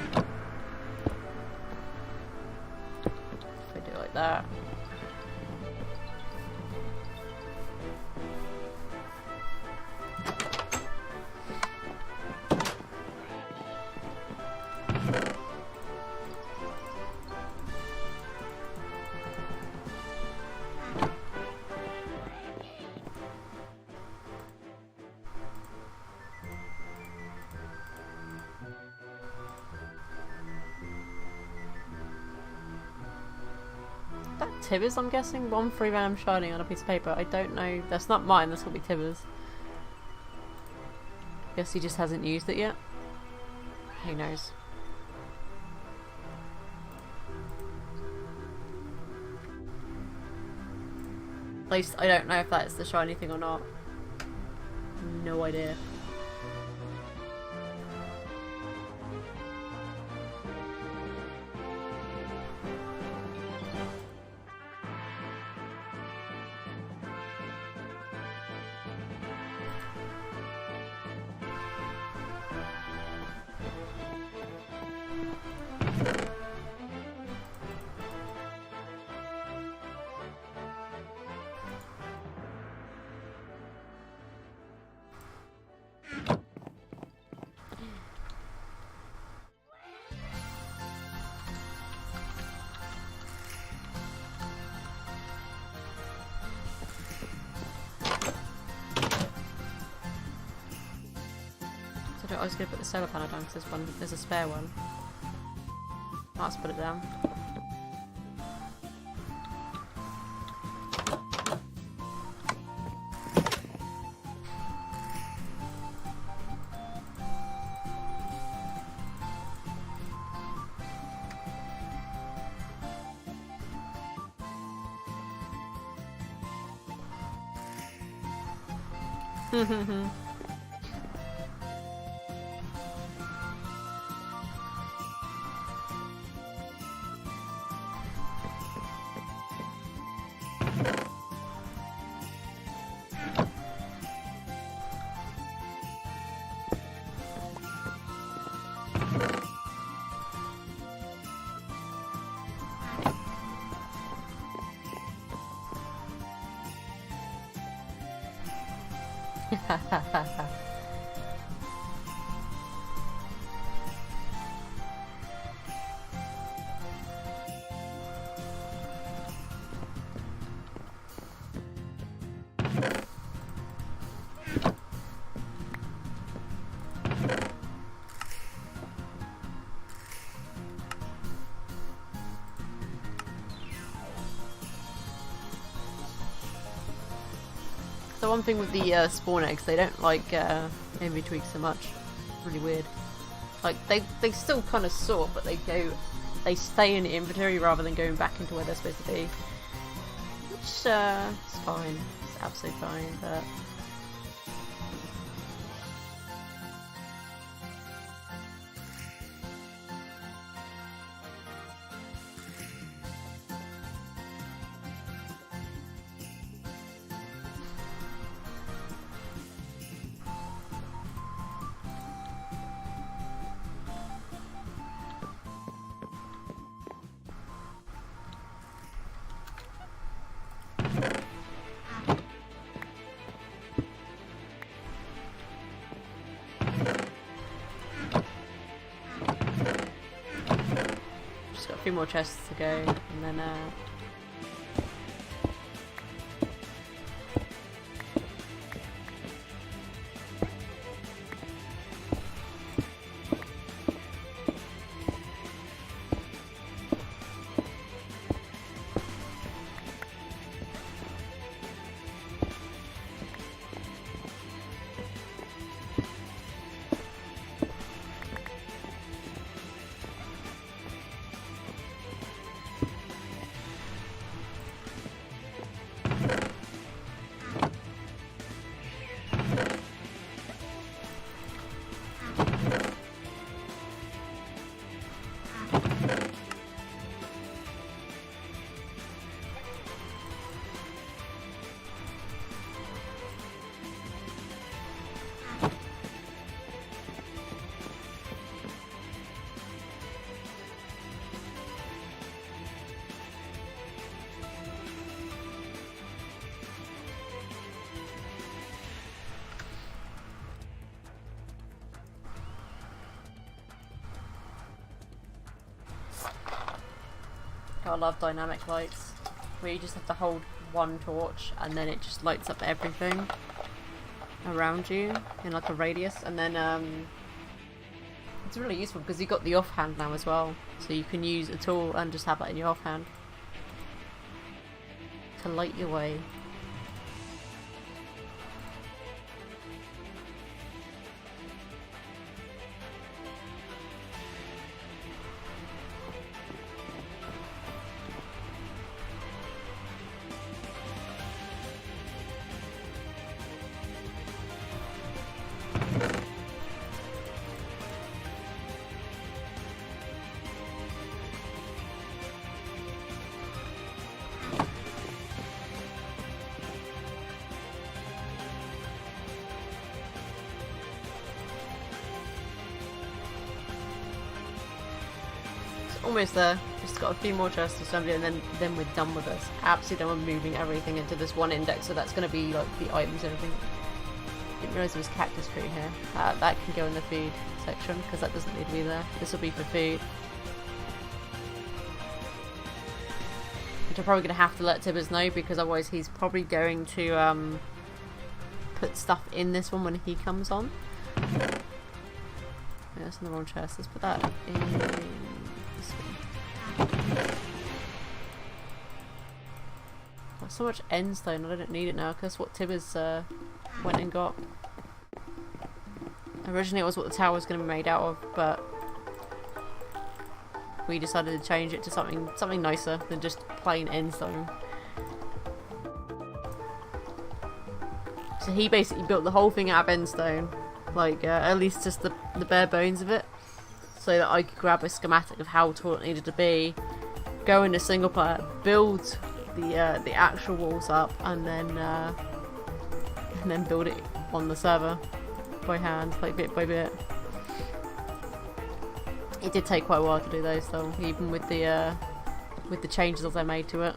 If we do it like that. Tibbers, I'm guessing? 1 free random sharding on a piece of paper. I don't know. That's not mine, that's gonna be Tibbers. Guess he just hasn't used it yet. Who knows? At least I don't know if that's the shiny thing or not. No idea. I was going to put the solar panel down because there's a spare one. Let's put it down. The one thing with the spawn eggs, they don't like envy tweaks so much. It's really weird. Like they still kind of sort, but they stay in the inventory rather than going back into where they're supposed to be. Which is fine. It's absolutely fine, but. few more chests to go, and then I love dynamic lights, where you just have to hold one torch and then it just lights up everything around you in like a radius, and then it's really useful because you've got the offhand now as well, so you can use a tool and just have that in your offhand to light your way. Almost there. Just got a few more chests to assembly, and then we're done with this. Absolutely done with moving everything into this one index, so that's going to be like the items and everything. Didn't realise there was cactus fruit here. That can go in the food section because that doesn't need to be there. This will be for food. Which I'm probably going to have to let Tibbers know, because otherwise he's probably going to put stuff in this one when he comes on. Yeah, that's in the wrong chest. Let's put that in. Oh, so much endstone, I don't need it now because that's what Tibbers went and got. Originally it was what the tower was going to be made out of, but we decided to change it to something nicer than just plain endstone. So he basically built the whole thing out of endstone, like at least just the bare bones of it, so that I could grab a schematic of how tall it needed to be, go into single player, build the actual walls up, and then build it on the server by hand, like bit by bit. It did take quite a while to do those though, even with the changes that I made to it.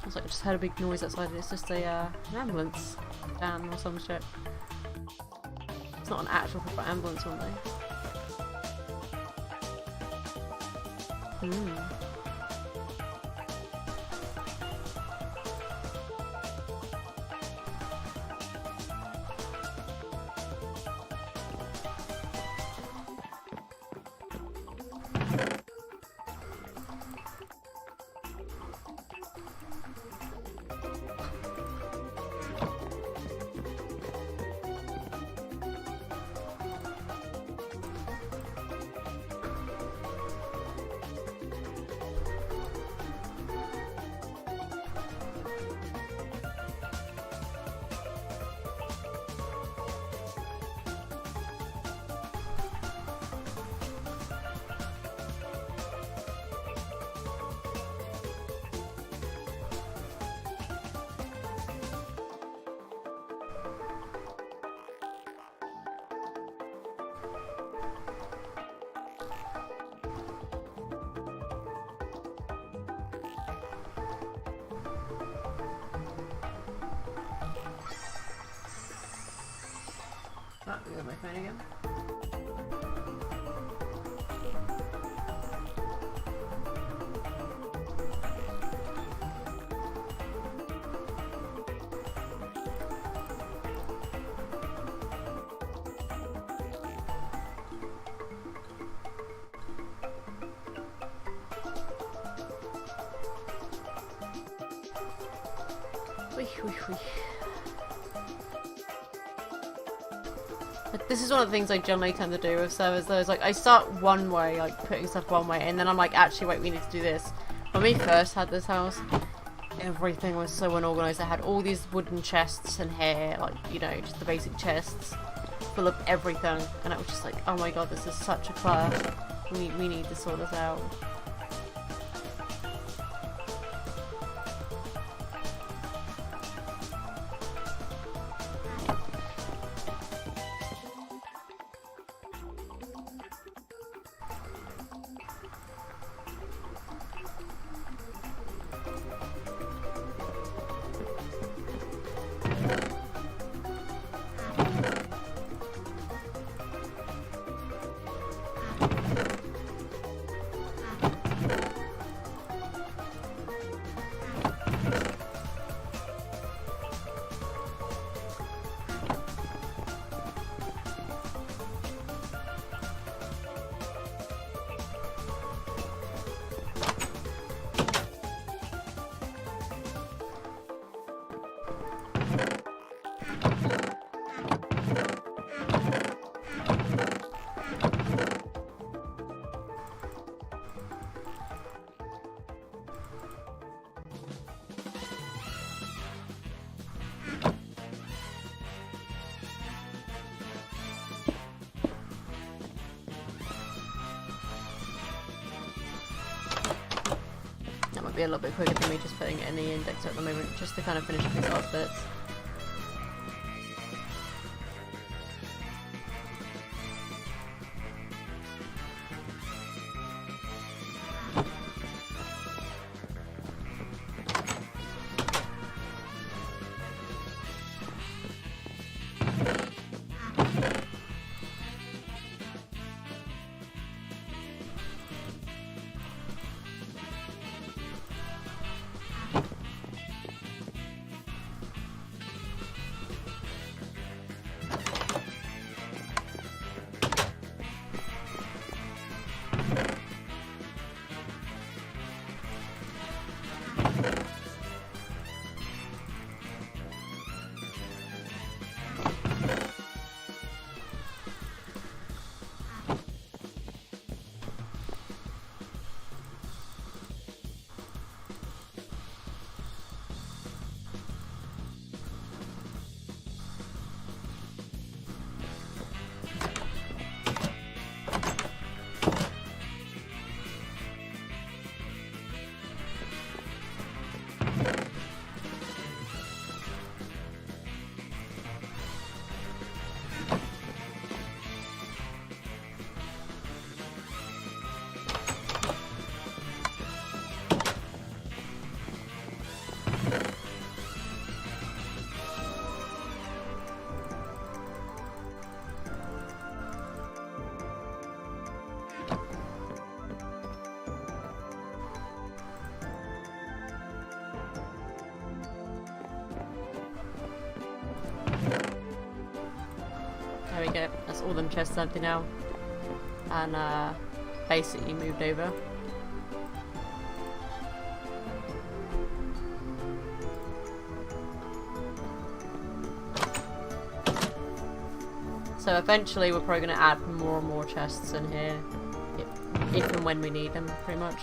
Looks like I just heard a big noise outside. It's just an ambulance van or some shit. It's not an actual proper ambulance, one though. There's my phone again. But this is one of the things I generally tend to do with servers though, is like I start one way, like putting stuff one way, and then I'm like, actually wait, we need to do this. When we first had this house, everything was so unorganized. I had all these wooden chests in here, like, you know, just the basic chests full of everything, and it was just like, oh my god, this is such a clutter. We need to sort this out. Be a little bit quicker than me just putting it in the indexer at the moment, just to kind of finish these last bits. There we go, that's all them chests empty now. And basically moved over. So eventually we're probably going to add more and more chests in here, if and when we need them, pretty much.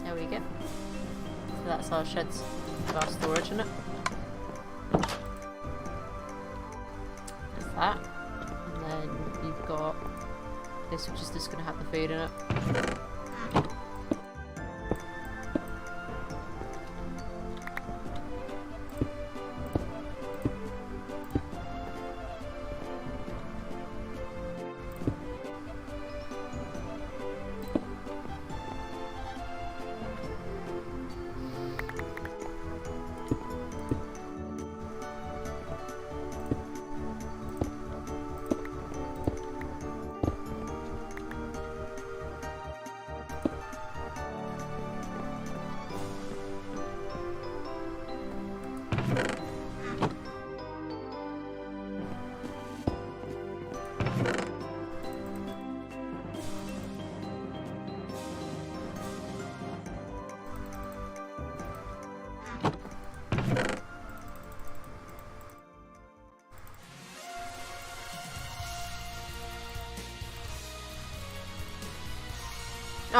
There we go. So that's our sheds for our storage, isn't it? There's that. And then you've got this, which is just going to have the food in it.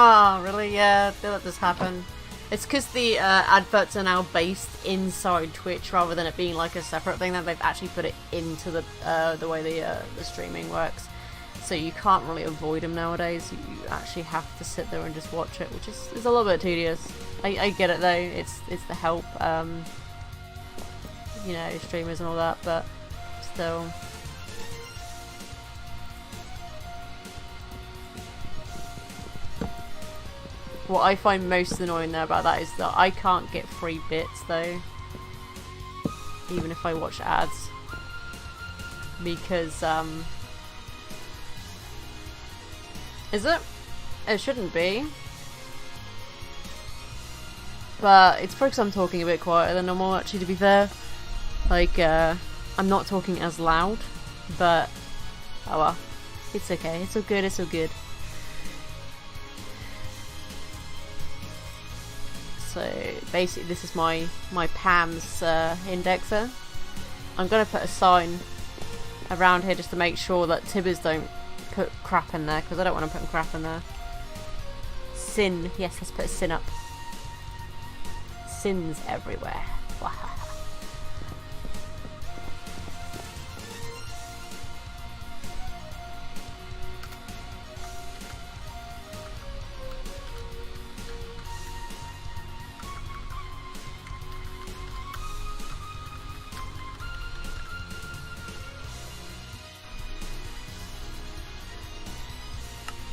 Oh, really? Yeah, that does happen. It's because the adverts are now based inside Twitch rather than it being like a separate thing. That they've actually put it into the way the streaming works. So you can't really avoid them nowadays. You actually have to sit there and just watch it, which is a little bit tedious. I get it though. It's the help, you know, streamers and all that, but still. What I find most annoying there about that is that I can't get free bits though, even if I watch ads, because is it? It shouldn't be, but it's because I'm talking a bit quieter than normal. Actually, to be fair, like I'm not talking as loud, but oh well, it's okay. It's all good. It's all good. So basically this is my PAMS indexer. I'm going to put a sign around here just to make sure that Tibbers don't put crap in there, because I don't want to put crap in there. Sin. Yes, let's put a sin up. Sins everywhere.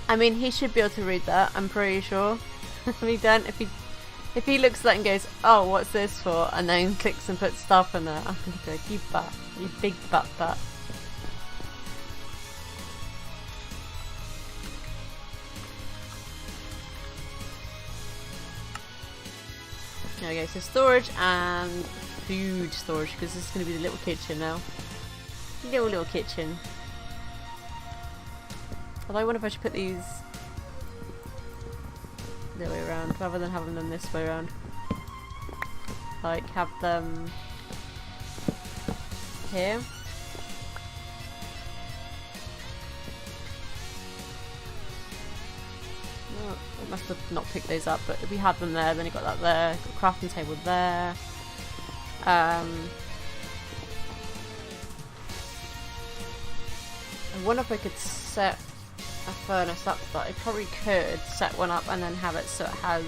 I mean, he should be able to read that, I'm pretty sure. If he don't, if he looks at that and goes, oh, what's this for? And then clicks and puts stuff in there, I'm gonna be like, you butt, you big butt. There we go, so storage and food storage, because this is gonna be the little kitchen now. Little kitchen. Although I wonder if I should put these the other way around, rather than having them this way around. Like, have them here. Oh, I must have not picked those up, but if we had them there, then you got that there, got a crafting table there. I wonder if I could set a furnace up, but I probably could set one up and then have it so it has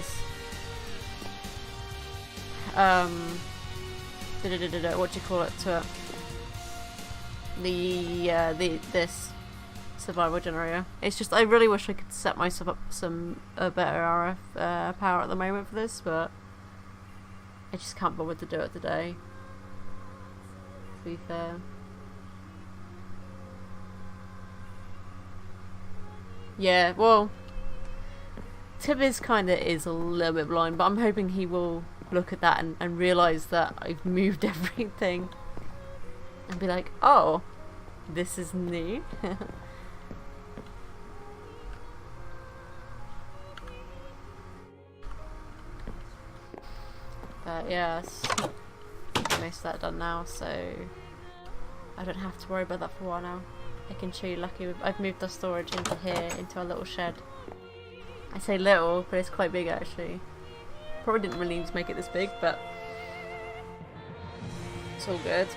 what do you call it to it, this survival generator. It's just I really wish I could set myself up some better RF power at the moment for this, but I just can't bother to do it today, to be fair. Yeah, well, Tibbers kinda is a little bit blind, but I'm hoping he will look at that and realise that I've moved everything and be like, oh, this is new. But yeah, most of that done now, so I don't have to worry about that for a while now. I can show you lucky I've moved the storage into here, into our little shed. I say little, but it's quite big actually. Probably didn't really need to make it this big, but it's all good.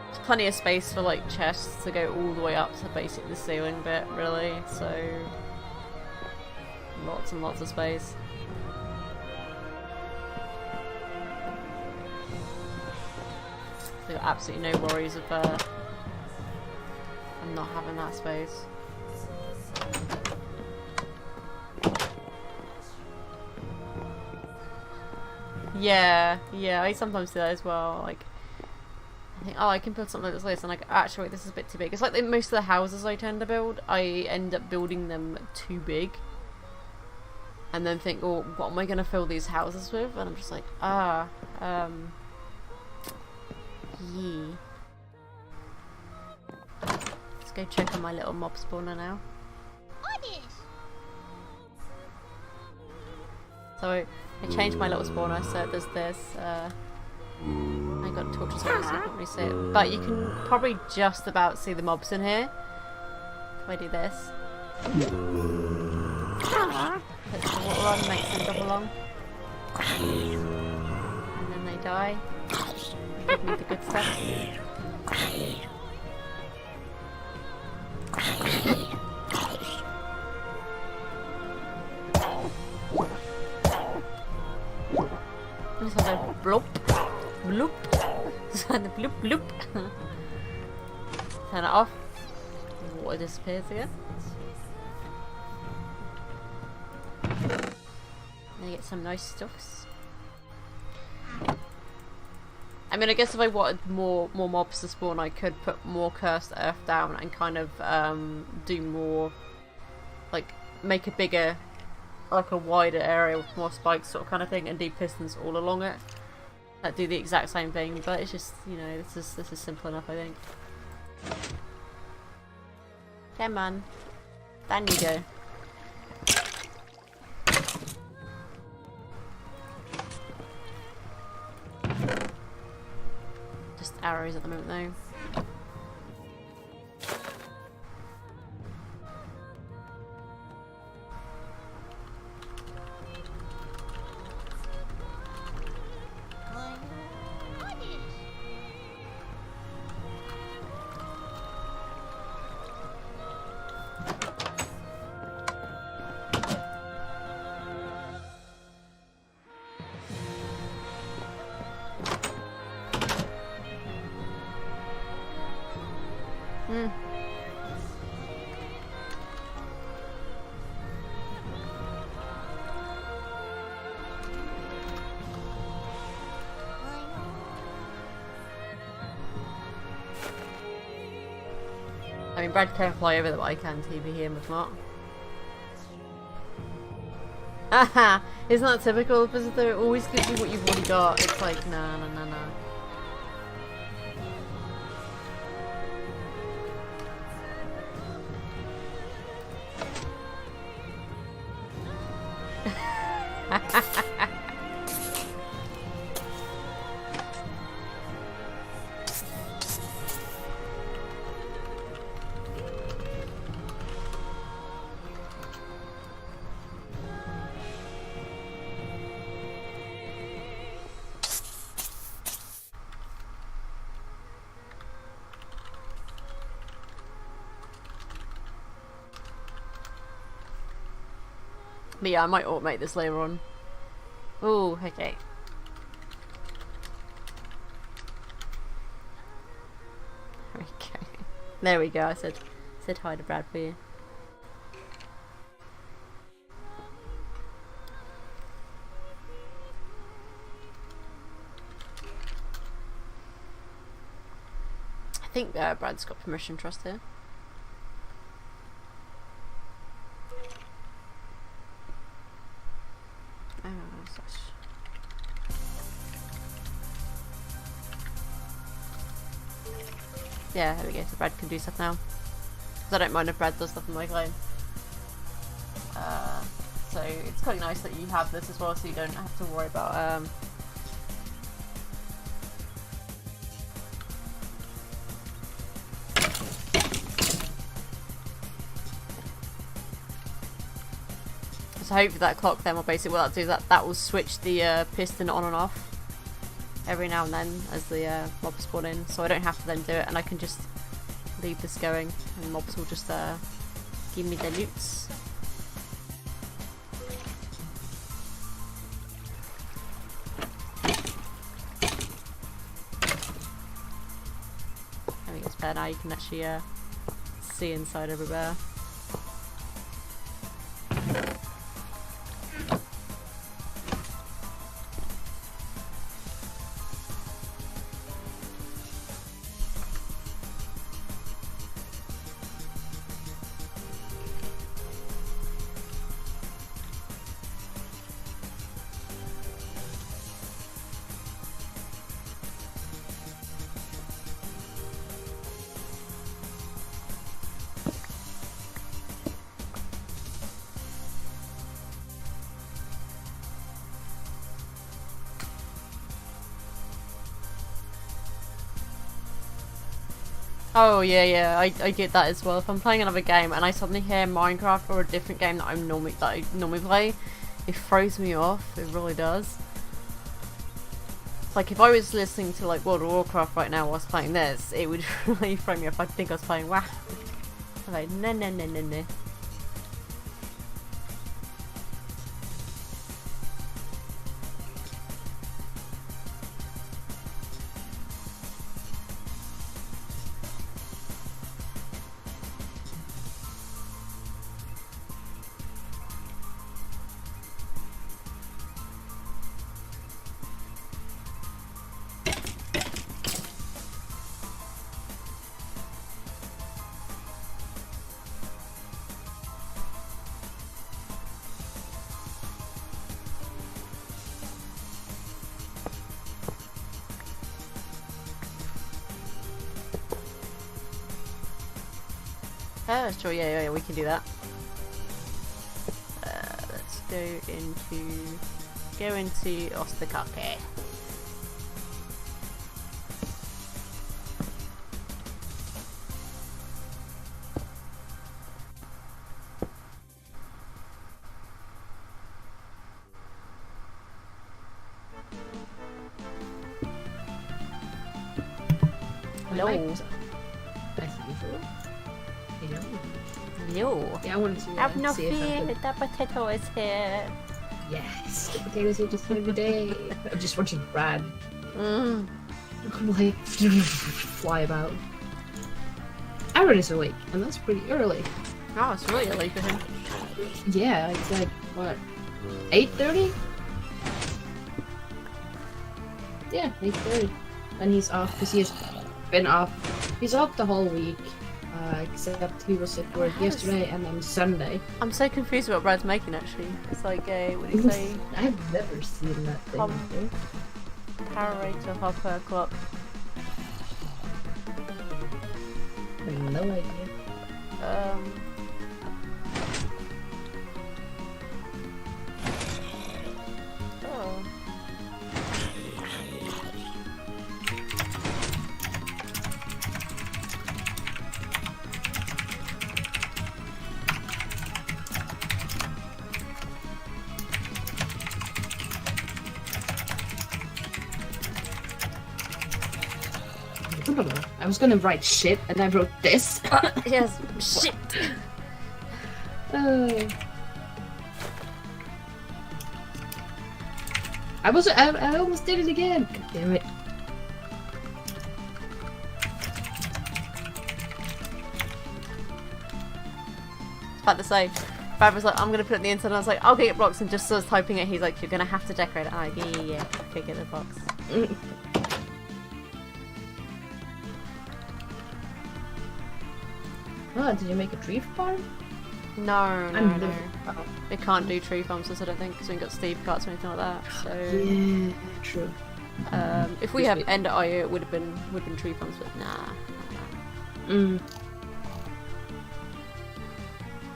There's plenty of space for like chests to go all the way up to basically the ceiling bit, really, so lots and lots of space. So got absolutely no worries of I'm not having that space. Yeah, I sometimes do that as well. Like, I think, oh, I can build something like this, and like, actually, wait, this is a bit too big. It's like most of the houses I tend to build, I end up building them too big, and then think, oh, what am I gonna fill these houses with? And I'm just like, yeah. Let's go check on my little mob spawner now. So I changed my little spawner so it does this. I got torches on so I can't really see it. But you can probably just about see the mobs in here. If I do this. Hit the water run, makes them jump along. And then they die. Give me the good stuff. This one's a bloop. Bloop. This one's a bloop bloop. Turn it off. The water disappears again. Then you get some nice stuffs. I mean, I guess if I wanted more mobs to spawn, I could put more cursed earth down and kind of do more, like, make a bigger, like a wider area with more spikes sort of kind of thing, and do pistons all along it that do the exact same thing. But it's just, you know, this is simple enough, I think. Come on, down you go. Just arrows at the moment though. I mean, Brad can't fly over them, but I can TV him with Mark. Haha! Isn't that typical? Visitor always gives you what you've already got. It's like, nah, nah, nah, nah. But yeah, I might automate this later on. Ooh, okay. Okay. There we go, I said hi to Brad for you. I think Brad's got permission trust here. Yeah, there we go, so Brad can do stuff now. Because I don't mind if Brad does stuff in my claim. So it's quite nice that you have this as well, so you don't have to worry about so hopefully that clock then will basically what that'll do is that will switch the piston on and off every now and then as the mobs spawn in, so I don't have to then do it, and I can just leave this going and mobs will just give me their loots. I think it's better now, you can actually see inside everywhere. Oh yeah, I get that as well. If I'm playing another game and I suddenly hear Minecraft or a different game that I normally play, it throws me off. It really does. It's like if I was listening to like World of Warcraft right now whilst playing this, it would really throw me off. I'd think I was playing WoW. I'm like, no. Sure, yeah, we can do that. Let's go into Ostakake. Hello. Hello. Yeah, I wanted to have no see fear, the potato is here. Yes, the potatoes here just every day. I'm just watching Brad. Like fly about. Aaron is awake, and that's pretty early. Oh, it's really early for him. Yeah, it's like what, 8:30? Yeah, 8:30, and he's off because he has been off. He's off the whole week. Except he was at work yesterday and then Sunday. I'm so confused what Brad's making actually. It's like a, what do you say? I've never seen that thing before. Parator hopper clock. I have no idea. Oh. I was gonna write shit and I wrote this. Yes, shit. I almost did it again. God damn it. About to say, Brad was like, I'm gonna put it in the inside, and I was like, I'll get blocks, and just as I was typing it, he's like, you're gonna have to decorate it. I'm like, yeah. Okay, get the box. Oh, did you make a tree farm? No. Oh. We can't do tree farms, I don't think, because we ain't got Steve carts or anything like that. So yeah, true. If we have Ender IO, it would have been tree farms, but nah.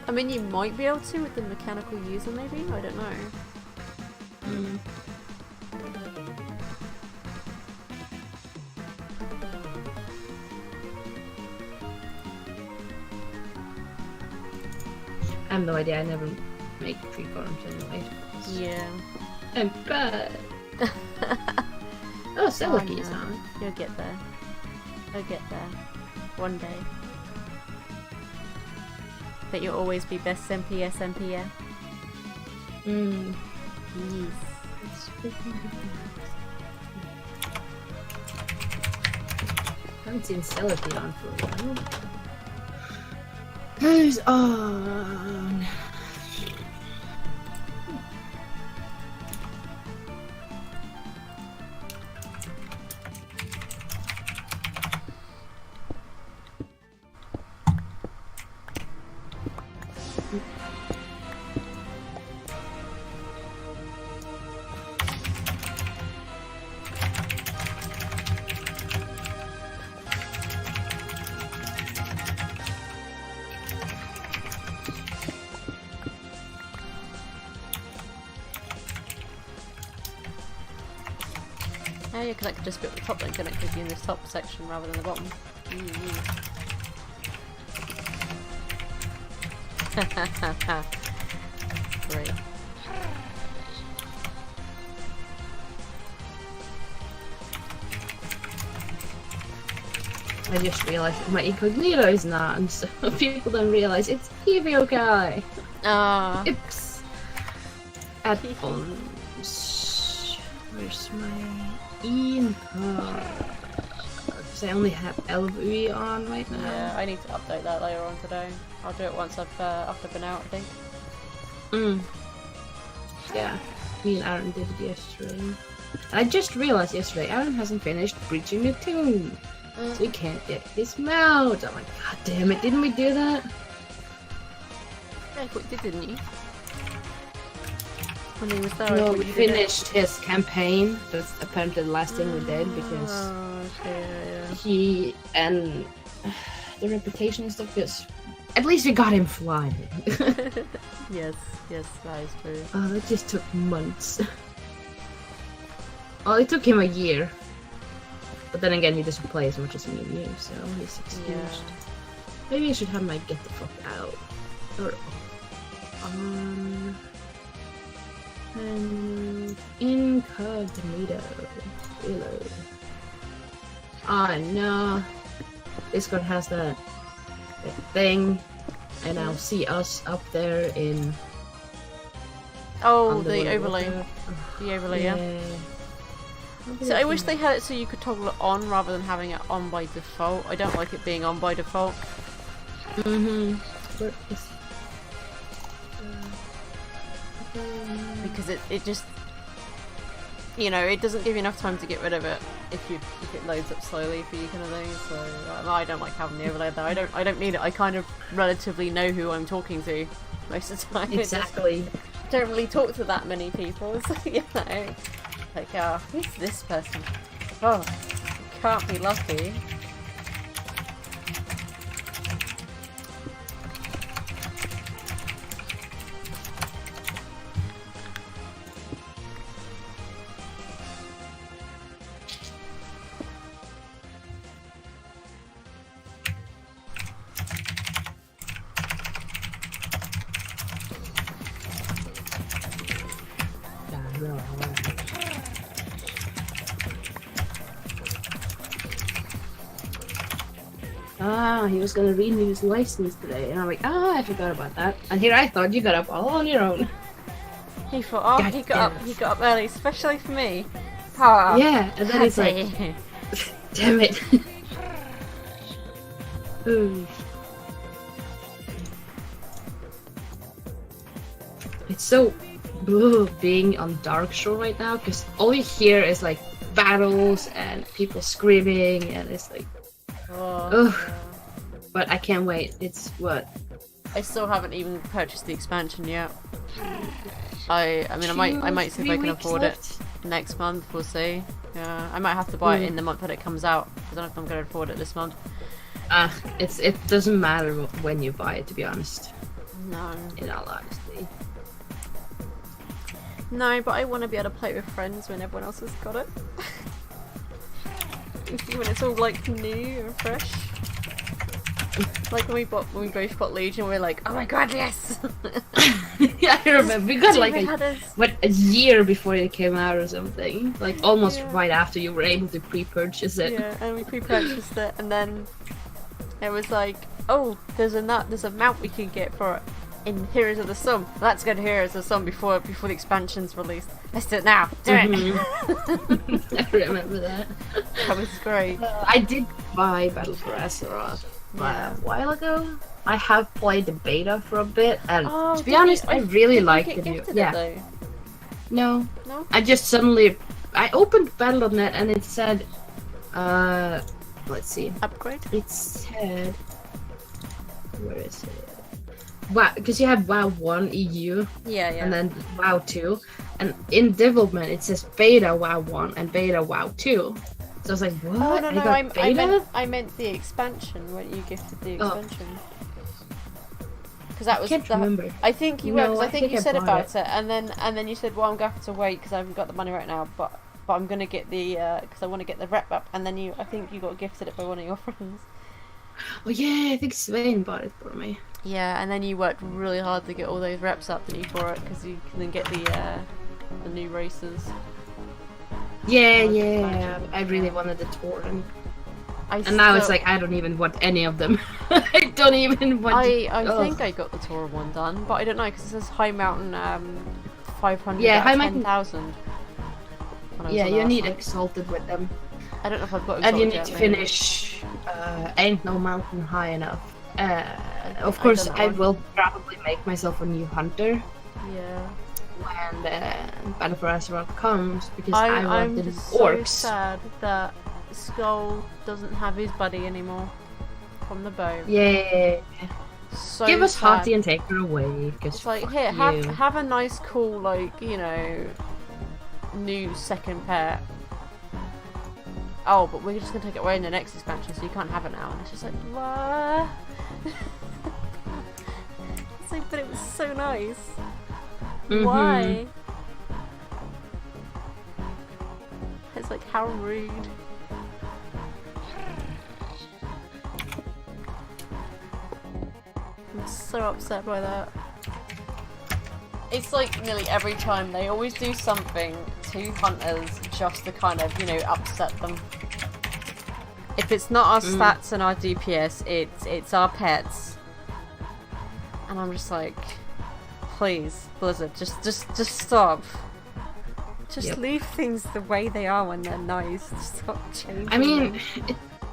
I mean, you might be able to with the mechanical user, maybe. I don't know. I have no idea. I never make tree farms anyway. Yeah. I'm bad. Oh, Celica's on. You'll get there. You'll get there. One day. But you'll always be best SMP SMP, yeah? Yes. I haven't seen Celica on for a while. Who's on? Yeah, because I could just be at the top then, couldn't it? Because you're in this top section rather than the bottom. Great. I just realized my incognito is none, so people don't realize it's evil guy. Ah. Oops. Add-ons. Where's my info? Because I only have LV on right now. Yeah, I need to update that later on today. I'll do it once after I've been out, I think. Yeah, me and Aaron did it yesterday. And I just realized yesterday Aaron hasn't finished breaching the tomb. So we can't get his mount. I'm like, god damn it, didn't we do that? Yeah, we did, didn't you? When he was there, No, we finished his campaign. That's apparently the last thing we did because he and the reputation and stuff. Because at least we got him flying. Yes, that is true. Oh, that just took months. Oh, it took him a year. But then again, he doesn't play as much as me and you, so he's excused. Yeah. Maybe I should have my get the fuck out. Or and incognito. Reload. Oh no. Discord has that thing, and I'll see us up there in. Oh, the overlay. The overlay, yeah. So I wish they had it so you could toggle it on rather than having it on by default. I don't like it being on by default. Where is Because it just, you know, it doesn't give you enough time to get rid of it if it loads up slowly for you kind of thing. So I don't like having the overlay there. I don't need it. I kind of relatively know who I'm talking to most of the time. exactly. I don't really talk to that many people, so you know. Like, who's this person? Oh, you can't be lucky. He was gonna renew his license today, and I'm like, I forgot about that. And here I thought you got up all on your own. He thought, oh, he got up early, especially for me. Oh, yeah, and then he's like, damn it. Ooh. It's so being on Dark Shore right now, because all you hear is like battles and people screaming, and it's like, ugh. But I can't wait. It's what? I still haven't even purchased the expansion yet. I mean, I might see if I can afford it next month. We'll see. Yeah, I might have to buy it in the month that it comes out. I don't know if I'm going to afford it this month. It doesn't matter when you buy it, to be honest. No. In all honesty. No, but I want to be able to play with friends when everyone else has got it. When it's all like new and fresh. Like when we both bought Legion, we were like, oh my god, yes! Yeah, I remember. We got like a year before it came out or something. Like almost right after you were able to pre-purchase it. Yeah, and we pre-purchased it, and then it was like, oh, there's a mount we can get for it in Heroes of the Sun. Let's go to Heroes of the Sun before the expansion's released. Let's do it now. Do it. I remember that. That was great. I did buy Battle for Azeroth a while ago. I have played the beta for a bit, and to be honest, I really liked the new. Yeah. No. I just suddenly I opened Battle.net and it said, let's see. Upgrade. It said, where is it? WoW, because you have WoW 1 EU, and then WoW 2, and in development it says Beta WoW 1 and Beta WoW 2. So I was like, what? Oh, no, I meant the expansion when you gifted the expansion. Because that was. I can't remember. I think you were. Because I think you said about it, and then you said, well, I'm gonna have to wait because I haven't got the money right now, but I'm gonna get the because I want to get the rep up, and then I think you got gifted it by one of your friends. Oh yeah, I think Svein bought it for me. Yeah, and then you worked really hard to get all those reps up, didn't you, for it? Because you can then get the new races. Yeah. I really wanted the Tauren. And now it's like I don't even want any of them. I don't even want. I think I got the Tauren one done, but I don't know because it says High Mountain 500. Yeah, High Mountain 10,000. Yeah, you need Exalted with them. I don't know if I've got Exalted. And you need to finish. Ain't no mountain high enough. Of course, I will probably make myself a new hunter. Yeah. When Battle for Azeroth comes, because I want the orcs. I'm so sad that Skull doesn't have his buddy anymore from the boat. Yeah. So give us sad. Hottie and take her away. It's like, here, have a nice, cool, like, you know, new second pet. Oh, but we're just gonna take it away in the next expansion, so you can't have it now. And it's just like, what? It's like, but it was so nice. Why? It's like, how rude. I'm so upset by that. It's like nearly every time they always do something to hunters just to kind of, you know, upset them. If it's not our stats and our DPS, it's our pets. And I'm just like, please, Blizzard, just stop. Just leave things the way they are when they're nice. Stop changing. I mean,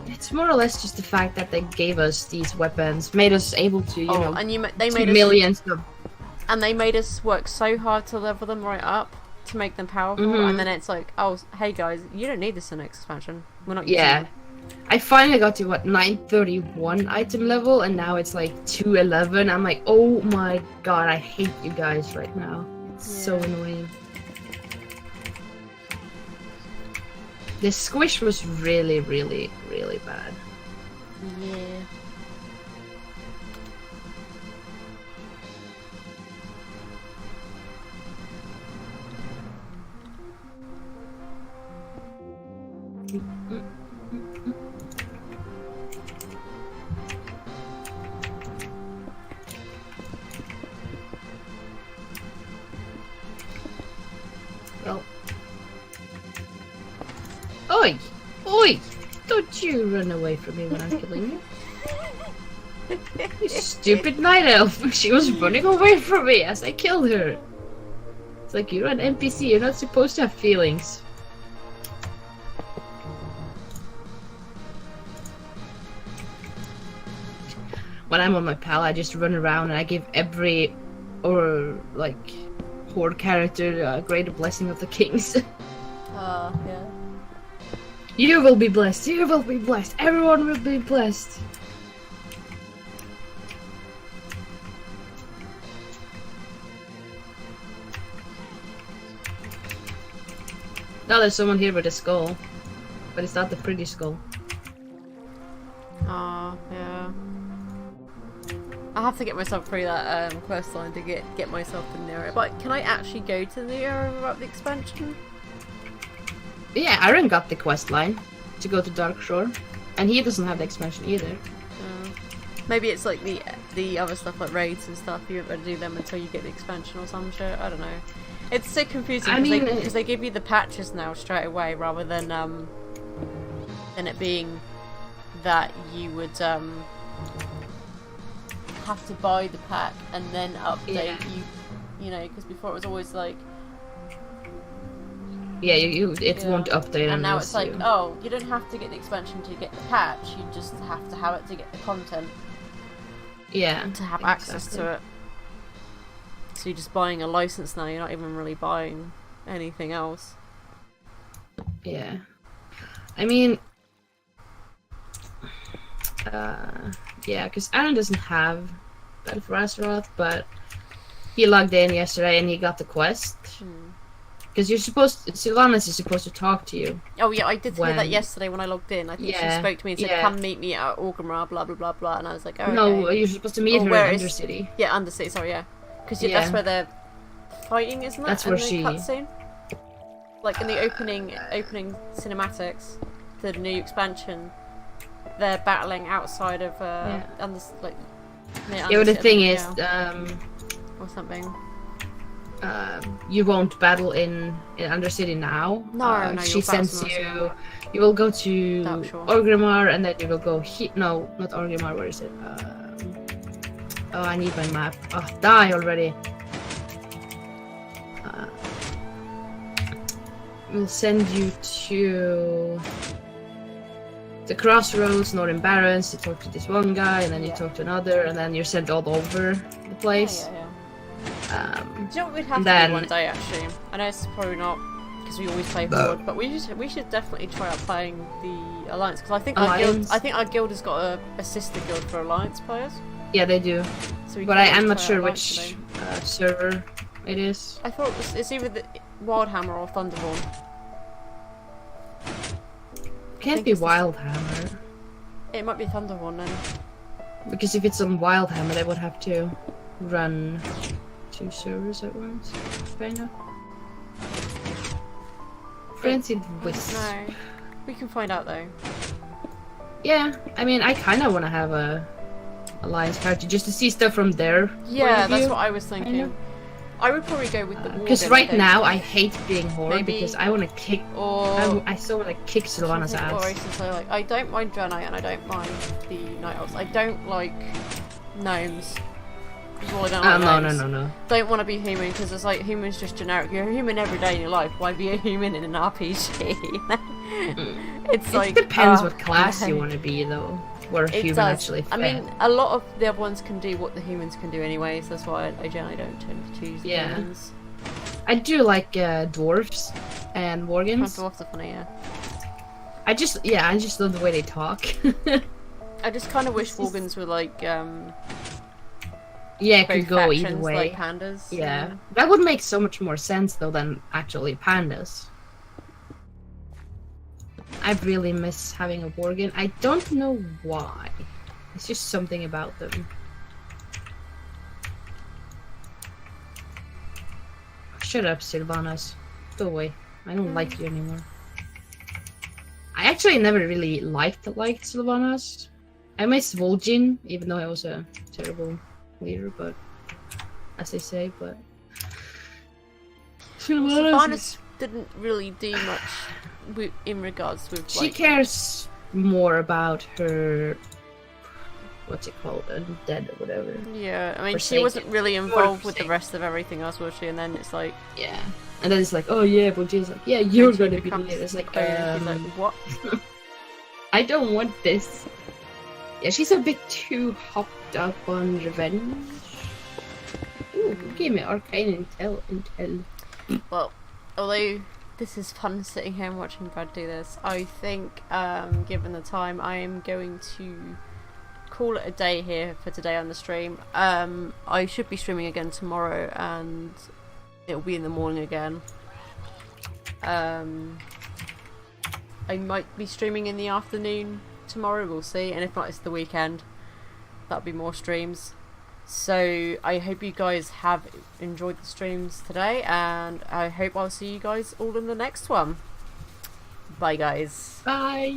it's more or less just the fact that they gave us these weapons, made us able to, you know, and they made millions of. And they made us work so hard to level them right up to make them powerful, and then it's like, oh, hey guys, you don't need this in the next expansion. We're not using it. I finally got to, what, 931 item level, and now it's like 211. I'm like, oh my god, I hate you guys right now. It's so annoying. The squish was really, really, really bad. Yeah. Well. Oi! Oi! Don't you run away from me when I'm killing you. You stupid night elf! She was running away from me as I killed her. It's like, you're an NPC, you're not supposed to have feelings. When I'm on my pal, I just run around and I give every, horde character a greater blessing of the kings. Yeah. You will be blessed, you will be blessed, everyone will be blessed. Now there's someone here with a skull, but it's not the pretty skull. Yeah. I have to get myself through that quest line to get myself to the area. But can I actually go to the area without the expansion? Yeah, Aaron got the quest line to go to Darkshore, and he doesn't have the expansion either. Maybe it's like the other stuff like raids and stuff. You don't do them until you get the expansion or some shit. I don't know. It's so confusing because they give you the patches now straight away rather than it being that you would have to buy the pack and then update you know, because before it was always like it won't update. And now it's like, oh, you don't have to get the expansion to get the patch, you just have to have it to get the content. Yeah. To have access to it. So you're just buying a license now, you're not even really buying anything else. Yeah. I mean, yeah, because Aaron doesn't have Battle for Azeroth, but he logged in yesterday and he got the quest. Because you're supposed to, Sylvanas is supposed to talk to you. Oh yeah, I did hear that yesterday when I logged in. I think she spoke to me and said, come meet me at Orgrimmar, blah blah blah blah, and I was like, oh, okay. No, you're supposed to meet her in Undercity. Yeah, Undercity, sorry, yeah. Because that's where they're fighting, isn't it? That's where she... cutscene? Like in the opening cinematics to the new expansion, they're battling outside of Yeah, but the thing is, or something. You won't battle in Undercity now. No, she sends you. You will go to Orgrimmar, and then you will go. No, not Orgrimmar. Where is it? Oh, I need my map. Oh, die already. We'll send you to the Crossroads, Northern Barrens, to talk to this one guy, and then you talk to another, and then you're sent all over the place. Do you know what we'd have to do one day, actually? I know it's probably not, because we always play forward, but we should definitely try out playing the Alliance, because I think our guild has got a sister guild for Alliance players. Yeah, they do. So but I'm not sure which server it is. I thought it's either the Wildhammer or Thunderborn. Can't be Wildhammer. It might be Thunderborn then. Because if it's on Wildhammer, they would have to run 2 servers at once. Kind of. Frenzied Wisp. No, we can find out though. Yeah, I mean, I kind of want to have a Alliance character just to see stuff from there. Yeah, that's what I was thinking. I would probably go with the because right now I hate being Horde because I want to kick. I still want to kick Sylvanas' ass. I don't mind Draenei and I don't mind the Night Elves. I don't like gnomes. Well, I don't like no. Don't want to be human because it's like human's just generic. You're a human every day in your life. Why be a human in an RPG? It depends what class you want to be though. Where a human actually fit. I mean, a lot of the other ones can do what the humans can do anyway, so that's why I generally don't tend to choose the humans. I do like dwarves and worgans. Dwarves are funny, yeah. I just love the way they talk. I just kind of wish worgans were like it could go either way. Like pandas. Yeah, that would make so much more sense though than actually pandas. I really miss having a worgen. I don't know why. It's just something about them. Shut up, Sylvanas. Go away. I don't like you anymore. I actually never really liked Sylvanas. I miss Vol'jin, even though I was a terrible leader, but as they say, but Sylvanas didn't really do much in regards with she cares more about her what's it called, undead or whatever. Yeah, I mean she wasn't really involved with the rest of everything else, was she? And then it's like and then it's like, oh yeah, but she's like, yeah, you're gonna be the leader. It's like, what? I don't want this. Yeah, she's a bit too hopped up on revenge. Ooh, give me arcane intel. Well, although this is fun sitting here and watching Brad do this, I think, given the time, I am going to call it a day here for today on the stream. I should be streaming again tomorrow, and it'll be in the morning again. I might be streaming in the afternoon tomorrow, we'll see, and if not, it's the weekend. That'll be more streams. So I hope you guys have enjoyed the streams today, and I hope I'll see you guys all in the next one. Bye guys. Bye.